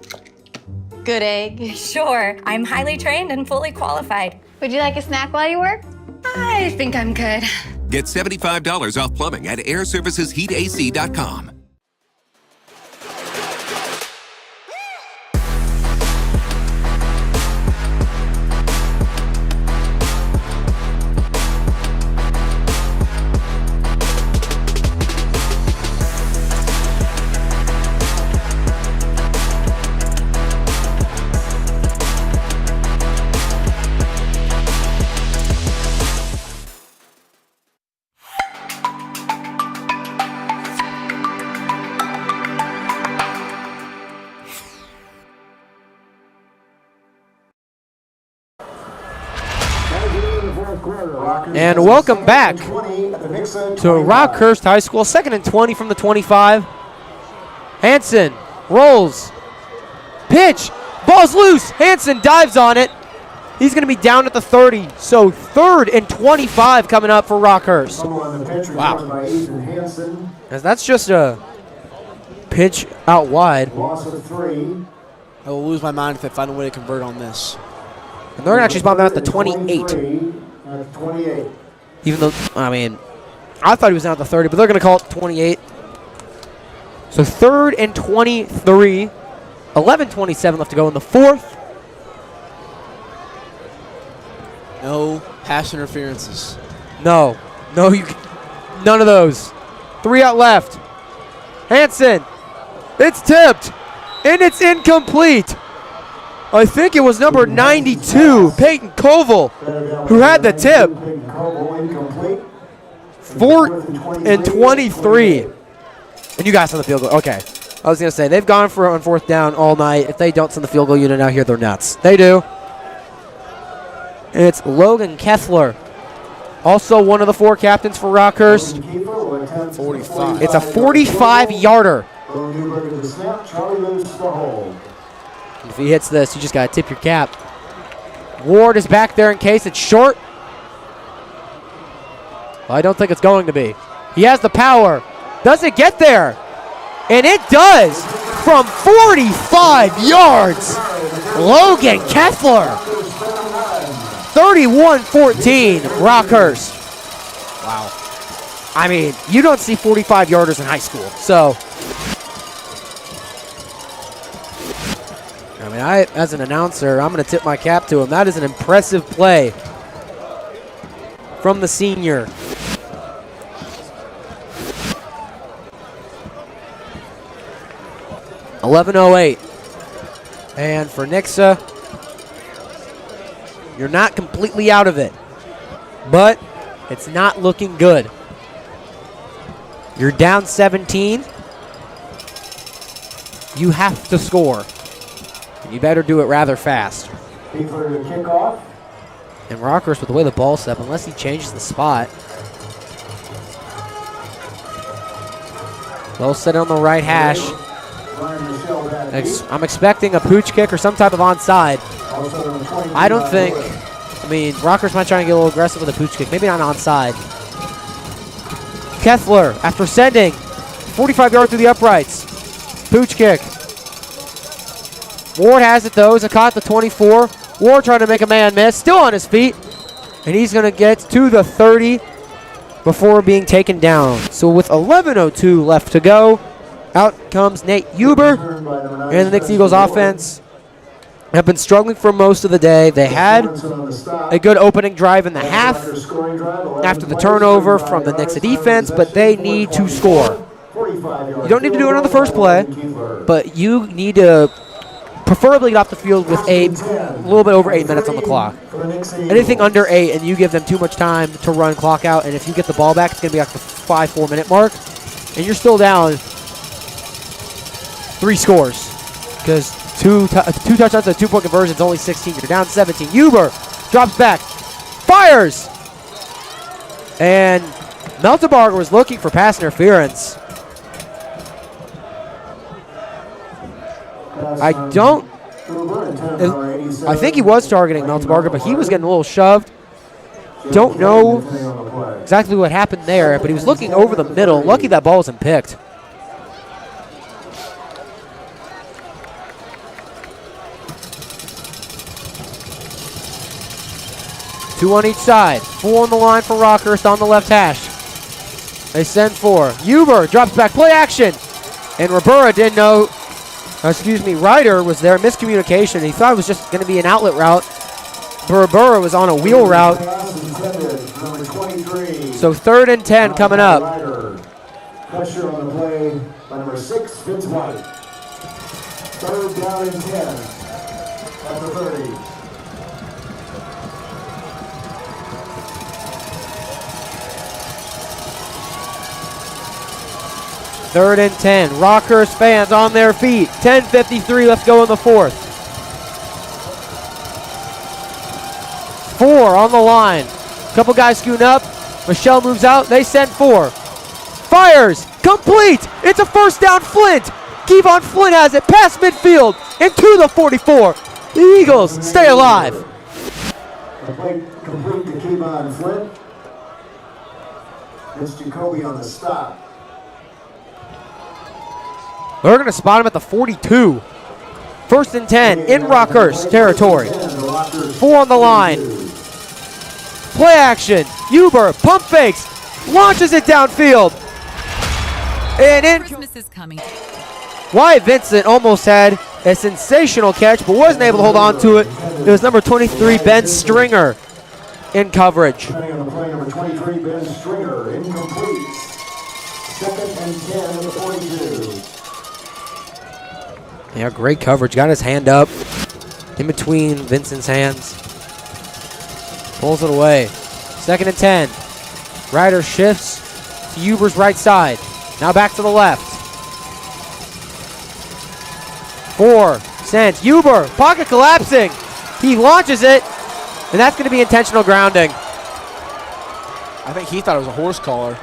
good egg? Sure, I'm highly trained and fully qualified. Would you like a snack while you work? I think I'm good. Get $75 off plumbing at airservicesheatac.com. And welcome back to Rockhurst High School. 2nd and 20 from the 25. Hansen rolls. Pitch. Ball's loose. Hansen dives on it. He's going to be down at the 30. So 3rd and 25 coming up for Rockhurst. Wow. As that's just a pitch out wide. Loss of 3. I will lose my mind if they find a way to convert on this. And they're actually spot down at the 28. 28. Even though, I mean, I thought he was down at the 30, but they're going to call it 28. So 3rd and 23. 11:27 left to go in the 4th. No pass interferences. No, none of those. 3 out left. Hansen, it's tipped, and it's incomplete. I think it was number 92, Peyton Koval, who had the tip. 4th and 23. And you guys on the field goal. Okay. I was going to say, they've gone for it on 4th down all night. If they don't send the field goal unit out here, they're nuts. They do. And it's Logan Kessler, also one of the 4 captains for Rockhurst. 45. It's a 45-yarder. If he hits this, you just got to tip your cap. Ward is back there in case it's short. Well, I don't think it's going to be. He has the power. Does it get there? And it does from 45 yards. Logan Kessler. 31-14, Rockhurst. Wow. I mean, you don't see 45-yarders in high school. So, I mean, as an announcer, I'm going to tip my cap to him. That is an impressive play from the senior. .11:08. And for Nixa, you're not completely out of it, but it's not looking good. You're down 17. You have to score. You better do it rather fast. And Rockhurst, with the way the ball's set, unless he changes the spot, they'll sit on the right hash. I'm expecting a pooch kick or some type of onside. I don't think, I mean, Rockhurst might try and get a little aggressive with a pooch kick. Maybe not onside. Kessler, after sending 45 yards through the uprights. Pooch kick. Ward has it though. It's a caught the 24. Ward trying to make a man miss. Still on his feet. And he's going to get to the 30 before being taken down. So with 11:02 left to go, out comes Nate Huber. And the Nixa Eagles offense have been struggling for most of the day. They had a good opening drive in the half after the turnover from the Nixa defense, but they need to score. You don't need to do it on the first play, but you need to preferably get off the field with a little bit over 8 minutes on the clock. Anything under 8 and you give them too much time to run clock out, and if you get the ball back, it's going to be like the 5-4 minute mark, and you're still down 3 scores because two touchdowns and 2-point conversions, only 16. You're down 17. Huber drops back, fires, and Meltebarger was looking for pass interference. I think he was targeting Meltebarger, but he was getting a little shoved. Don't know exactly what happened there, but he was looking over the middle. Lucky that ball wasn't picked. Two on each side. 4 on the line for Rockhurst on the left hash. They send 4. Huber drops back, play action. And Ribera didn't know, Ryder was there, miscommunication. He thought it was just going to be an outlet route. Ribera was on a wheel route. So 3rd and 10 coming up. Pressure on the play by number 6, Vince White. 3rd down and 10 at the 30. 3rd and 10. Rockhurst fans on their feet. 10:53 left to go in the 4th. 4 on the line. Couple guys scooting up. Michelle moves out. They send 4. Fires. Complete. It's a 1st down. Flint Kevon Flynn has it past midfield into the 44. The Eagles stay alive. The play complete to Kevon Flynn. It's Jacoby on the stop. They're going to spot him at the 42. 1st and 10 in Rockhurst territory. 4 on the line. Play action. Huber pump fakes. Launches it downfield. And in. Christmas is coming. Wyatt Vincent almost had a sensational catch, but wasn't able to hold on to it. It was number 23, Ben Stringer, in coverage. Depending on the play, number 23, Ben Stringer, incomplete. 2nd and 10 at the 42. Yeah, great coverage. Got his hand up in between Vincent's hands. Pulls it away. 2nd and 10. Ryder shifts to Huber's right side. Now back to the left. 4 sends. Huber, pocket collapsing. He launches it, and that's going to be intentional grounding. I think he thought it was a horse collar.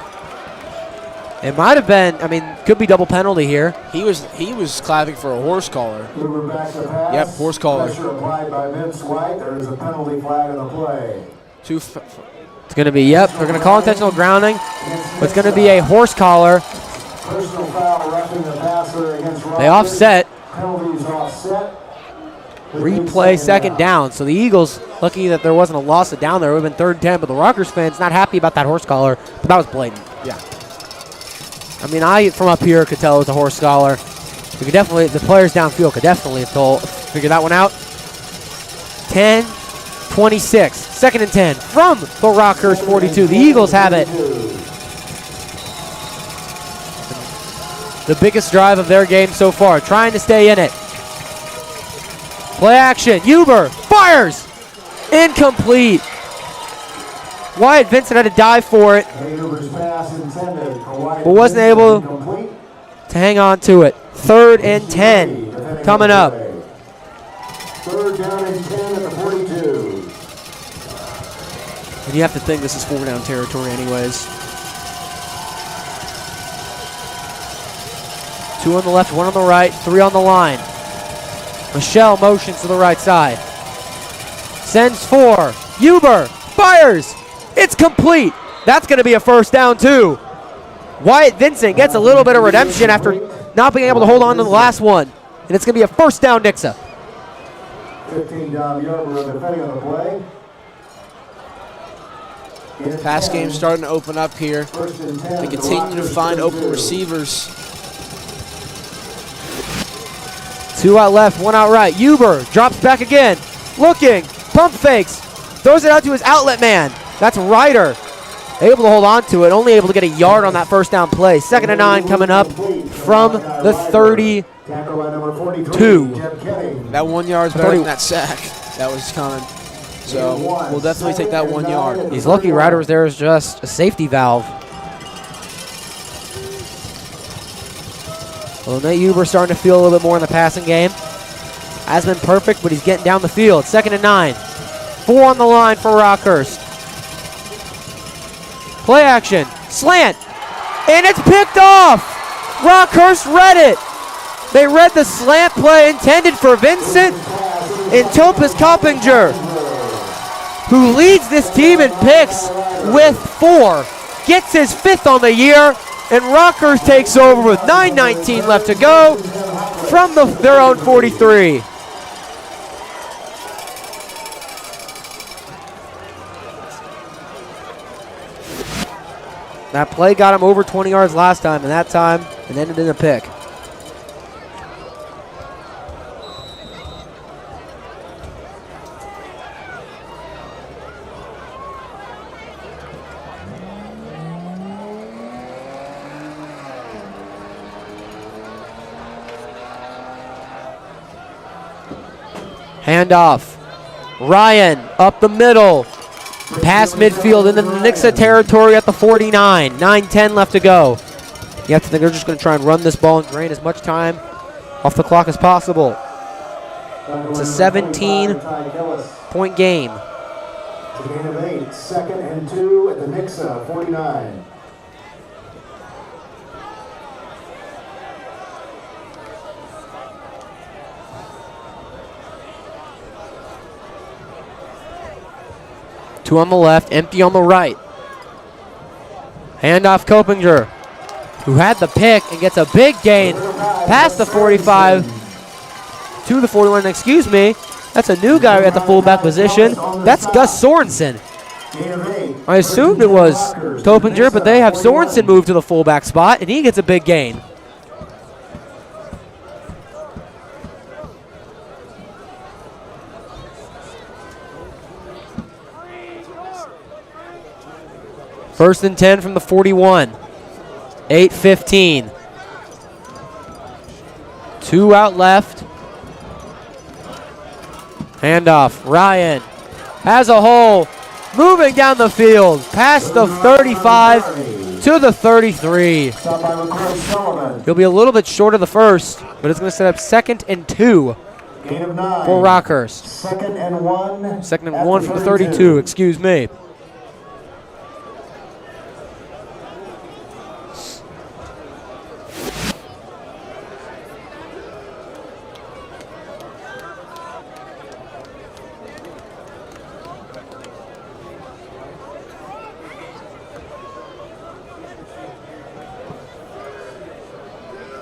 It might have been. I mean, could be double penalty here. He was clapping for a horse collar. Yep, horse collar. Pressure applied by Vince White. There is a penalty flag on the play. It's going to be, yep, they're going to call intentional grounding, but it's going to be a horse collar. Personal foul roughing the passer against Rockhurst. They offset. Penalties offset. Replay 2nd down. So the Eagles, lucky that there wasn't a loss of down there. It would have been 3rd and 10, but the Rockhurst fans not happy about that horse collar, but that was blatant. Yeah. I mean, I, from up here, could tell it was a horse collar. We could definitely, the players downfield could definitely have figure that one out. 10-26, 2nd and 10 from the Rockhurst 42. The Eagles have it. The biggest drive of their game so far, trying to stay in it. Play action, Huber fires, incomplete. Wyatt Vincent had to dive for it, but wasn't able to hang on to it. 3rd and 10 coming up. 3rd down and 10 at the 42. And you have to think this is 4 down territory anyways. 2 on the left, 1 on the right, 3 on the line. Michelle motions to the right side. Sends 4. Huber fires. It's complete. That's going to be a 1st down too. Wyatt Vincent gets a little bit of redemption after not being able to hold on to the last one. And it's going to be a 1st down Nixa. 15 down Yarborough defending on the play. The pass game's starting to open up here. They continue to find open receivers. 2 out left, 1 out right. Huber drops back again. Looking, pump fakes, throws it out to his outlet man. That's Ryder. Able to hold on to it, only able to get a yard on that 1st down play. 2nd and 9 coming up from the 32. That 1 yard is better than that sack that was coming. So we'll definitely take that 1 yard. He's lucky Ryder was there as just a safety valve. Well, Nate Huber starting to feel a little bit more in the passing game. Has been perfect, but he's getting down the field. 2nd and 9. 4 on the line for Rockhurst. Play action. Slant. And it's picked off. Rockhurst read it. They read the slant play intended for Vincent and Topaz Coppinger, who leads this team in picks with 4. Gets his 5th on the year. And Rockhurst takes over with 9:19 left to go from their own 43. That play got him over 20 yards last time, and that time it ended in a pick. Handoff. Ryan up the middle. Past midfield into the Nixa territory at the 49. 9:10 left to go. You have to think they're just going to try and run this ball and drain as much time off the clock as possible. It's a 17-point game. It's a gain of 8. 2nd and 2 at the Nixa 49. 2 on the left, empty on the right. Handoff Copinger, who had the pick and gets a big gain past the 45 to the 41. Excuse me, that's a new guy at the fullback position. That's Gus Sorensen. I assumed it was Copinger, but they have Sorensen move to the fullback spot, and he gets a big gain. First and 10 from the 41. 8:15. 2 out left. Handoff. Ryan has a hole. Moving down the field. Past the 35 to the 33. He'll be a little bit short of the first, but it's going to set up 2nd and 2 for Rockhurst. 2nd and 1. 2nd and 1 from the 32, excuse me.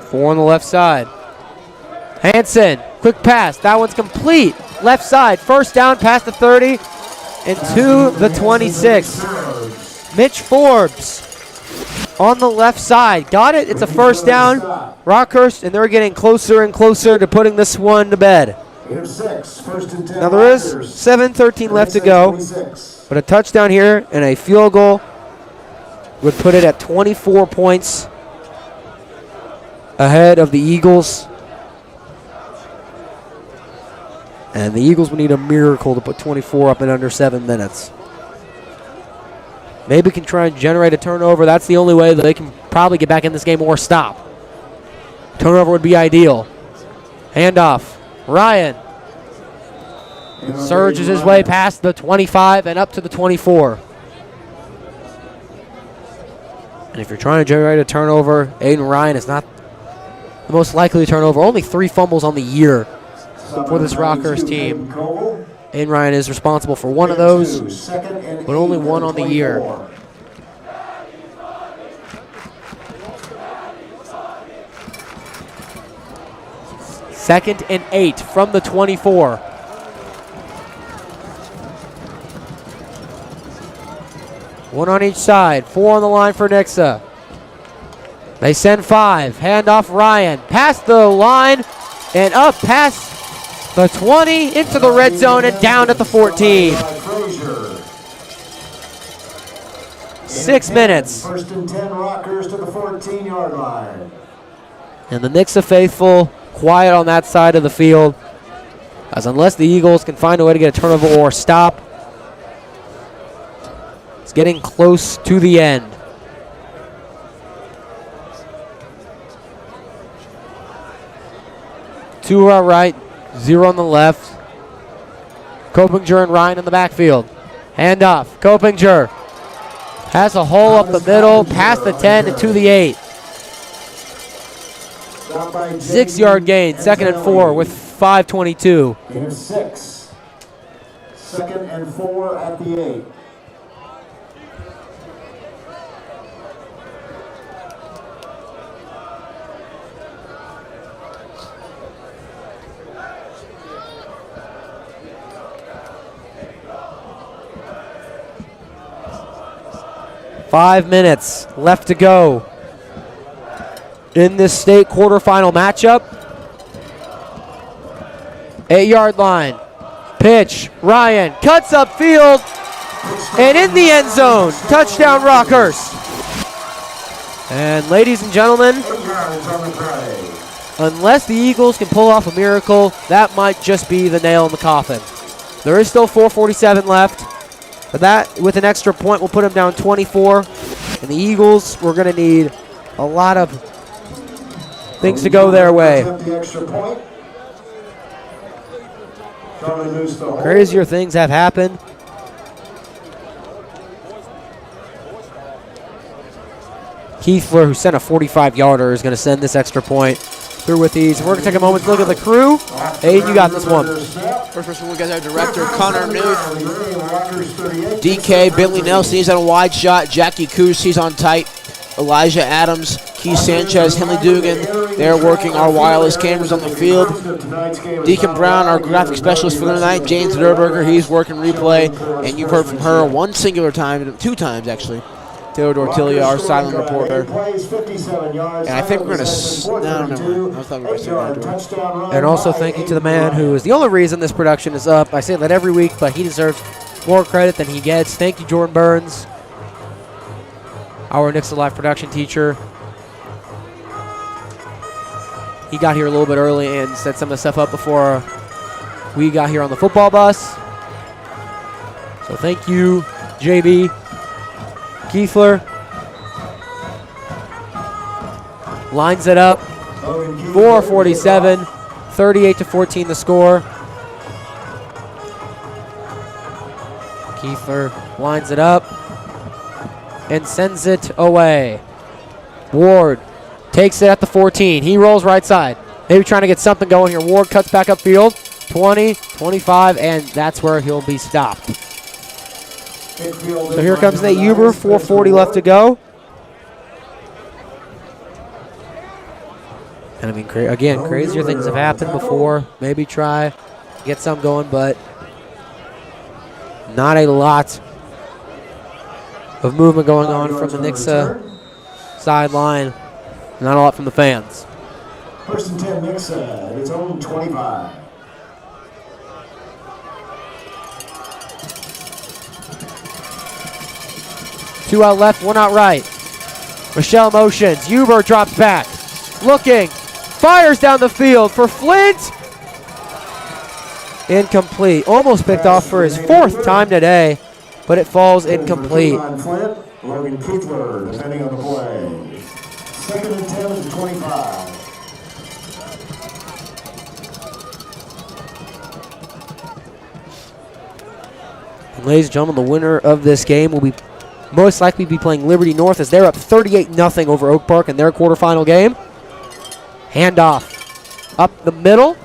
Four on the left side. Hansen, quick pass. That one's complete. Left side, first down past the 30 and to the 26. Mitch Forbes on the left side. Got it. It's a first down. Rockhurst, and they're getting closer and closer to putting this one to bed. Now there is 7:13 left to go, but a touchdown here and a field goal would put it at 24 points ahead of the Eagles. And the Eagles will need a miracle to put 24 up in under 7 minutes. Maybe can try and generate a turnover. That's the only way that they can probably get back in this game or stop. Turnover would be ideal. Handoff. Ryan surges his way past the 25 and up to the 24. And if you're trying to generate a turnover, Aiden Ryan is not the most likely turnover. Only 3 fumbles on the year for this Rockhurst team. Aiden Ryan is responsible for 1 of those, but only 1 on the year. Second and 8 from the 24. One on each side, 4 on the line for Nixa. They send 5. Handoff Ryan. Past the line and up past the 20 into the red zone and down at the 14. 6 minutes. First and 10, Rockhurst to the 14-yard line. And the Nixa faithful quiet on that side of the field, as unless the Eagles can find a way to get a turnover or stop, it's getting close to the end. Two are right, 0 on the left. Copinger and Ryan in the backfield. Handoff. Copinger has a hole up the middle, past the 10 and to the 8. 6-yard gain, 2nd and 4 with 5:22. Here's 6. 2nd and 4 at the 8. Five minutes left to go in this state quarterfinal matchup. 8-yard line. Pitch. Ryan cuts upfield and in the end zone. Touchdown Rockhurst. And ladies and gentlemen, unless the Eagles can pull off a miracle, that might just be the nail in the coffin. There is still 4:47 left. But that, with an extra point, will put them down 24. And the Eagles, we're going to need a lot of things to go their way. Crazier things have happened. Keithler, who sent a 45-yarder, is going to send this extra point. through with these. We're going to take a moment to look at the crew. Aiden, you got this one. First person we got our director, Connor Newth. DK, Bentley Nelson, he's on a wide shot. Jackie Coos, he's on tight. Elijah Adams, Keith Sanchez, Henley Dugan, they're working our wireless cameras on the field. Deacon Brown, our graphic specialist for the night. James Durberger, he's working replay. And you've heard from her one singular time, 2 times actually. Taylor Dortilia, our silent reporter. And I think we're going to... No, never mind. I thought we were going to And also thank you to the man who is the only reason this production is up. I say that every week, but he deserves more credit than he gets. Thank you, Jordan Burns, our Nixa Live production teacher. He got here a little bit early and set some of the stuff up before we got here on the football bus. So thank you, JB. Kiefler lines it up. 4:47, 38-14 the score. Kiefler lines it up and sends it away. Ward takes it at the 14. He rolls right side. Maybe trying to get something going here. Ward cuts back upfield. 20, 25, and that's where he'll be stopped. So here comes Nate Huber, 4:40 left to go. And I mean, again, crazier things have happened before. Maybe try get some going, but not a lot of movement going on from the Nixa sideline. Not a lot from the fans. First and 10 Nixa at its own 25. Two out left, one out right. Michelle motions. Huber drops back. Looking. Fires down the field for Flint. Incomplete. Almost picked off for his 4th time today, but it falls incomplete. Logan Kiefler, depending on the play. Second and 10 at the 25. And ladies and gentlemen, the winner of this game will be most likely be playing Liberty North as they're up 38-0 over Oak Park in their quarterfinal game. Handoff up the middle.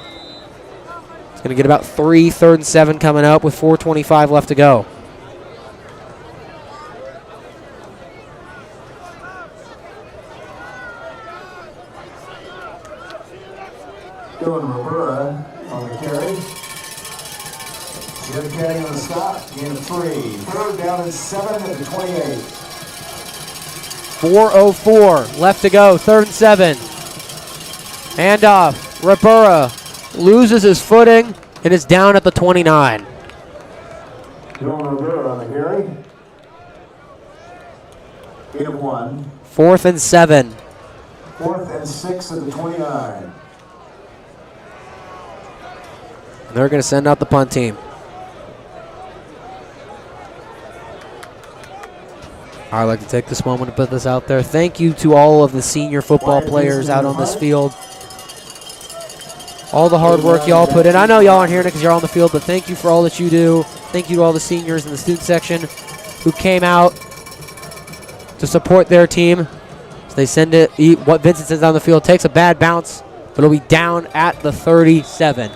It's going to get about 3rd and 7 coming up with 4:25 left to go. Dylan Rivera on the carry. Good carry on the stop. Gain of 3. 3rd down and 7 at the 28. 4:04 left to go. 3rd and 7. Handoff. Rivera loses his footing and is down at the 29. Dylan Rivera on the carry. Gain of 1. 4th and 7. 4th and 6 at the 29. And they're going to send out the punt team. I'd like to take this moment to put this out there. Thank you to all of the senior football players out on this field. All the hard work y'all put in. I know y'all aren't hearing it because you're on the field, but thank you for all that you do. Thank you to all the seniors in the student section who came out to support their team. So they send it. What Vincent sends down the field takes a bad bounce, but it'll be down at the 37.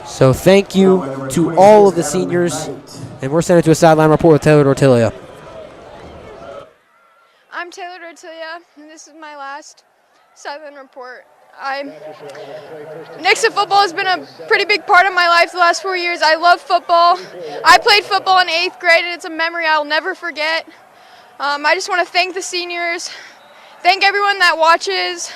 So thank you to all of the seniors. And we're sending to a sideline report with Taylor Dortilia. I'm Taylor Dortilia, and this is my last sideline report. Nixa football has been a pretty big part of my life the last 4 years. I love football. I played football in 8th grade, and it's a memory I'll never forget. I just want to thank the seniors, thank everyone that watches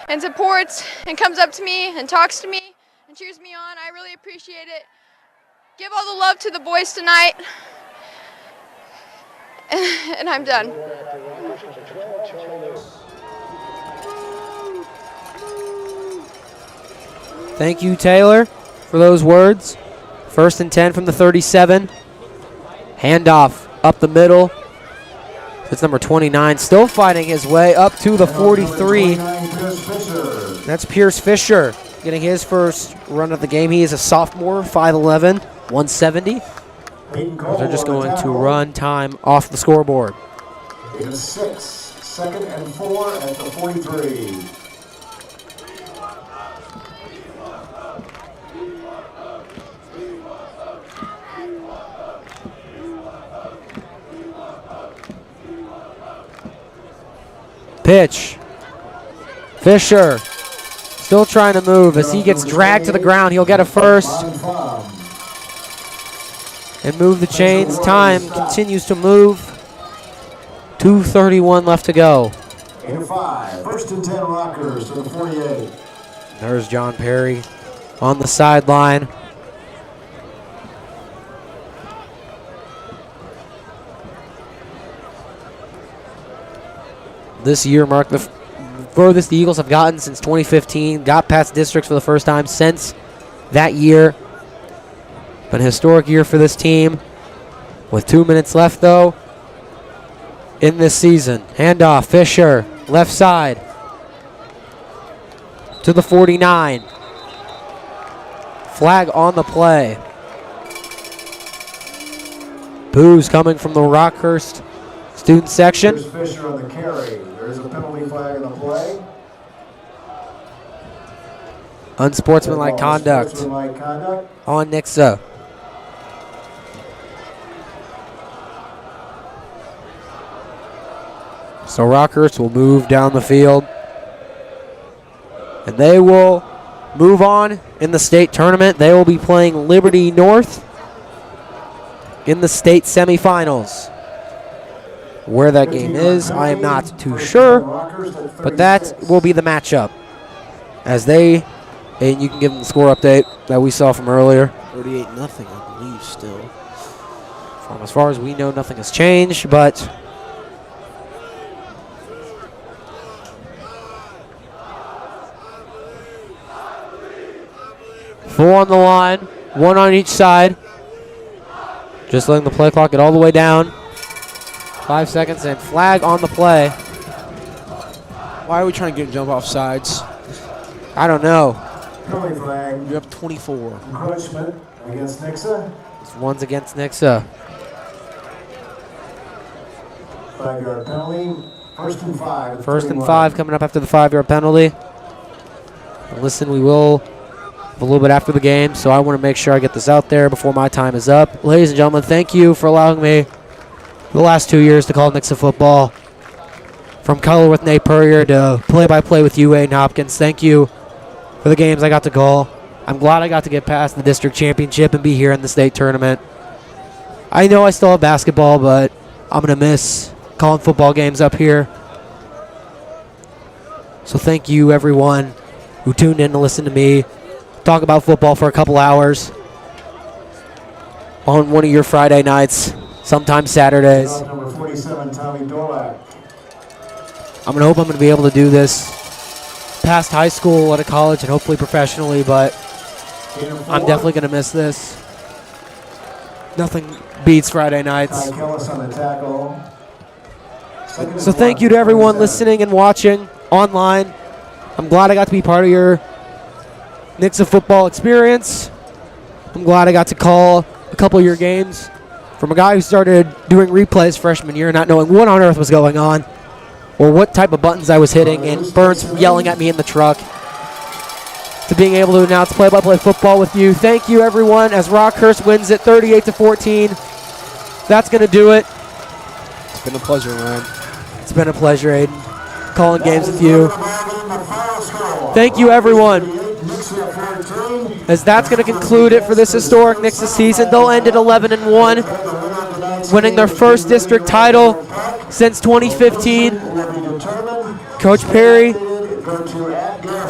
and supports and comes up to me and talks to me and cheers me on. I really appreciate it. Give all the love to the boys tonight. And I'm done. Thank you, Taylor, for those words. 1st and 10 from the 37. Handoff up the middle. It's number 29, still fighting his way up to the 43. That's Pierce Fisher getting his first run of the game. He is a sophomore, 5'11", 170. They're just going to run time off the scoreboard. It is 6, 2nd and 4 at the 43. Pitch. Fisher still trying to move as he gets dragged to the ground. He'll get a first and move the chains. Time continues to move. 2:31 left to go. 8-5. First and 10 Rockhurst to the 48. There's John Perry on the sideline. This year marked the furthest the Eagles have gotten since 2015. Got past districts for the first time since that year. Been a historic year for this team. With 2 minutes left, though, in this season. Handoff, Fisher, left side to the 49. Flag on the play. Boos coming from the Rockhurst student section. Here's Fisher on the carry. There's a penalty flag on the play. Unsportsmanlike conduct on Nixa. So Rockhurst will move down the field. And they will move on in the state tournament. They will be playing Liberty North in the state semifinals. Where that game is, I am not too sure, but that will be the matchup. As they, and you can give them the score update that we saw from earlier. 38-0, I believe, still. From as far as we know, nothing has changed, but four on the line, one on each side. Just letting the play clock get all the way down. 5 seconds and flag on the play. Why are we trying to get jump off sides? I don't know. Penalty flag. You're up 24. Encroachment against Nixa. This one's against Nixa. 5-yard penalty. First and 5. First and 5 coming up after the 5-yard penalty. And listen, we will have a little bit after the game, so I want to make sure I get this out there before my time is up. Ladies and gentlemen, thank you for allowing me the last 2 years to call Nixa football. From color with Nate Purrier to play-by-play with you, Aiden Hopkins. Thank you for the games I got to call. I'm glad I got to get past the district championship and be here in the state tournament. I know I still have basketball, but I'm going to miss calling football games up here. So thank you, everyone who tuned in to listen to me talk about football for a couple hours on one of your Friday nights, sometimes Saturdays. Number 47, Tommy Dorlack. I'm going to be able to do this past high school, at a college, and hopefully professionally, but I'm definitely going to miss this. Nothing beats Friday nights. On the tackle. So thank you to everyone listening and watching online. I'm glad I got to be part of your Nixa football experience. I'm glad I got to call a couple of your games from a guy who started doing replays freshman year, not knowing what on earth was going on or what type of buttons I was hitting, and Burns yelling at me in the truck, to being able to announce play-by-play football with you. Thank you, everyone, as Rockhurst wins it 38-14. That's going to do it. It's been a pleasure, man. It's been a pleasure, Aiden, calling games with you. Thank you, everyone. As that's going to conclude it for this historic Nixa season. They'll end at 11-1, winning their first district title since 2015. Coach Perry,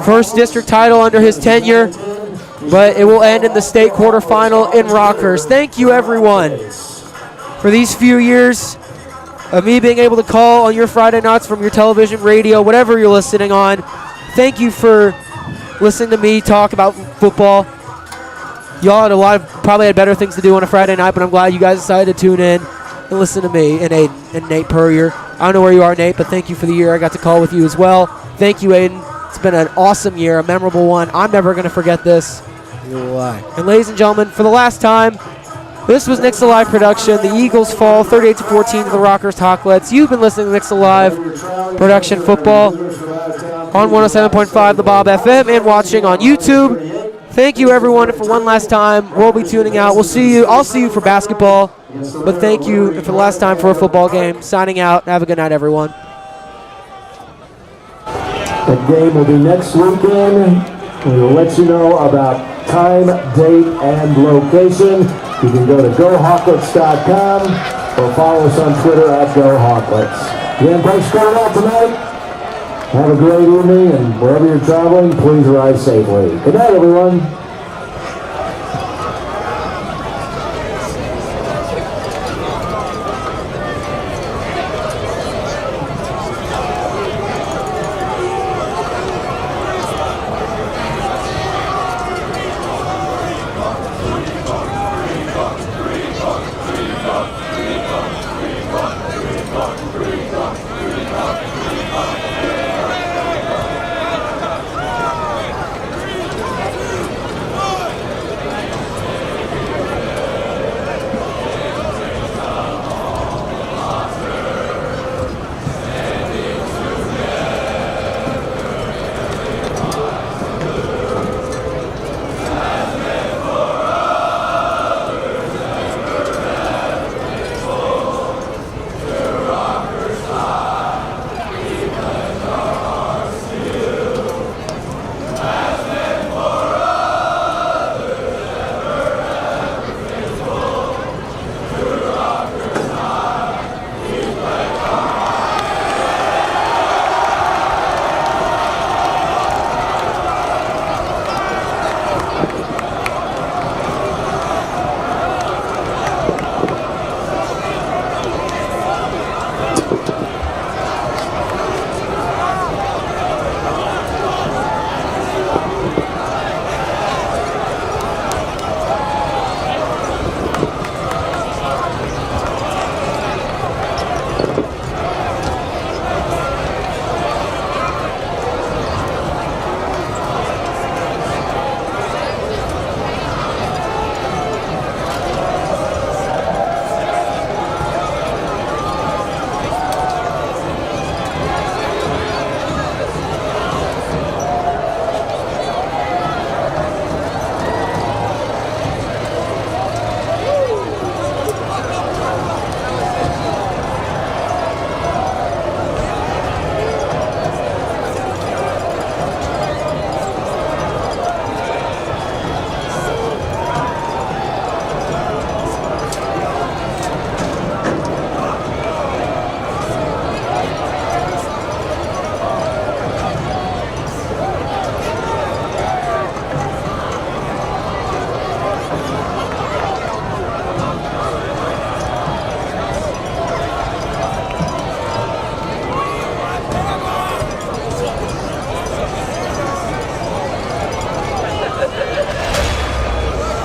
first district title under his tenure, but it will end in the state quarterfinal in Rockhurst. Thank you, everyone, for these few years of me being able to call on your Friday nights from your television, radio, whatever you're listening on. Thank you for listening to me talk about football. Y'all had probably had better things to do on a Friday night, but I'm glad you guys decided to tune in and listen to me and Aiden and Nate Purrier. I don't know where you are, Nate, but thank you for the year I got to call with you as well. Thank you, Aiden. It's been an awesome year, a memorable one. I'm never going to forget this. Neither will I. And ladies and gentlemen, for the last time, this was Nixa Live production. The Eagles fall 38-14 to the Rockhurst Hawklets. You've been listening to Nixa Live production football on 107.5 The Bob FM and watching on YouTube. Thank you, everyone, for one last time. We'll be tuning out. We'll see you. I'll see you for basketball. But thank you for the last time for a football game. Signing out. Have a good night, everyone. The game will be next weekend. We will let you know about time, date, and location. You can go to gohawklets.com or follow us on Twitter at gohawklets. Again, thanks for coming out tonight. Have a great evening, and wherever you're traveling, please arrive safely. Good night, everyone.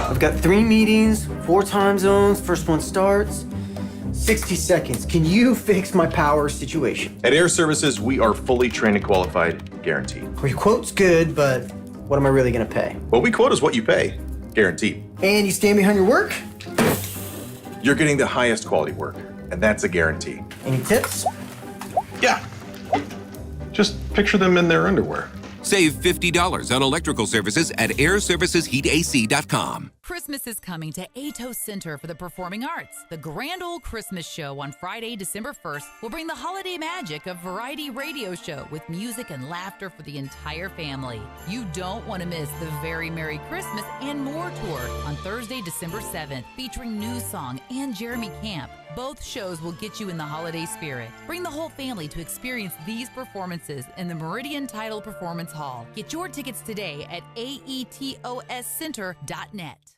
I've got 3 meetings, 4 time zones. First one starts. 60 seconds. Can you fix my power situation? At Air Services, we are fully trained and qualified, guaranteed. Well, your quote's good, but what am I really gonna pay? What we quote is what you pay, guaranteed. And you stand behind your work? You're getting the highest quality work, and that's a guarantee. Any tips? Yeah. Just picture them in their underwear. Save $50 on electrical services at airservicesheatac.com. Christmas is coming to Atos Center for the Performing Arts. The Grand Old Christmas Show on Friday, December 1st will bring the holiday magic of variety radio show with music and laughter for the entire family. You don't want to miss the Very Merry Christmas and More tour on Thursday, December 7th, featuring New Song and Jeremy Camp. Both shows will get you in the holiday spirit. Bring the whole family to experience these performances in the Meridian Title Performance Hall. Get your tickets today at aetoscenter.net.